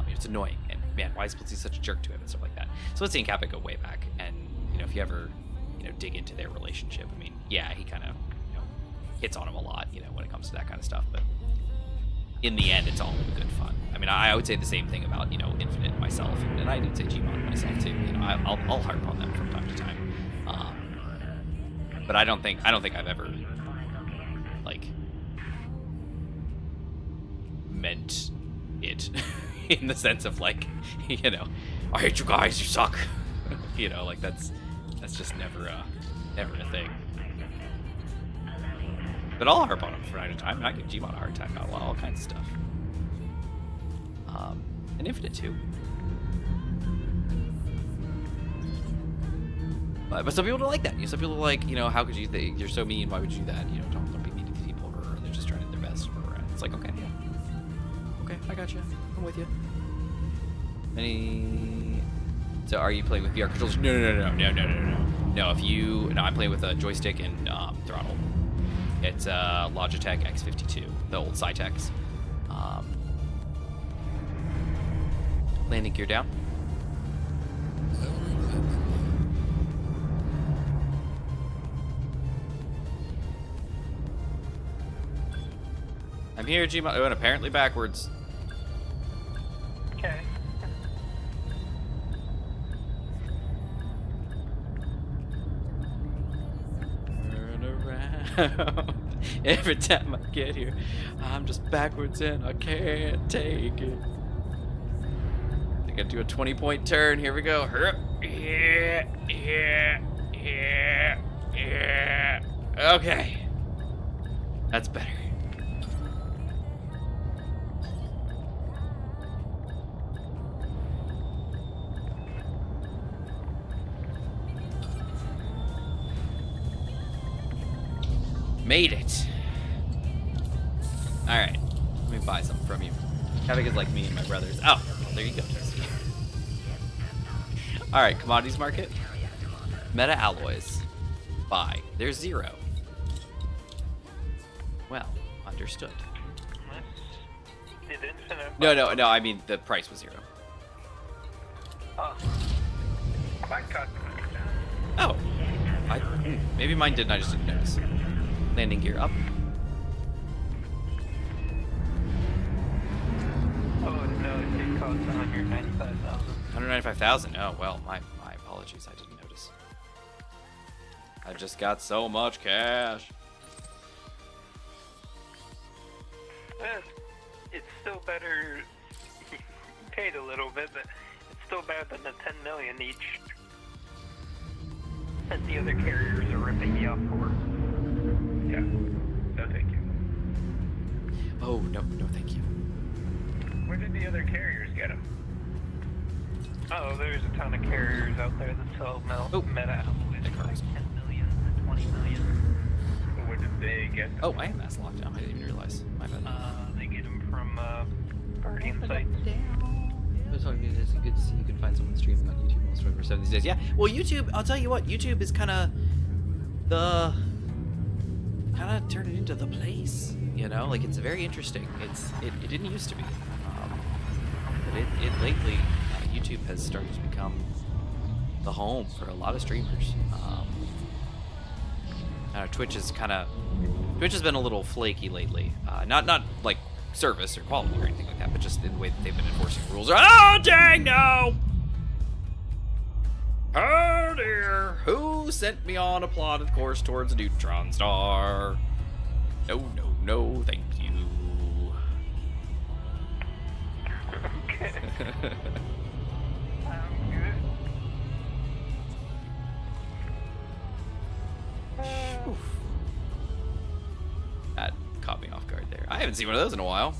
It's annoying, and man, why is Blitzy such a jerk to him and stuff like that. So Blitzy and Kappa go way back, and if you ever dig into their relationship, I mean, yeah, he kind of hits on him a lot, when it comes to that kind of stuff, but in the end, it's all in good fun. I mean, I would say the same thing about Infinite myself, and I did say Gmon myself too. I'll harp on them from time to time, but I don't think I've ever like meant it in the sense of like, I hate you guys, you suck. Like that's just never a thing. But I'll harp on them from time to time, and I give Gmon a hard time about all kinds of stuff. And Infinite too. But some people don't like that. Some people are like, how could you? You're so mean. Why would you do that? Don't be mean to these people, or they're just trying to do their best. Or it's like, okay, yeah, okay, I got you. I'm with you. So are you playing with VR controllers? No. No, I'm playing with a joystick and throttle. It's Logitech X52, the old Cytex. Landing gear down. I'm here, Gmon. Oh, and apparently backwards. Okay. Every time I get here, I'm just backwards and I can't take it. I gotta do a 20-point turn. Here we go. Yeah. Okay. That's better. Made it. Alright. Let me buy something from you. Kavik is like me and my brothers. Oh, there you go. Alright, commodities market. Meta alloys. Buy. There's 0. Well, understood. Did Infinite... No, I mean the price was 0. Oh. Mine cost Oh. Maybe mine didn't, I just didn't notice. Landing gear up. Oh no, it did cost 195,000. 195,000. Oh well, my apologies. I didn't notice. I just got so much cash. Well, it's still better. Paid a little bit, but it's still better than the 10 million each that the other carriers are ripping you off for. Yeah. No, thank you. Oh no, thank you. Where did the other carriers get them? Oh, there's a ton of carriers out there that sell meta alloys for like 10 million to 20 million. Where did they get them? Oh, I am mass lockdown. I didn't even realize. My bad. They get them from Guardian sites. It's good to see you can find someone streaming on YouTube almost 24/7 these days. Yeah, well, YouTube. I'll tell you what. YouTube is kind of turned it into the place. Like it's very interesting. It didn't used to be, but it lately YouTube has started to become the home for a lot of streamers. Twitch has been a little flaky lately. Not like service or quality or anything like that, but just in the way that they've been enforcing rules. Oh dang no! Oh dear! Who sent me on a plotted course towards a neutron star? No, thank you. Okay. Oof. That caught me off guard there. I haven't seen one of those in a while.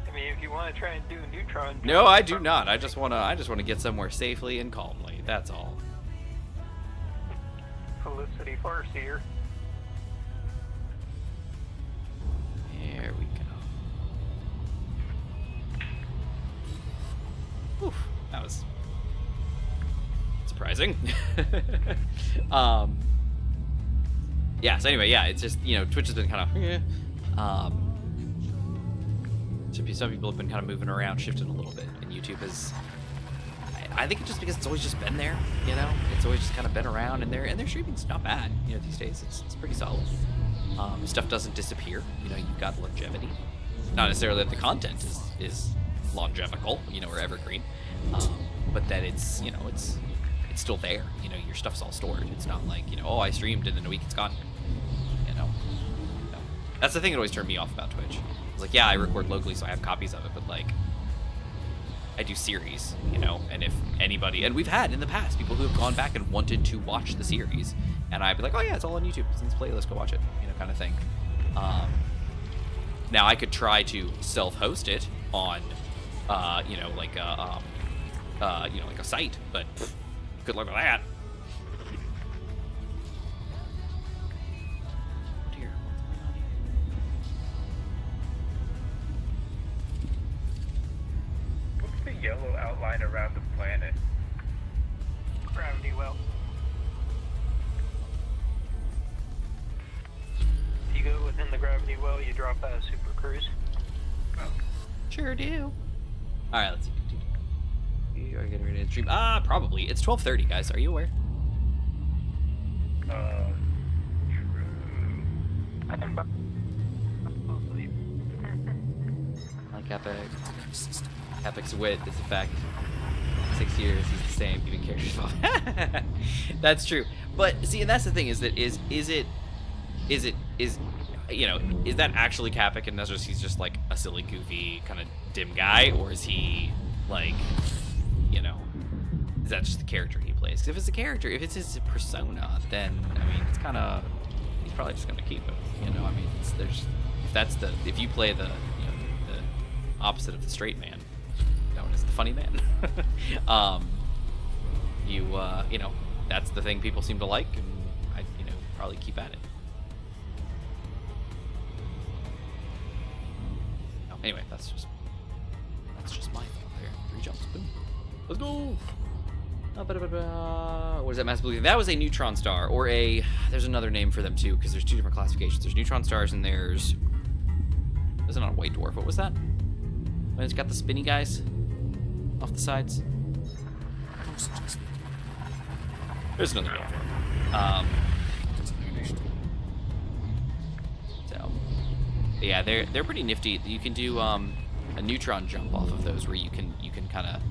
I mean, if you want to try and do neutron. No, I do not. I just wanna get somewhere safely and calmly. That's all. Felicity Farseer. There we go. Oof, that was surprising. Yeah, so anyway, yeah, it's just, Twitch has been kind of, some people have been kind of moving around, shifting a little bit, and YouTube is. I think it's just because it's always just been there, you know. It's always just kind of been around, and their streaming's not bad, you know. These days, it's pretty solid. Stuff doesn't disappear, you know. You've got longevity. Not necessarily that the content is longevical, you know, or evergreen, but that it's, you know, it's still there. You know, your stuff's all stored. It's not like, you know, oh, I streamed and in a week it's gone. You know, no. That's the thing that always turned me off about Twitch. It's like, yeah, I record locally, so I have copies of it, but like, I do series, you know, and if anybody, and we've had in the past people who have gone back and wanted to watch the series, and I'd be like, oh yeah, it's all on YouTube, it's in this playlist, go watch it, you know, kind of thing. Now I could try to self-host it on, you know, like a, you know, like a site, but good luck with that. Oh dear, what's going on here? What's the yellow outline around the planet? Gravity well. If you go within the gravity well, you drop out of Super Cruise. Sure do. All right, let's see. You are getting ready to stream. Probably. It's 12:30, guys. Are you aware? True. Like Epic. Epic's wit is the fact. 6 years, he's the same, even characters. That's true. But see, and that's the thing, is that is you know, is that actually Capic and he's just like a silly, goofy, kind of dim guy, or is he like, you know, is that just the character he plays? 'Cause if it's a character, if it's his persona, then I mean, it's kind of, he's probably just gonna keep it. You know, I mean, if you play the, you know, the opposite of the straight man, known as the funny man, you know, that's the thing people seem to like, and I, you know, probably keep at it. Anyway, that's just my thought there. 3 jumps, boom. Let's go! What is that massive blue thing? That was a neutron star, or there's another name for them too, because there's 2 different classifications. There's neutron stars and there's not a white dwarf. What was that? When it's got the spinny guys off the sides? There's another name for them. Yeah, they're pretty nifty. You can do a neutron jump off of those, where you can kind of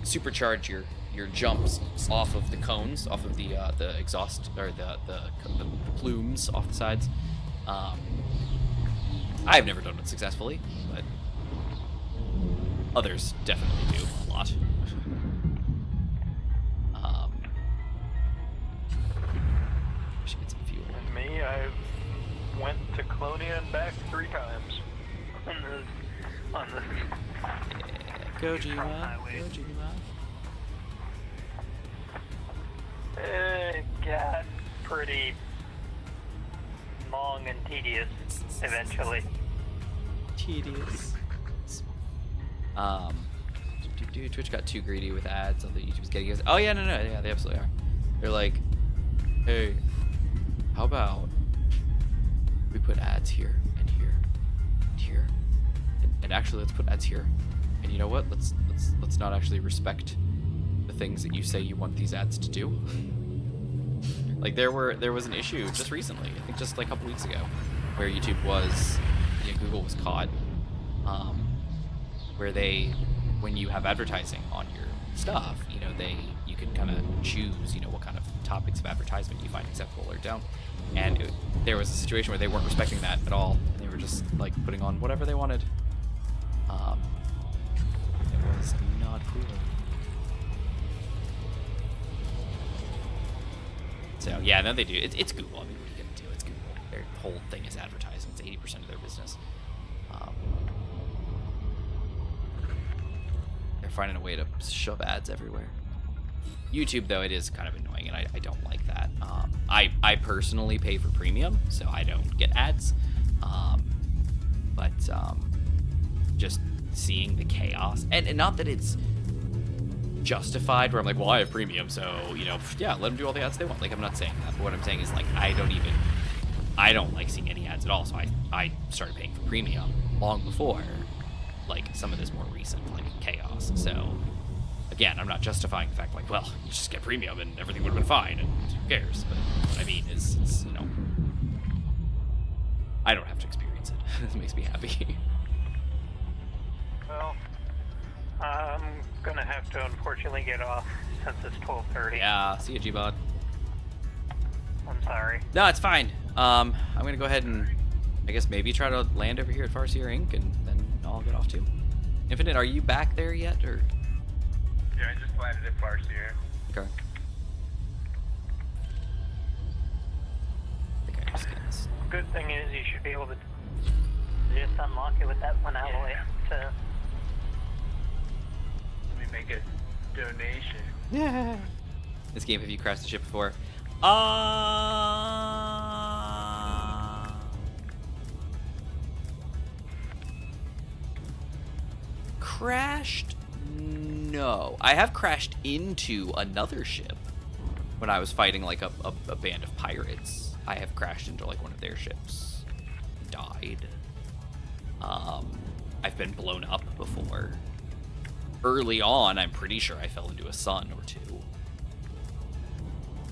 supercharge your jumps off of the cones, off of the exhaust, or the plumes off the sides. I've never done it successfully, but others definitely do a lot. Should get some fuel. And me, I went to Colonia and back 3 times on this. Yeah, go G1, go G1. It got pretty long and tedious eventually. Tedious. Twitch got too greedy with ads on the YouTube's getting us. Oh yeah, no, yeah, they absolutely are. They're like, hey, how about we put ads here and here and here, and actually let's put ads here, and you know what? Let's not actually respect the things that you say you want these ads to do. Like there was an issue just recently, I think just like a couple weeks ago, where YouTube was, Google was caught, where when you have advertising on your stuff, you can kind of choose, what kind of topics of advertisement you find acceptable or don't. And there was a situation where they weren't respecting that at all, and they were just like putting on whatever they wanted. It was not cool. So yeah, no, they do. It's Google. I mean, what are you gonna do? It's Google. Their whole thing is advertising. It's 80% of their business. They're finding a way to shove ads everywhere. YouTube, though, it is kind of annoying, and I don't like that. I personally pay for premium, so I don't get ads. But just seeing the chaos, and not that it's justified, where I'm like, well, I have premium, so yeah, let them do all the ads they want. Like, I'm not saying that, but what I'm saying is, like, I don't like seeing any ads at all. So I started paying for premium long before like some of this more recent like chaos. So again, I'm not justifying the fact like, well, you just get premium and everything would have been fine, and who cares? But what I mean is, it's, you know, I don't have to experience it. It makes me happy. Well, I'm gonna have to unfortunately get off since it's 12:30. Yeah, see you, G-Bod. I'm sorry. No, it's fine. I'm gonna go ahead and I guess maybe try to land over here at Farseer Inc. and then I'll get off too. Infinite, are you back there yet, or? Yeah, I just landed at Farseer. Okay. Okay, I'm just getting this. Good thing is you should be able to just unlock it with that one alloy. So Let me make a donation. Yeah. This game, have you crashed the ship before? Crashed? No. I have crashed into another ship when I was fighting like a band of pirates. I have crashed into like one of their ships. Died. I've been blown up before. Early on, I'm pretty sure I fell into a sun or two.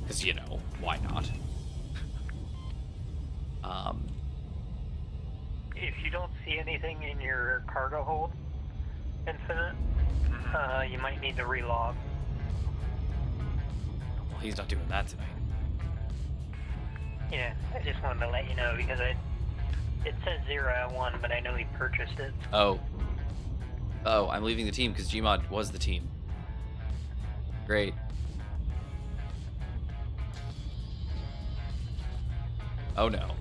Because, you know, why not? if you don't see anything in your cargo hold, Infinite, you might need to relog. Well, he's not doing that tonight. Yeah, I just wanted to let you know because it says 0 at 1, but I know he purchased it. Oh. Oh, I'm leaving the team because Gmod was the team. Great. Oh no.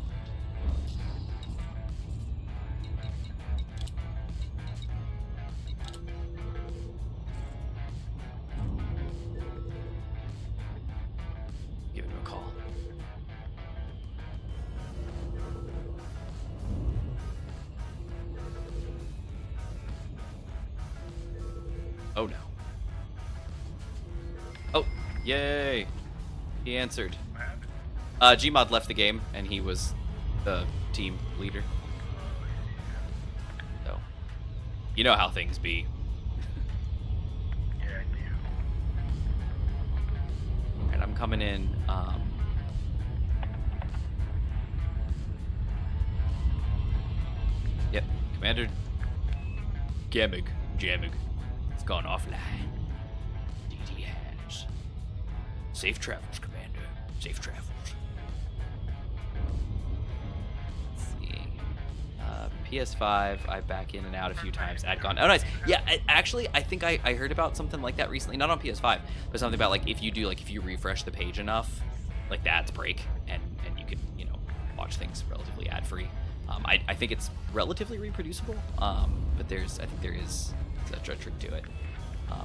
Give him a call. Oh no. Oh, yay. He answered. Gmod left the game, and he was the team leader. So, you know how things be. Yeah, I do. And I'm coming in. Yep, Commander Jamig. It's gone offline. DDS. Safe travels, Commander. Safe travels. PS5, I back in and out a few times. Adcon. Oh, nice. Yeah, actually, I think I heard about something like that recently. Not on PS5, but something about like if you refresh the page enough, like the ads break and you can, you know, watch things relatively ad free. I think it's relatively reproducible. But I think there is a trick to it.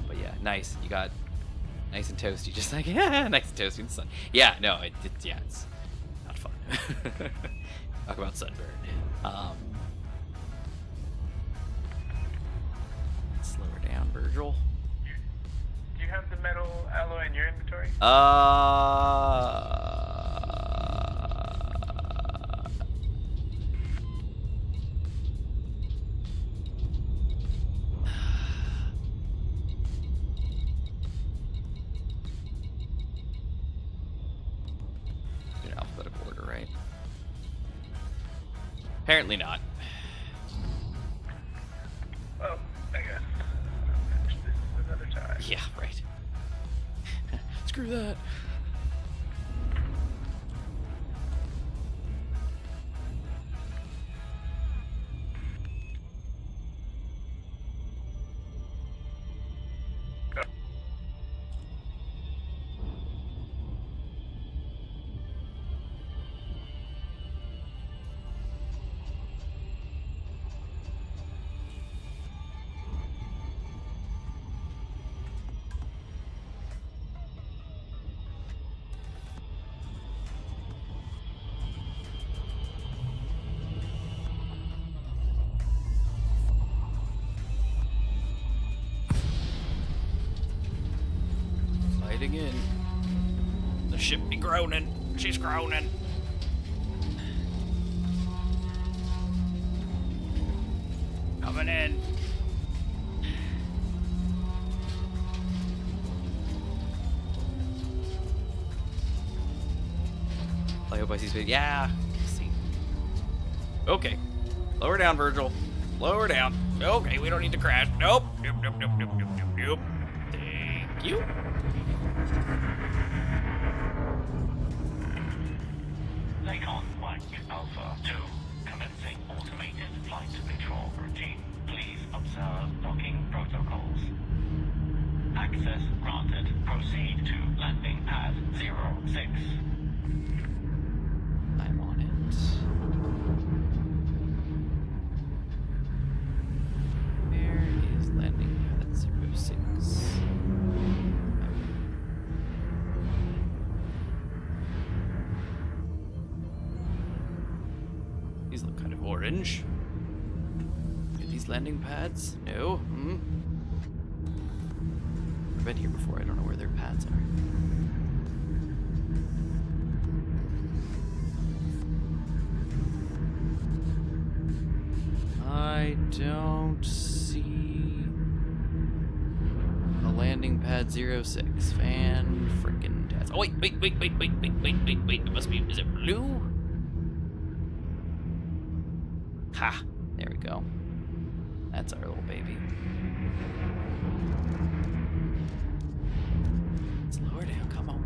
But yeah, nice. You got nice and toasty, just like yeah, nice and toasty in the sun. Yeah, no, it's not fun. Talk about sunburn. Slow her down, Virgil. Do you have the metal alloy in your inventory? In alphabetical order, right? Apparently not. Oh, I guess. I'll finish this another time. Yeah, right. Screw that. Fighting in. The ship be groaning. She's groaning. Coming in. I see space. Yeah. I see. Okay. Lower down, Virgil. Lower down. Okay, we don't need to crash. Nope. Nope, nope, nope, nope, nope, nope, nope. Thank you. Lakon 1 Alpha 2, commencing automated flight control routine. Please observe docking protocols. Access granted. Proceed to landing pad 06. I'm on it. Where is landing pad 06? These look kind of orange. Are these landing pads? No. I've been here before. I don't know where their pads are. I don't see a landing pad 06. Fan frickin' test. Oh wait. It must be. Is it blue? Ha! There we go. That's our little baby. Let's lower down. Come on.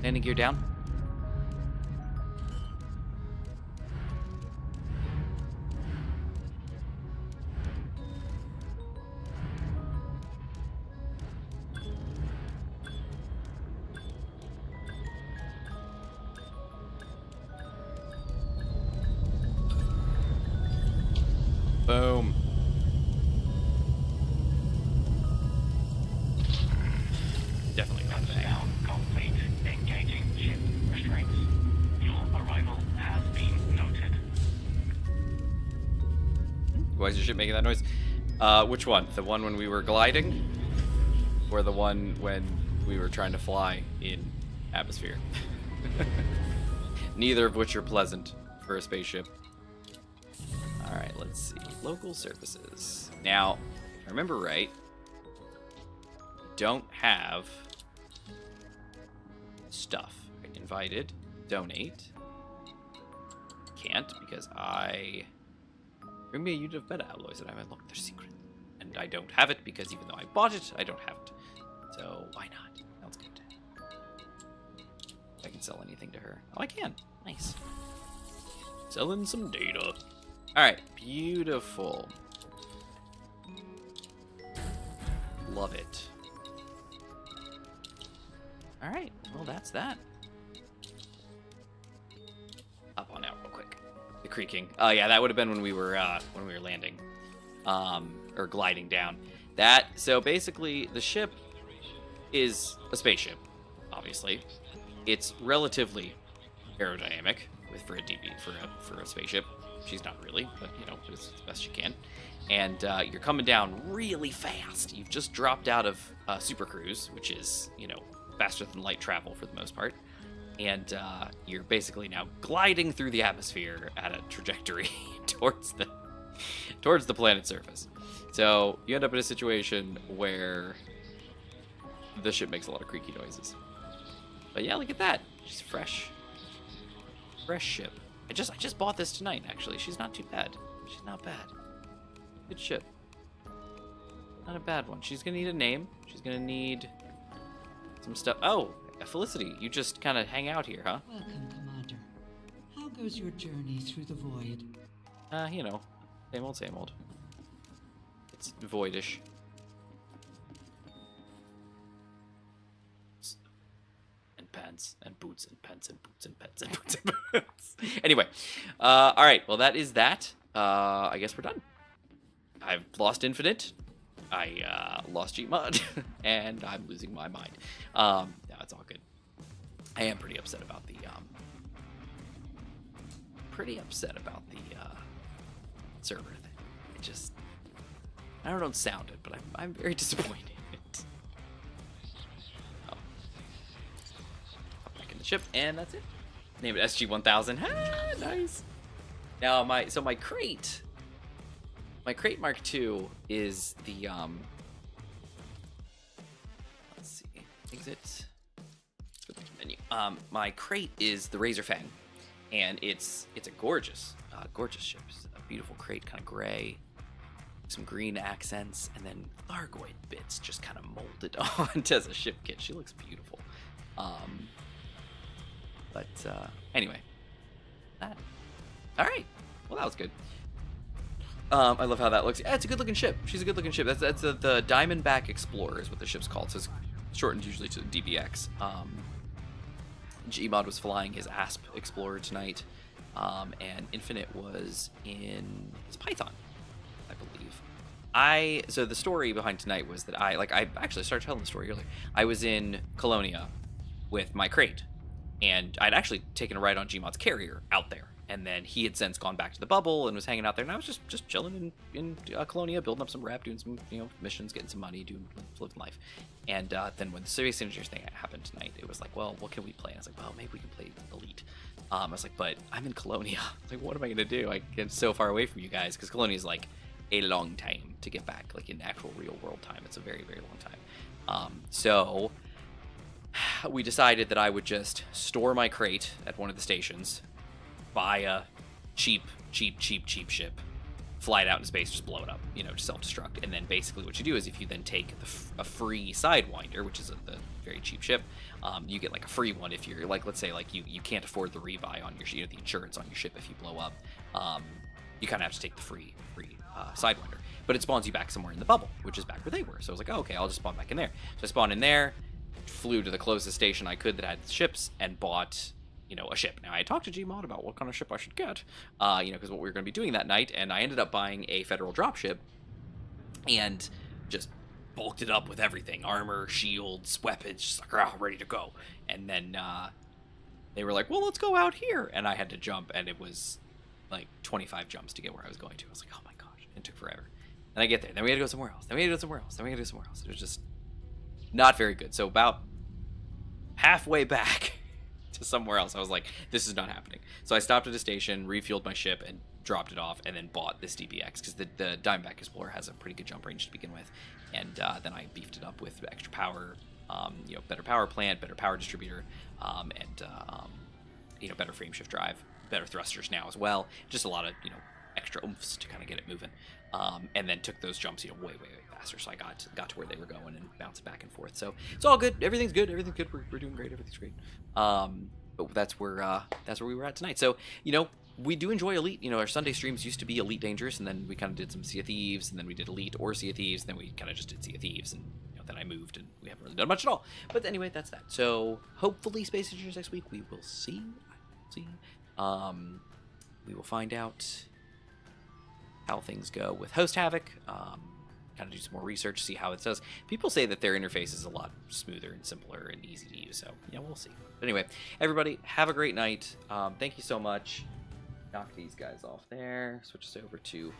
Landing gear down. Boom. Definitely not bang. Touchdown complete. Engaging ship restraints. Your arrival has been noted. Why is your ship making that noise? Which one? The one when we were gliding? Or the one when we were trying to fly in atmosphere? Neither of which are pleasant for a spaceship. Alright, let's see. Local services. Now, if I remember right, don't have stuff. Invited, donate. Can't because bring me a unit of meta alloys that I haven't looked. They're secret. And I don't have it because even though I bought it, I don't have it. So why not? Sounds good. I can sell anything to her. Oh, I can. Nice. Selling some data. Alright, beautiful. Love it. Alright, well that's that. Up on out real quick. The creaking. Oh yeah, that would have been when we were landing. Or gliding down. So basically the ship is a spaceship, obviously. It's relatively aerodynamic for a DB for a spaceship. She's not really, but you know, it's the best she can. And you're coming down really fast. You've just dropped out of Super Cruise, which is, you know, faster than light travel for the most part. And you're basically now gliding through the atmosphere at a trajectory towards the planet's surface. So you end up in a situation where the ship makes a lot of creaky noises. But yeah, look at that. She's fresh ship. I just bought this tonight, actually. She's not too bad. She's not bad. Good ship. Not a bad one. She's gonna need a name. She's gonna need some stuff. Oh, Felicity, you just kind of hang out here, huh? Welcome, Commander. How goes your journey through the void? You know, same old. It's voidish. And pants and boots and pants and boots and pants and boots and boots. Anyway, all right. Well, that is that. I guess we're done. I've lost Infinite. I lost Gmod, and I'm losing my mind. No, it's all good. I am pretty upset about the server thing. I don't sound it, but I'm very disappointed. Oh. Hop back in the ship, and that's it. Name it SG-1000. Ah, nice. Now my crate. My crate Mark II is the let's see, exit. Let's put my crate is the Razer Fang, and it's a gorgeous ship. It's a beautiful crate, kind of gray, some green accents, and then Largoid bits just kind of molded onto as a ship kit. She looks beautiful. Anyway, that. All right. Well, that was good. I love how that looks. Yeah, it's a good looking ship. She's a good looking ship. That's the Diamondback Explorer is what the ship's called. So it's shortened usually to DBX. Gmod was flying his Asp Explorer tonight, and Infinite was in his Python, I believe. So the story behind tonight was that I actually started telling the story earlier. I was in Colonia with my crate, and I'd actually taken a ride on Gmod's carrier out there. And then he had since gone back to the bubble and was hanging out there, and I was just chilling in Colonia, building up some rep, doing some missions, getting some money, living life. And then when the Serious Engineers thing happened tonight, it was like, well, what can we play? And I was like, well, maybe we can play Elite. I was like, but I'm in Colonia. Like, what am I gonna do? I get so far away from you guys because Colonia is like a long time to get back, like in actual real world time. It's a very, very long time. So we decided that I would just store my crate at one of the stations, buy a cheap ship, fly it out in space, just blow it up, just self-destruct. And then basically what you do is if you then take a free Sidewinder, which is the very cheap ship, you get like a free one if you're like, let's say like you can't afford the rebuy on your the insurance on your ship if you blow up. You kind of have to take the free Sidewinder, but it spawns you back somewhere in the bubble, which is back where they were. So I was like, oh, okay, I'll just spawn back in there. So I spawned in there, flew to the closest station I could that had ships, and bought a ship. Now, I talked to Gmod about what kind of ship I should get, because what we were going to be doing that night, and I ended up buying a Federal dropship and just bulked it up with everything, armor, shields, weapons, just like, ready to go. And then they were like, well, let's go out here, and I had to jump, and it was like 25 jumps to get where I was going to. I was like, oh my gosh, it took forever. And I get there, then we had to go somewhere else, then we had to go somewhere else, then we had to go somewhere else. It was just not very good. So about halfway back to somewhere else, I was like, this is not happening. So I stopped at a station, refueled my ship, and dropped it off, and then bought this DBX because the Diamondback Explorer has a pretty good jump range to begin with. And then I beefed it up with extra power, better power plant, better power distributor, and better frame shift drive, better thrusters now as well. Just a lot of extra oomph to kind of get it moving. And then took those jumps way faster, so I got to where they were going and bounced back and forth. So it's all good. Everything's good. We're doing great. Everything's great. But that's where we were at tonight. So we do enjoy Elite. Our Sunday streams used to be Elite Dangerous, and then we kind of did some Sea of Thieves, and then we did Elite or Sea of Thieves, and then we kind of just did Sea of Thieves, and then I moved, and we haven't really done much at all. But anyway, that's that. So hopefully Space Engineers next week. We will see. We will find out how things go with Host Havoc. Kind of do some more research, see how it does. People say that their interface is a lot smoother and simpler and easy to use, so we'll see. But anyway, everybody, have a great night. Thank you so much. Knock these guys off there. Switch us over to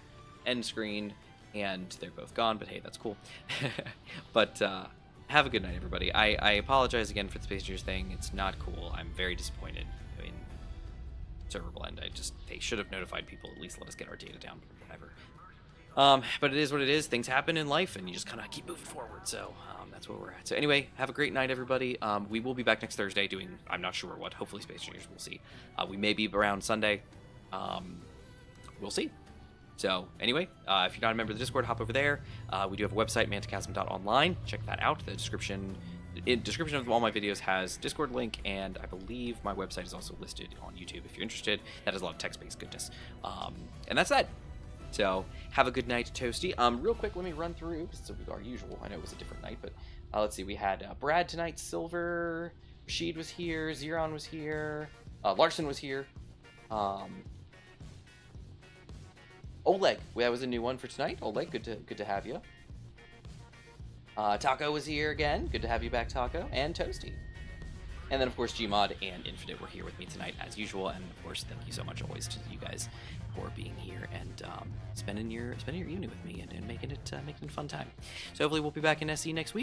end screen, and they're both gone, but hey, that's cool. But have a good night, everybody. I apologize again for the Space Engineers thing. It's not cool. I'm very disappointed. I mean, server blend. They should have notified people, at least let us get our data down, whatever. But it is what it is. Things happen in life, and you just kind of keep moving forward. So that's where we're at. So anyway, have a great night, everybody. We will be back next Thursday doing, I'm not sure what, hopefully Space Engineers, we'll see. We may be around Sunday. We'll see. So anyway, if you're not a member of the Discord, hop over there. We do have a website, manticasm.online. Check that out. The description of all my videos has Discord link, and I believe my website is also listed on YouTube if you're interested. That has a lot of text-based goodness. And that's that. So have a good night, Toasty. Real quick, let me run through, because it's our usual. I know it was a different night, but let's see. We had Brad tonight, Silver, Rashid was here, Xeron was here, Larson was here. Oleg, that was a new one for tonight. Oleg, good to have you. Taco was here again. Good to have you back, Taco. And Toasty. And then, of course, Gmod and Infinite were here with me tonight, as usual. And, of course, thank you so much always to you guys for being here and spending your evening with me and making it a fun time. So hopefully we'll be back in SC next week.